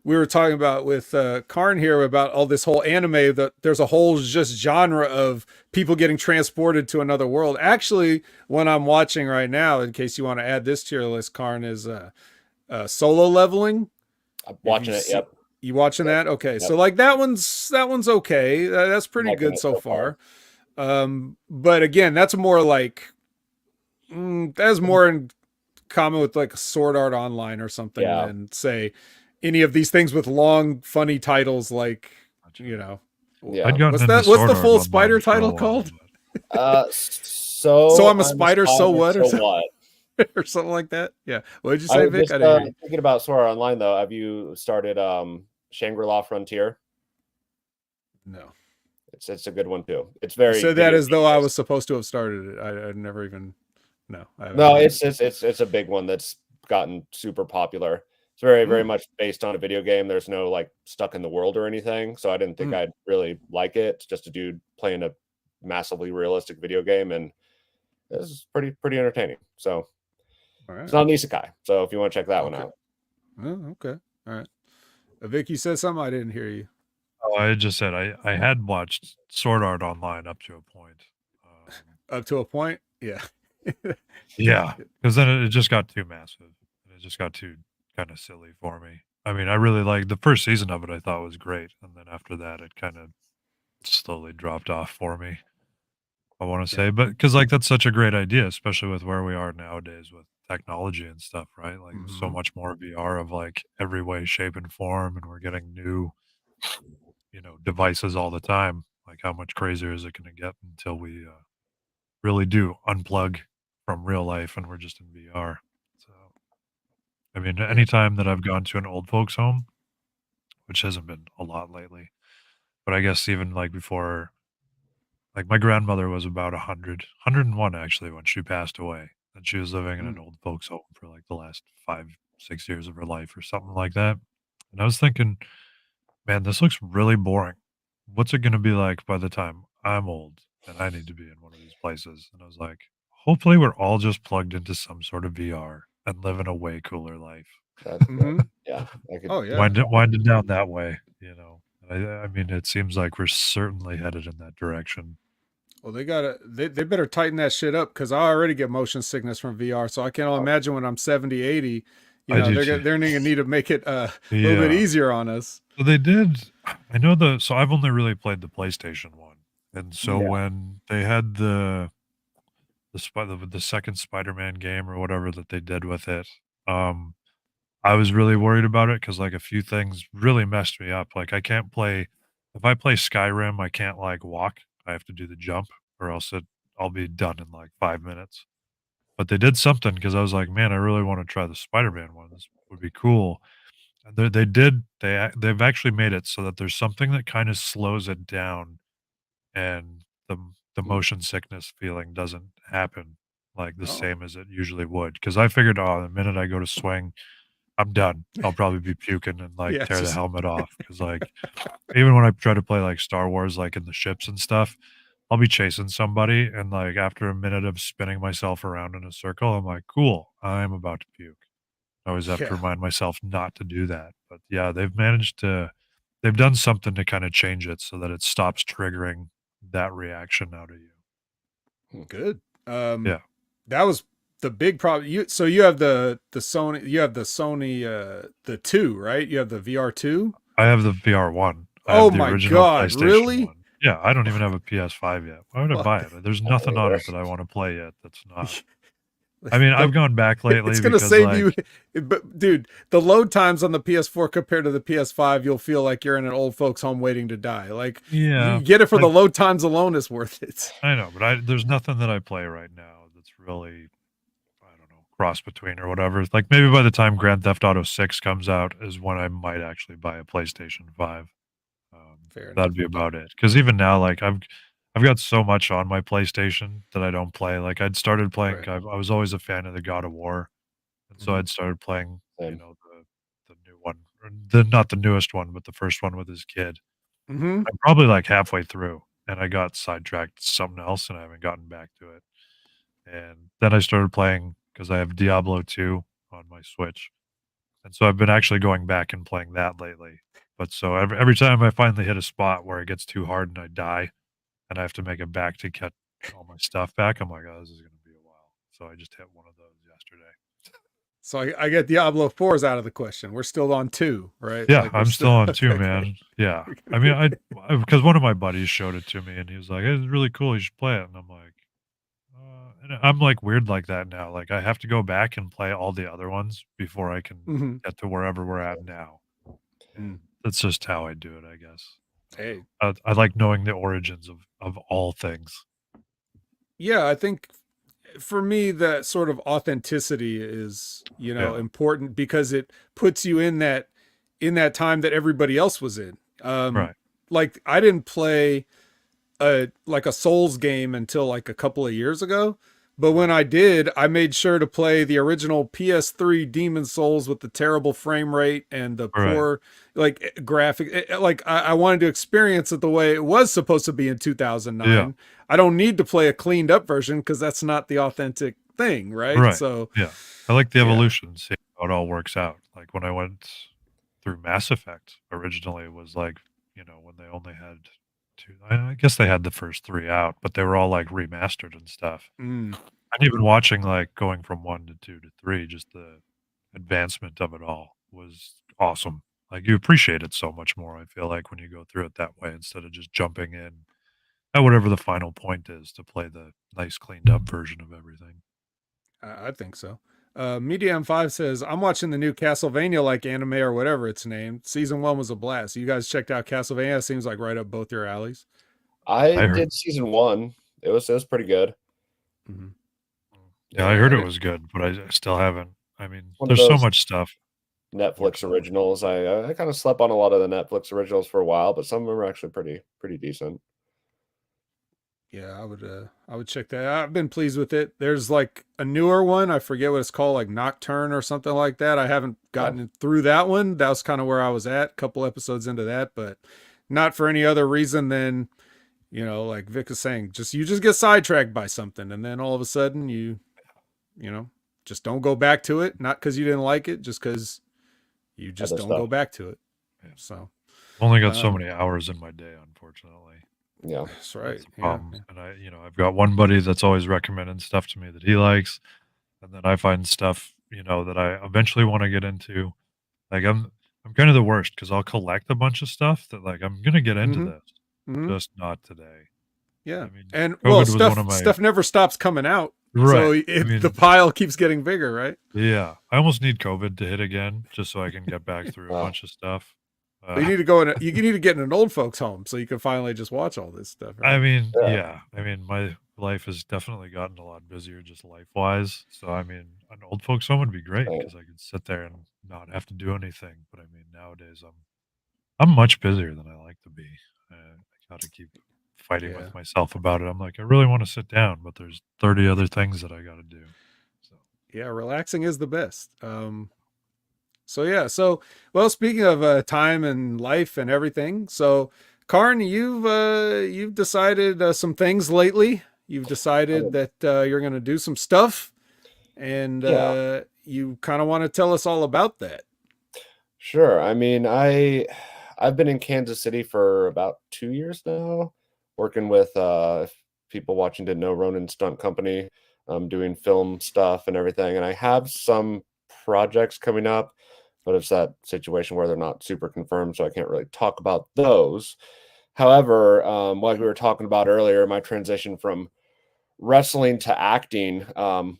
we were talking about with Kharn here about all this whole anime, that there's a whole just genre of people getting transported to another world. Actually, what I'm watching right now, in case you want to add this to your list, Kharn, is Solo Leveling. I'm watching it. Yep. You watching that? Okay. Yep. So like that one's okay. That's pretty good so far. But again, that's more like that's more in common with like Sword Art Online or something than say any of these things with long, funny titles like, you know. Yeah. What's the full spider title called? So I'm a spider, so what? Or something like that. Yeah. What did you say, Vic? I didn't hear you. Thinking about Sword Art Online though, have you started Shangri-La Frontier? No. It's a good one too. It's very. You said that as though I was supposed to have started it. I never even. No. It's a big one that's gotten super popular. It's very, very much based on a video game. There's no like stuck in the world or anything. So I didn't think I'd really like it. It's just a dude playing a massively realistic video game, and this is pretty entertaining. So it's not an isekai. So if you want to check that one out. Oh, okay. All right. Vic, you said something. I didn't hear you. Oh, I just said I had watched Sword Art Online up to a point. Up to a point? Yeah. Yeah, because then it just got too massive. It just got too kind of silly for me. I mean, I really liked the first season of it. I thought was great, and then after that, it kind of slowly dropped off for me. I want to say, but because like that's such a great idea, especially with where we are nowadays with technology and stuff, right? Like so much more VR of like every way, shape, and form, and we're getting new, devices all the time. Like how much crazier is it going to get until we really do unplug from real life and we're just in VR? So, I mean, anytime that I've gone to an old folks home, which hasn't been a lot lately, but I guess even like before, like my grandmother was about 101 actually when she passed away, and she was living in an old folks home for like the last 5-6 years of her life or something like that. And I was thinking, man, this looks really boring. What's it going to be like by the time I'm old and I need to be in one of these places? And I was like, hopefully we're all just plugged into some sort of VR and living a way cooler life. Yeah. Wind it down that way, I mean, it seems like we're certainly headed in that direction. Well, they better tighten that shit up, because I already get motion sickness from VR. So I can't imagine when I'm 70, 80, they're going to need to make it a little bit easier on us. So they did. I know so I've only really played the PlayStation one. And so when they had the second Spider-Man game or whatever that they did with it, I was really worried about it because like a few things really messed me up. Like if I play Skyrim, I can't like walk. I have to do the jump or else I'll be done in like 5 minutes. But they did something because I was like, man, I really want to try the Spider-Man one. This would be cool. And they've actually made it so that there's something that kind of slows it down, and the motion sickness feeling doesn't happen like the Oh, same as it usually would. Because I figured, oh, the minute I go to swing, I'm done. I'll probably be puking and like yeah, tear the just helmet off. Because like even when I try to play like Star Wars, like in the ships and stuff, I'll be chasing somebody, and like after a minute of spinning myself around in a circle, I'm like, cool, I'm about to puke. I always have to yeah. remind myself not to do that. But yeah, they've done something to kind of change it so that it stops triggering that reaction out of you. Good. Yeah. That was the big problem. You have the Sony, you have the Sony the 2, right? You have the VR2. I have the VR1. I Oh have the my original god, PlayStation really? 1. Yeah, I don't even have a PS5 yet. Why would I What buy the- it? There's I don't nothing on either. it that I want to play yet that's not. I mean, The- I've gone back lately it's gonna because save like you, but dude, the load times on the PS4 compared to the PS5, you'll feel like you're in an old folks' home waiting to die. Like you yeah, get it for the like load times alone, is worth it. I know, but there's nothing that I play right now that's really, I don't know, cross between or whatever. Like maybe by the time Grand Theft Auto 6 comes out is when I might actually buy a PlayStation 5. Fair enough. That'd be about it. Because even now, like I've got so much on my PlayStation that I don't play. Like I'd started playing. Right. I was always a fan of the God of War, and so Mhm. I'd started playing. You Same. know the new one, or the not the newest one, but the first one with his kid. Mm-hmm. I'm probably like halfway through, and I got sidetracked to something else, and I haven't gotten back to it. And then I started playing because I have Diablo 2 on my Switch, and so I've been actually going back and playing that lately. But so every time I finally hit a spot where it gets too hard and I die, and I have to make it back to get all my stuff back, I'm like, "Oh, this is gonna be a while." So I just hit one of those yesterday. So I get Diablo 4 is out of the question. We're still on 2, right? Yeah, Like we're I'm still on 2, okay. man. Yeah. I mean, because one of my buddies showed it to me, and he was like, "Hey, it's really cool, you should play it." And I'm like, and I'm, like, weird like that now, like, I have to go back and play all the other ones before I can Mhm. get to wherever we're at now. Mm. That's just how I do it, I guess. I don't Hey, know. I like knowing the origins of all things. yeah, I think for me that sort of authenticity is, Yeah. important because it puts you in that time that everybody else was in. Right. Like I didn't play a Souls game until like a couple of years ago. But when I did, I made sure to play the original PS3 Demon Souls with the terrible frame rate and the Right. poor graphic. Like I wanted to experience it the way it was supposed to be in 2009. Yeah. I don't need to play a cleaned up version because that's not the authentic thing, right? Right. So Yeah. I like the yeah. evolution, see how it all works out. Like when I went through Mass Effect originally, it was like, when they only had two, I guess they had the first three out, but they were all like remastered and stuff. Mm. And even watching like going from one to two to three, just the advancement of it all was awesome. Like you appreciate it so much more, I feel like, when you go through it that way instead of just jumping in at whatever the final point is to play the nice cleaned up version of everything. I think so. Medium 5 says, I'm watching the new Castlevania like anime or whatever it's named. Season 1 was a blast. You guys checked out Castlevania? It seems like right up both your alleys. I I heard, did season 1. It was pretty good. Mm-hmm. yeah, I heard it was good, but I still haven't. I mean, One of there's so those much stuff. Netflix originals. I kind of slept on a lot of the Netflix originals for a while, but some of them are actually pretty decent. Yeah, I would check that. I've been pleased with it. There's like a newer one. I forget what it's called, like Nocturne or something like that. I haven't gotten through that one. That was kind of where I was at, a couple episodes into that, but not for any other reason than, like Vik is saying, you just get sidetracked by something, and then all of a sudden you just don't go back to it. Not because you didn't like it, just because you just Other don't go stuff. back to it. Yeah. So I've only got so many hours in my day, unfortunately. Yeah, that's right. That's the problem. And I've got one buddy that's always recommending stuff to me that he likes, and then I find stuff, that I eventually want to get into. Like I'm kind of the worst because I'll collect a bunch of stuff that like I'm gonna get into this, just not today. Yeah, I mean, and COVID was one of my stuff never stops coming out. right. So I mean, the pile keeps getting bigger, right? yeah, I almost need COVID to hit again just so I can get back through a Wow. bunch of stuff. You need to go in. You need to get in an old folks' home so you can finally just watch all this stuff. Right? I mean, Yeah. yeah. I mean, life has definitely gotten a lot busier, just life wise. So I mean, an old folks home would be great Right. because I could sit there and not have to do anything. But I mean, nowadays I'm much busier than I like to be. I got to keep fighting Yeah. with myself about it. I'm like, I really want to sit down, but there's 30 other things that I got to do. So Yeah, relaxing is the best. So yeah, so well, speaking of time and life and everything, so Kharn, you've decided some things lately. You've decided that you're going to do some stuff, and Yeah. you kind of want to tell us all about that. Sure. I mean, I've been in Kansas City for about 2 years now, working with if people watching didn't know, Ronin Stunt Company, doing film stuff and everything. And I have some projects coming up, but it's that situation where they're not super confirmed, so I can't really talk about those. However, like we were talking about earlier, my transition from wrestling to acting,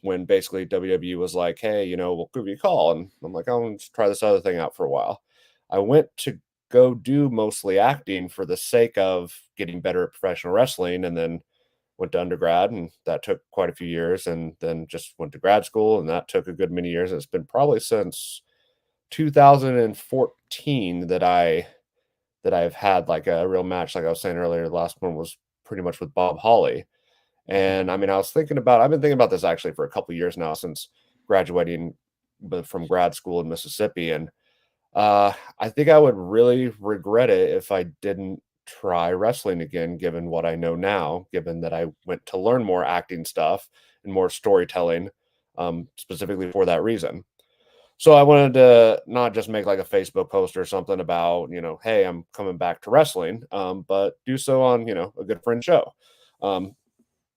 when basically WWE was like, "Hey, we'll give you a call," and I'm like, "I'm gonna try this other thing out for a while." I went to go do mostly acting for the sake of getting better at professional wrestling, and then went to undergrad, and that took quite a few years, and then just went to grad school, and that took a good many years. It's been probably since 2014 that I've had like a real match. Like I was saying earlier, the last one was pretty much with Bob Holly. And I mean, I've been thinking about this actually for a couple of years now since graduating from grad school in Mississippi. And I think I would really regret it if I didn't try wrestling again, given what I know now, given that I went to learn more acting stuff and more storytelling, specifically for that reason. So I wanted to not just make like a Facebook post or something about, hey, I'm coming back to wrestling, but do so on, a good friend show. Um,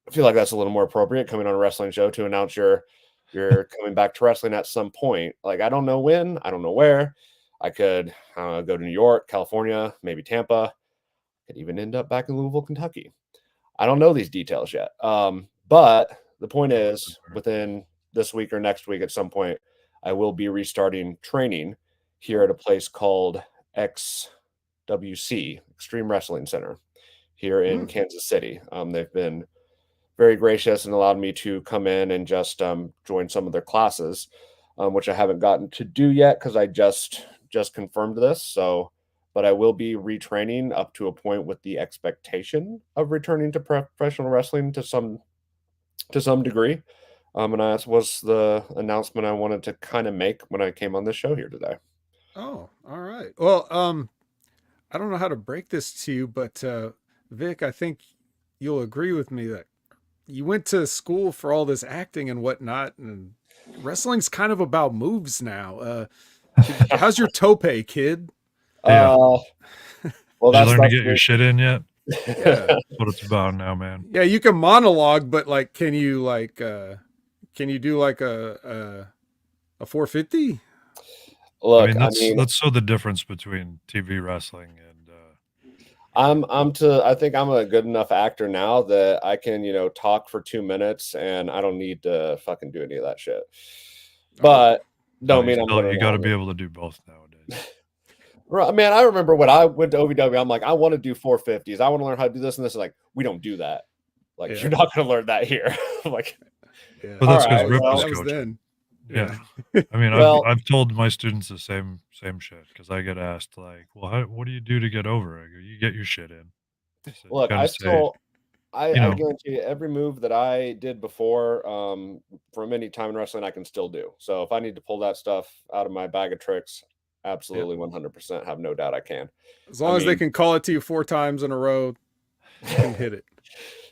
I feel like that's a little more appropriate coming on a wrestling show to announce you're coming back to wrestling at some point. Like I don't know when, I don't know where. I could go to New York, California, maybe Tampa. Could even end up back in Louisville, Kentucky. I don't know these details yet. But the point is, within this week or next week, at some point, I will be restarting training here at a place called XWC, Extreme Wrestling Center, here in Kansas City. They've been very gracious and allowed me to come in and just join some of their classes, which I haven't gotten to do yet because I just confirmed this. So, but I will be retraining up to a point with the expectation of returning to professional wrestling to some degree. And that was the announcement I wanted to kind of make when I came on this show here today. Oh, all right. Well, I don't know how to break this to you, but Vic, I think you'll agree with me that you went to school for all this acting and whatnot, and wrestling's kind of about moves now. How's your tope, kid? Yeah. Well, did you that's learn to get your shit in yet? Yeah. That's what it's about now, man. Yeah, you can monologue, but like, can you do like a 450? Look, I mean, that's so the difference between TV wrestling and I think I'm a good enough actor now that I can, talk for 2 minutes and I don't need to fucking do any of that shit. But don't mean I'm gonna you got to be able to do both nowadays. Right, man, I remember when I went to OVW, I'm like, I want to do 450s. I want to learn how to do this and this. Like, we don't do that. Like, Yeah. you're not going to learn that here. I'm like, Yeah. But that's because Alright, Rip well, was That was coaching. then. Yeah. I mean, Well- I've told my students the same shit because I get asked like, well, what do you do to get over? I go, you get your shit in. I said, you look, gotta I say, still, I you know. guarantee you, every move that I did before, from any time in wrestling, I can still do. So if I need to pull that stuff out of my bag of tricks, absolutely 100%, have no doubt I can. As long as they can call it to you 4 times in a row, you can hit it.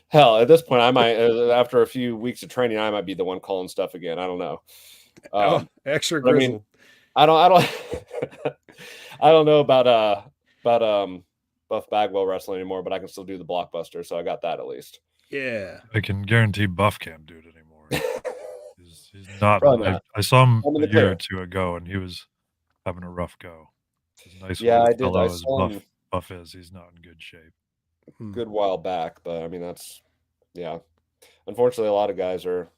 Hell, at this point, I might, after a few weeks of training, I might be the one calling stuff again. I don't know. Extra but I grizzled. mean, I don't I don't know about Buff Bagwell wrestling anymore, but I can still do the blockbuster, so I got that at least. Yeah. I can guarantee Buff can't do it anymore. he's not. Probably not. I saw him I'm in a the year clear. or two ago, and he was having a rough go. As nice Yeah, of I a did. fellow I as saw him Buff is, he's not in good shape. good while back, but I mean that's unfortunately a lot of guys are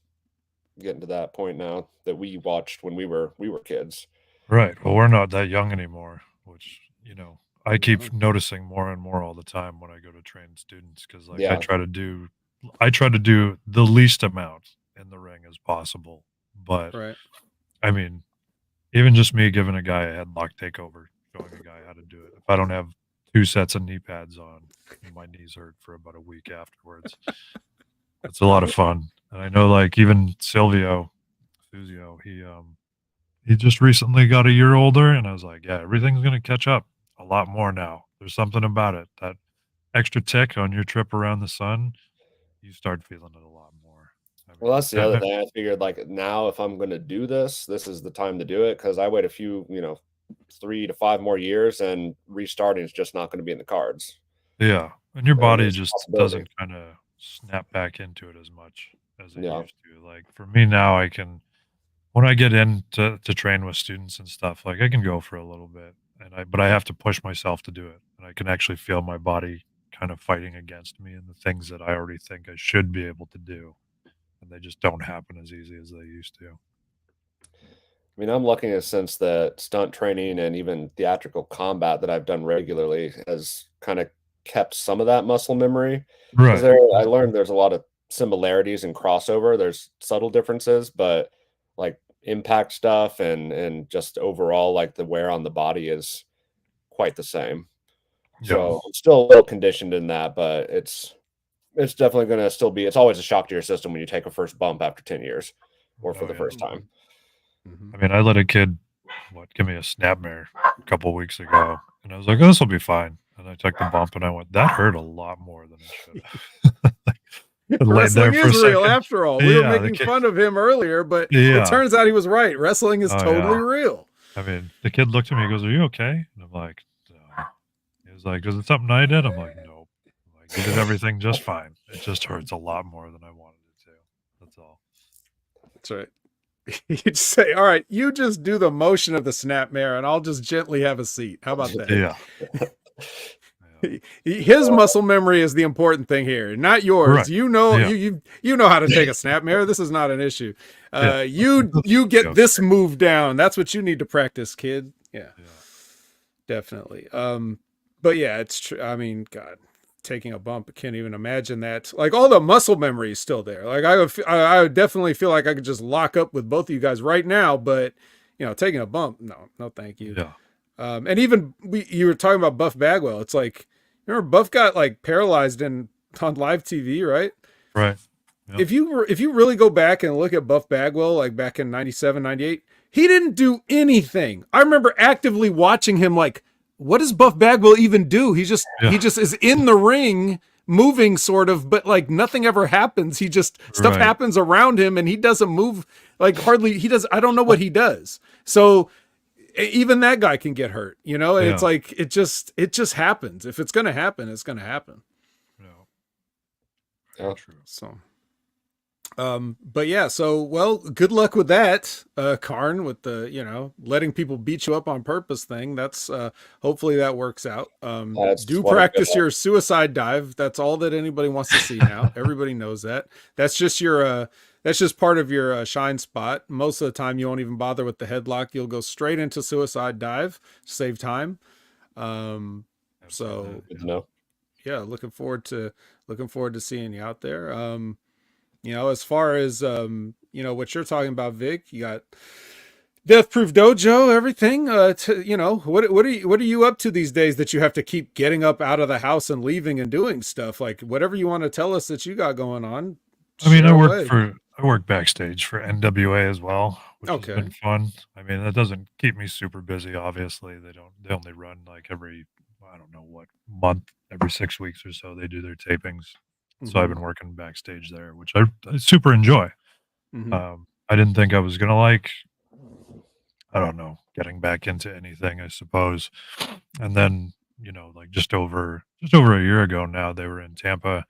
getting to that point now that we watched when we were kids. Right. Well, we're not that young anymore, which I keep No. noticing more and more all the time when I go to train students because like I Yeah. try to do I try to do the least amount in the ring as possible. But Right. I mean, even just me giving a guy a headlock takeover, showing a guy how to do it. If I don't have 2 sets of knee pads on, my knees hurt for about a week afterwards. It's a lot of fun. And I know, like, even Suzio, he just recently got a year older, and I was like, yeah, everything's gonna catch up a lot more now. There's something about it. That extra tick on your trip around the sun, you start feeling it a lot more. I Well, mean, that's the other thing. I figured, like, now if I'm gonna do this, this is the time to do it because I wait a few, 3 to 5 more years, and restarting is just not gonna be in the cards. yeah, and your So body there's a just possibility. doesn't kinda snap back into it as much as it Yeah. used to. Like, for me now, I can when I get in to train with students and stuff, like, I can go for a little bit, but I have to push myself to do it, and I can actually feel my body kind of fighting against me and the things that I already think I should be able to do, and they just don't happen as easy as they used to. I mean, I'm lucky in a sense that stunt training and even theatrical combat that I've done regularly has kind of kept some of that muscle memory. Because Right. I learned there's a lot of similarities and crossover. There's subtle differences, but like impact stuff and just overall like the wear on the body is quite the same. Yeah. So I'm still a little conditioned in that, but it's definitely gonna still be it's always a shock to your system when you take a first bump after 10 years or for Oh, the yeah. first time. Mhm. I mean, I let a kid, give me a snapmare a couple weeks ago, and I was like, "Oh, this will be fine." And I took the bump, and I went, "That hurt a lot more than it should have." I laid there Wrestling for a is real second. after all. We were Yeah, the making kid. fun of him earlier, but it Yeah. turns out he was right. Wrestling is Oh, totally yeah. real. I mean, the kid looked at me. He goes, "Are you okay?" And I'm like, "No." He was like, "Is it something I did?" I'm like, "Nope." I'm like, "You did everything just fine. It just hurts a lot more than I wanted it to. That's all." That's right. You just say, all right, you just do the motion of the snapmare and I'll just gently have a seat. How about that? Yeah. Yeah. His muscle memory is the important thing here, not yours. Right. You know, Yeah. you know how to take a snapmare. This is not an issue. Yeah. You get Okay. this move down. That's what you need to practice, kid. Yeah, Yeah. definitely. But yeah, it's true. I mean, God, taking a bump, I can't even imagine that. Like all the muscle memory is still there. Like I would definitely feel like I could just lock up with both of you guys right now. But taking a bump, no, thank you. Yeah. And even you were talking about Buff Bagwell. It's like, remember Buff got like paralyzed on live TV, right? Right. Yep. If you really go back and look at Buff Bagwell, like back in 97, 98, he didn't do anything. I remember actively watching him like, what does Buff Bagwell even do? He just is in the ring moving sort of, but like nothing ever happens. He just stuff Right. happens around him and he doesn't move like hardly he does. I don't know what he does. So even that guy can get hurt, it's like it just happens. If it's gonna happen, it's gonna happen. Yeah. True. So but yeah, so well, good luck with that, Kharn, with the letting people beat you up on purpose thing. That's hopefully that works out. Do practice your suicide dive. That's all that anybody wants to see now. Everybody knows that. That's just part of your shine spot. Most of the time you won't even bother with the headlock. You'll go straight into suicide dive, save time. So Good to know. yeah, looking forward to seeing you out there. As far as what you're talking about, Vik, you got Death Proof Dojo, everything. What are you up to these days that you have to keep getting up out of the house and leaving and doing stuff? Like whatever you want to tell us that you got going on. I mean, I work backstage for NWA as well, which has been fun. I mean, that doesn't keep me super busy. Obviously, they only run like every, I don't know what month, every 6 weeks or so they do their tapings. So I've been working backstage there, which I super enjoy. I didn't think I was gonna like, I don't know, getting back into anything, I suppose. And then, like just over a year ago now, they were in Tampa,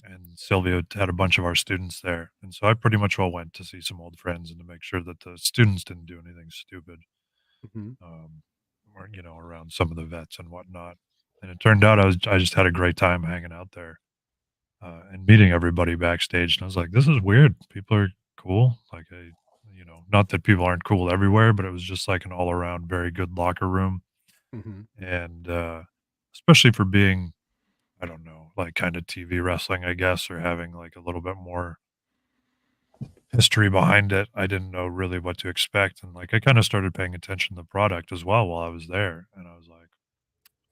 and Sylvia had a bunch of our students there, and so I pretty much all went to see some old friends and to make sure that the students didn't do anything stupid, or around some of the vets and whatnot. And it turned out I just had a great time hanging out there. And meeting everybody backstage. And I was like, this is weird. People are cool. Like, not that people aren't cool everywhere, but it was just like an all around very good locker room. And especially for being I don't know, like kind of TV wrestling, I guess, or having like a little bit more history behind it. I didn't know really what to expect. And like I kind of started paying attention to the product as well while I was there. And I was like,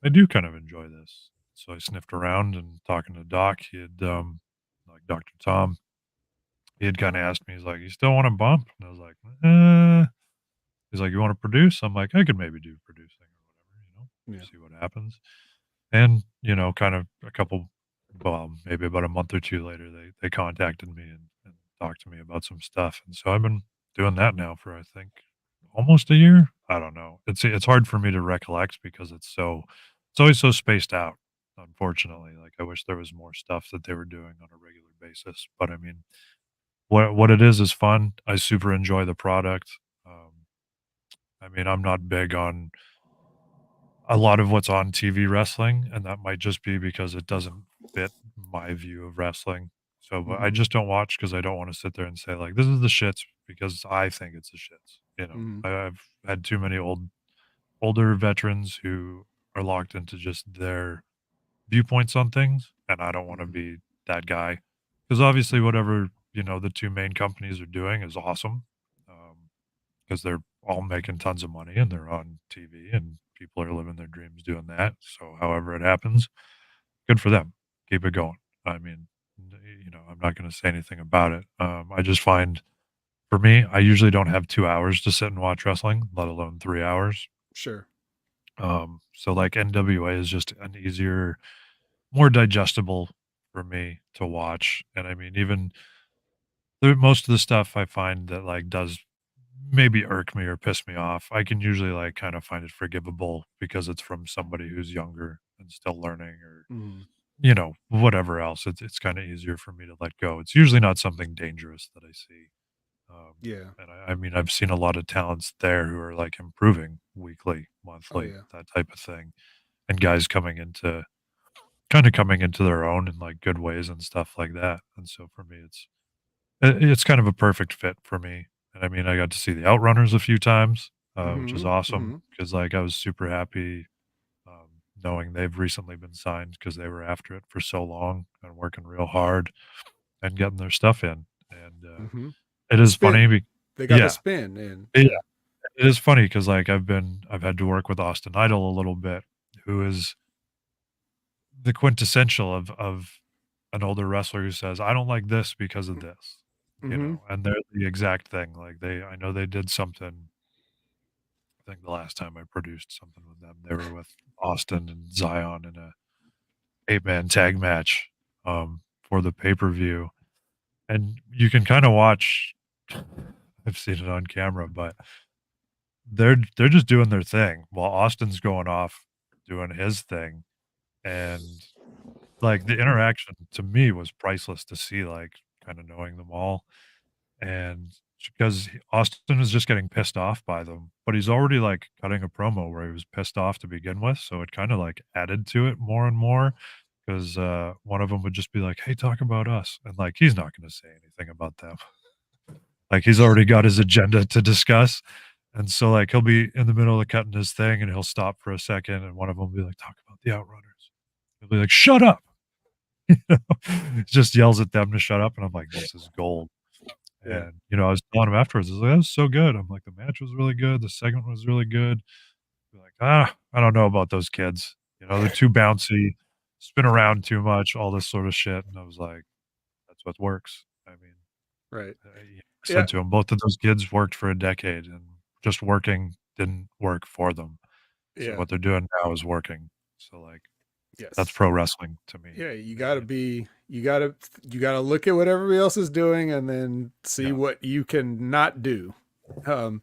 I do kind of enjoy this. So I sniffed around and talking to Doc, he had like Dr. Tom, he had kind of asked me, he's like, you still want to bump? And I was like, he's like, you want to produce? I'm like, I could maybe do producing or whatever, Yeah. see what happens. And, kind of a couple, well, maybe about a month or two later, they contacted me and talked to me about some stuff. And so I've been doing that now for, I think, almost a year. I don't know. It's hard for me to recollect because it's always so spaced out, unfortunately. Like I wish there was more stuff that they were doing on a regular basis. But I mean, what it is fun. I super enjoy the product. I mean, I'm not big on a lot of what's on TV wrestling, and that might just be because it doesn't fit my view of wrestling. So, but I Mhm. just don't watch because I don't want to sit there and say like, "This is the shits," because I think it's the shits. Mhm. I've had too many older veterans who are locked into just their viewpoints on things, and I don't want to Mhm. be that guy. Because obviously, whatever the two main companies are doing is awesome. Because they're all making tons of money and they're on TV and people are living their dreams doing that. So, however it happens, good for them. Keep it going. I mean, I'm not going to say anything about it. I just find for me, I usually don't have 2 hours to sit and watch wrestling, let alone 3 hours. Sure. So like NWA is just an easier, more digestible for me to watch. And I mean, even most of the stuff I find that like does maybe irk me or piss me off, I can usually like kind of find it forgivable because it's from somebody who's younger and still learning or Mhm. whatever else. It's kind of easier for me to let go. It's usually not something dangerous that I see. Yeah. And I mean, I've seen a lot of talents there who are like improving weekly, Oh monthly, yeah. that type of thing. And guys coming into their own in like good ways and stuff like that. And so for me, it's kind of a perfect fit for me. And I mean, I got to see the Outrunners a few times, which is Mhm. awesome Mhm. because like I was super happy knowing they've recently been signed because they were after it for so long and working real hard and getting their stuff in. And Mhm. it The is funny. spin. They got the Yeah, spin in. yeah, Yeah. it is funny because like I've had to work with Austin Idol a little bit, who is the quintessential of an older wrestler who says, "I don't like this because of this," Mhm. and they're the exact thing. Like I know they did something. I think the last time I produced something with them, they were with Austin and Zion in a 8-man tag match for the pay-per-view, and you can kind of watch. I've seen it on camera, but they're just doing their thing while Austin's going off doing his thing, and like the interaction to me was priceless to see, like kind of knowing them all, and because Austin was just getting pissed off by them, but he's already like cutting a promo where he was pissed off to begin with, so it kind of like added to it more and more. Because one of them would just be like, "Hey, talk about us," and like he's not going to say anything about them. Like he's already got his agenda to discuss. And so like he'll be in the middle of cutting his thing and he'll stop for a second and one of them will be like, talk about the Outrunners. He'll be like, shut up. Just yells at them to shut up. And I'm like, this is gold. Yeah. And I was telling him afterwards, I was like, that was so good. I'm like, the match was really good. The segment was really good. Be like, I don't know about those kids. They're too bouncy, spin around too much, all this sort of shit. And I was like, that's what works. I mean, Right. yeah, I Yeah. said to him, both of those kids worked for a decade, and just working didn't work for them. So Yeah. what they're doing now is working. So like that's Yes. pro wrestling to me. Yeah, you And, gotta be you gotta look at what everybody else is doing and then see yeah, what you can not do. Um,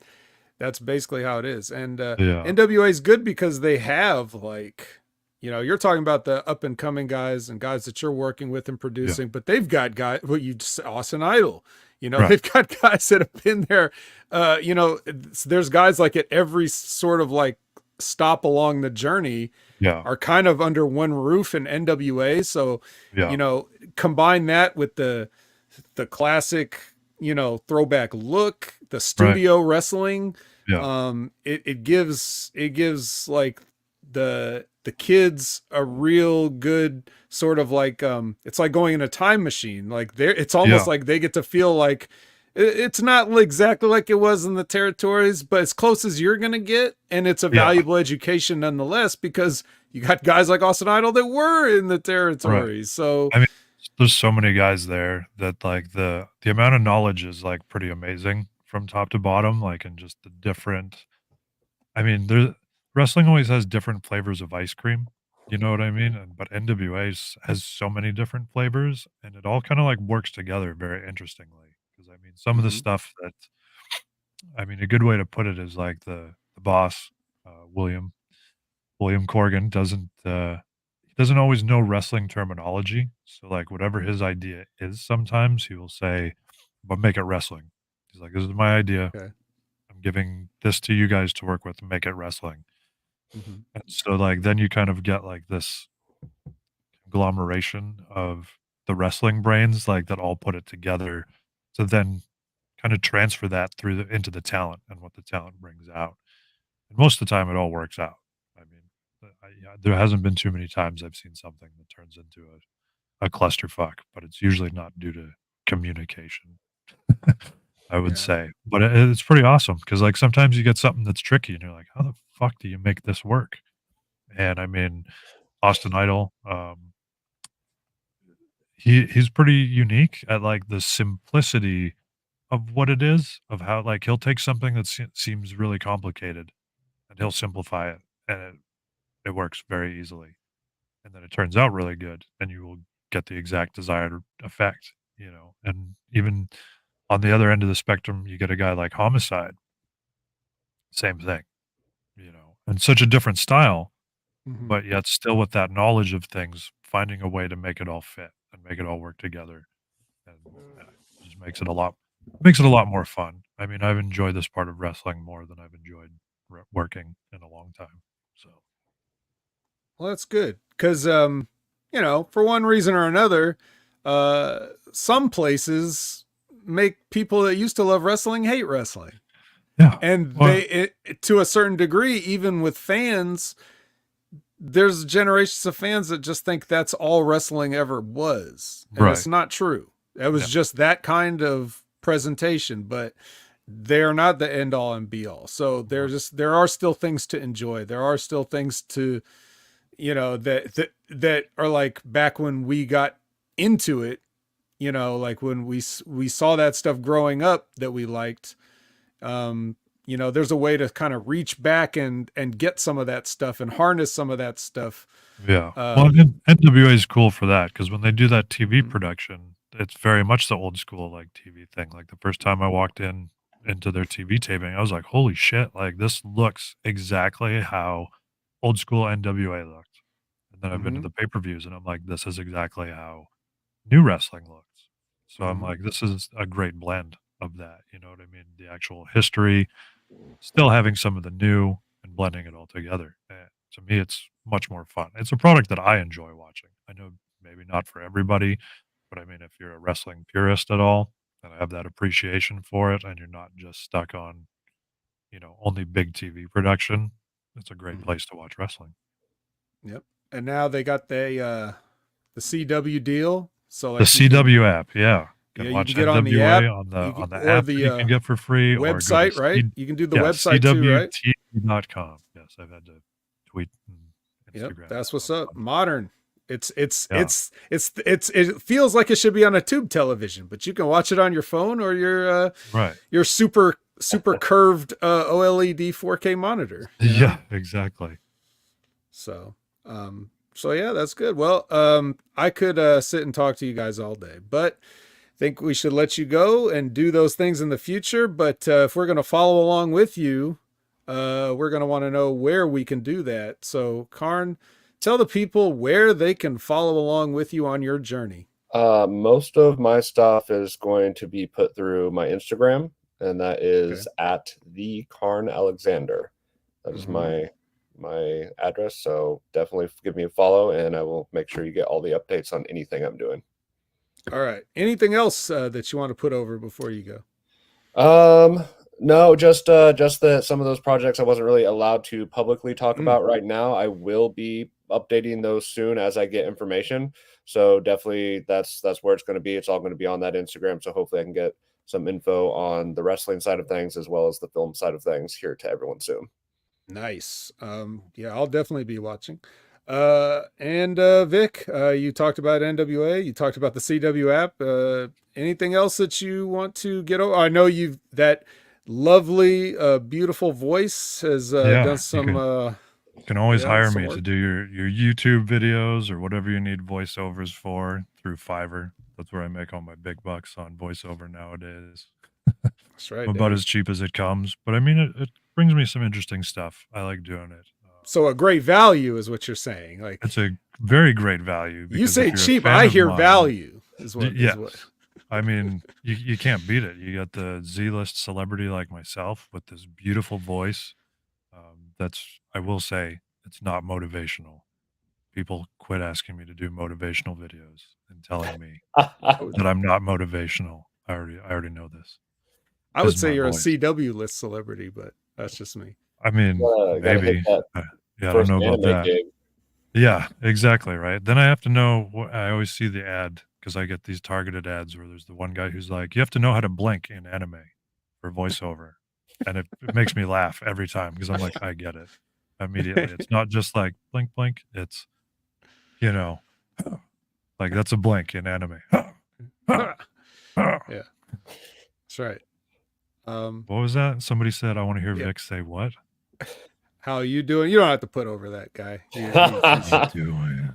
that's basically how it is. And yeah, NWA is good because they have like, you're talking about the up and coming guys and guys that you're working with and yeah, producing, but they've got guys, well, you just Austin Idol, right, they've got guys that have been there. There's guys like at every sort of like stop along the journey yeah, are kind of under one roof in NWA. So, yeah, combine that with the classic, throwback look, the right, studio wrestling. yeah, It gives like the kids a real good sort of like it's like going in a time machine. Like it's almost like they get to feel like it's not exactly like it was in the territories, but as close as you're gonna get, and it's a valuable education nonetheless, because you got guys like Austin Idol that were in the territories. So I mean, there's so many guys there that like the amount of knowledge is like pretty amazing from top to bottom, like, and just the different. I mean, wrestling always has different flavors of ice cream. You know what I mean? But NWA has so many different flavors, and it all kind of like works together very interestingly. Because I mean, some of the stuff that, I mean, a good way to put it is like the boss, William Corgan he doesn't always know wrestling terminology. So like whatever his idea is, sometimes he will say, "But make it wrestling." He's like, "This is my idea. okay. I'm giving this to you guys to work with. Make it wrestling." Mhm. And so like then you kind of get like this conglomeration of the wrestling brains like that all put it together to then kind of transfer that into the talent and what the talent brings out. And most of the time it all works out. I mean, there hasn't been too many times I've seen something that turns into a clusterfuck, but it's usually not due to communication. I would say, but it's pretty awesome because like sometimes you get something that's tricky and you're like, how the fuck do you make this work? And I mean, Austin Idol, he's pretty unique at like the simplicity of what it is, of how like he'll take something that seems really complicated and he'll simplify it, and it works very easily, and then it turns out really good, and you will get the exact desired effect, you know. And even on the other end of the spectrum, you get a guy like Homicide, same thing, you know, and such a different style, Mhm. but yet still with that knowledge of things, finding a way to make it all fit and make it all work together, and it just makes it a lot more fun. I mean, I've enjoyed this part of wrestling more than I've enjoyed working in a long time. So Well, that's good because, you know, for one reason or another, some places make people that used to love wrestling hate wrestling, yeah, and well, to a certain degree, even with fans, there's generations of fans that just think that's all wrestling ever was, and right, it's not true. It was yeah, just that kind of presentation, but they're not the end all and be all. So there are still things to enjoy. There are still things to, you know, that are like back when we got into it, you know, like when we saw that stuff growing up that we liked. You know, there's a way to kind of reach back and get some of that stuff and harness some of that stuff. yeah. Well, Um, NWA is cool for that because when they do that TV mhm, production, it's very much the old school like TV thing. Like the first time I walked into their TV taping, I was like, "Holy shit! Like this looks exactly how old school NWA looked." And then I've been to mhm, the pay-per-views, and I'm like, "This is exactly how new wrestling looks." So I'm mhm, like, "This is a great blend of that." You know what I mean? The actual history, still having some of the new and blending it all together. To me, it's much more fun. It's a product that I enjoy watching. I know maybe not for everybody, but I mean, if you're a wrestling purist at all and have that appreciation for it, and you're not just stuck on, you know, only big TV production, it's a great mhm. place to watch wrestling. Yep. And now they got the CW deal. So The like CW app, yeah, yeah, can you watch can get on the app, NWA on the or app that the you can get for free, or go to website, right? You can do the yeah, website too, right? CWTV.com. Yes, I've had to tweet and Yep, Instagram that's that what's one a up. bunch. Modern. Yeah, It feels like it should be on a tube television, but you can watch it on your phone or right. your super curved OLED 4K monitor, you Yeah, know? exactly. So, so yeah, that's good. Well, I could sit and talk to you guys all day, but think we should let you go and do those things in the future. But if we're going to follow along with you, we're going to want to know where we can do that. So, Kharn, tell the people where they can follow along with you on your journey. Most of my stuff is going to be put through my Instagram, and that Okay. is at the Kharn Alexander. That is Mm-hmm. my address. So definitely give me a follow, and I will make sure you get all the updates on anything I'm doing. All right. Anything else that you want to put over before you go? No, just that some of those projects I wasn't really allowed to publicly talk Mm. about right now. I will be updating those soon as I get information. So definitely that's where it's going to be. It's all going to be on that Instagram. So hopefully I can get some info on the wrestling side of things as well as the film side of things here to everyone soon. Nice. Yeah, I'll definitely be watching. And Vic, you talked about NWA, you talked about the CW app. Anything else that you want to get over? I know you've that lovely, beautiful voice has done some. You can always yeah, hire some me work. to do your YouTube videos or whatever you need voiceovers for through Fiverr. That's where I make all my big bucks on voiceover nowadays. That's right. I'm about Dave. as cheap as it comes, but I mean, it brings me some interesting stuff. I like doing it. So a great value is what you're saying. Like It's a very great value. you because say if you're a cheap, fan I of hear mine- value is what. Yes. Is what. I mean, you can't beat it. You got the Z-list celebrity like myself with this beautiful voice. That's, I will say, it's not motivational. People quit asking me to do motivational videos and telling me that I'm not motivational. I already know this. I would This is say my you're voice. a CW list celebrity, but that's just me. I mean, Gotta maybe. hit that Yeah, I don't first know about anime that. gig. Yeah, exactly, right? Then I have to know what I always see the ad because I get these targeted ads where there's the one guy who's like, you have to know how to blink in anime for voiceover. And it makes me laugh every time because I'm like, I get it immediately. It's not just like blink, blink. It's, you know, like that's a blink in anime. Yeah, that's right. What was that? Somebody said, I want to hear Yeah. Vic say what? How you doing? You don't have to put over that guy. I do.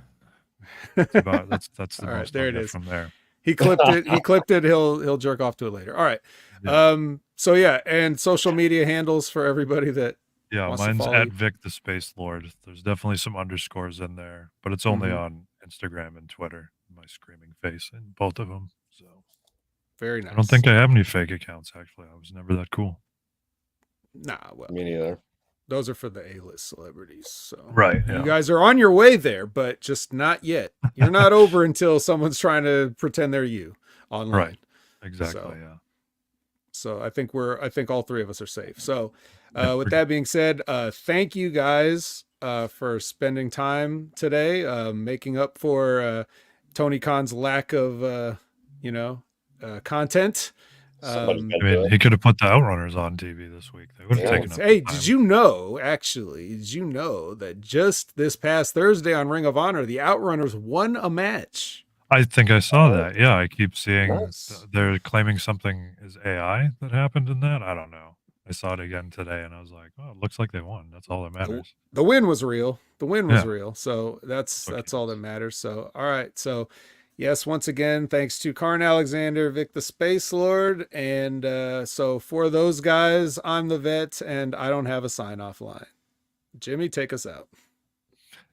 That's about, that's the All right, most there I'll it get is. from there. He clipped it. He clipped it. He'll jerk off to it later. All right. Yeah. So yeah, and social media handles for everybody that Yeah, wants to mine's follow at you. Vik the Space Lord. There's definitely some underscores in there, but it's only Mhm. on Instagram and Twitter. My screaming face in both of them. So Very nice. I don't think I have any fake accounts. Actually, I was never that cool. Nah, well, Me neither. those are for the A-list celebrities. So Right. you Yeah. guys are on your way there, but just not yet. You're not over until someone's trying to pretend they're you online. Right. Exactly. So- Yeah. So I think all three of us are safe. So with that being said, thank you guys for spending time today, making up for Tony Khan's lack of content. Somebody's gotta I do mean, it. he could have put the Outrunners on TV this week. They would have Yeah. taken up. Hey, the time. did you know that just this past Thursday on Ring of Honor, the Outrunners won a match? I think I saw that. Yeah, I keep seeing Nice. they're claiming something is AI that happened in that. I don't know. I saw it again today, and I was like, "Oh, it looks like they won. That's all that matters." The win was real. The win was Yeah. real. So that's Okay. all that matters. So all right. So yes, once again, thanks to Kharn Alexander, Vik the Space Lord, and so for those guys, I'm the vet, and I don't have a sign-off line. Jimmy, take us out.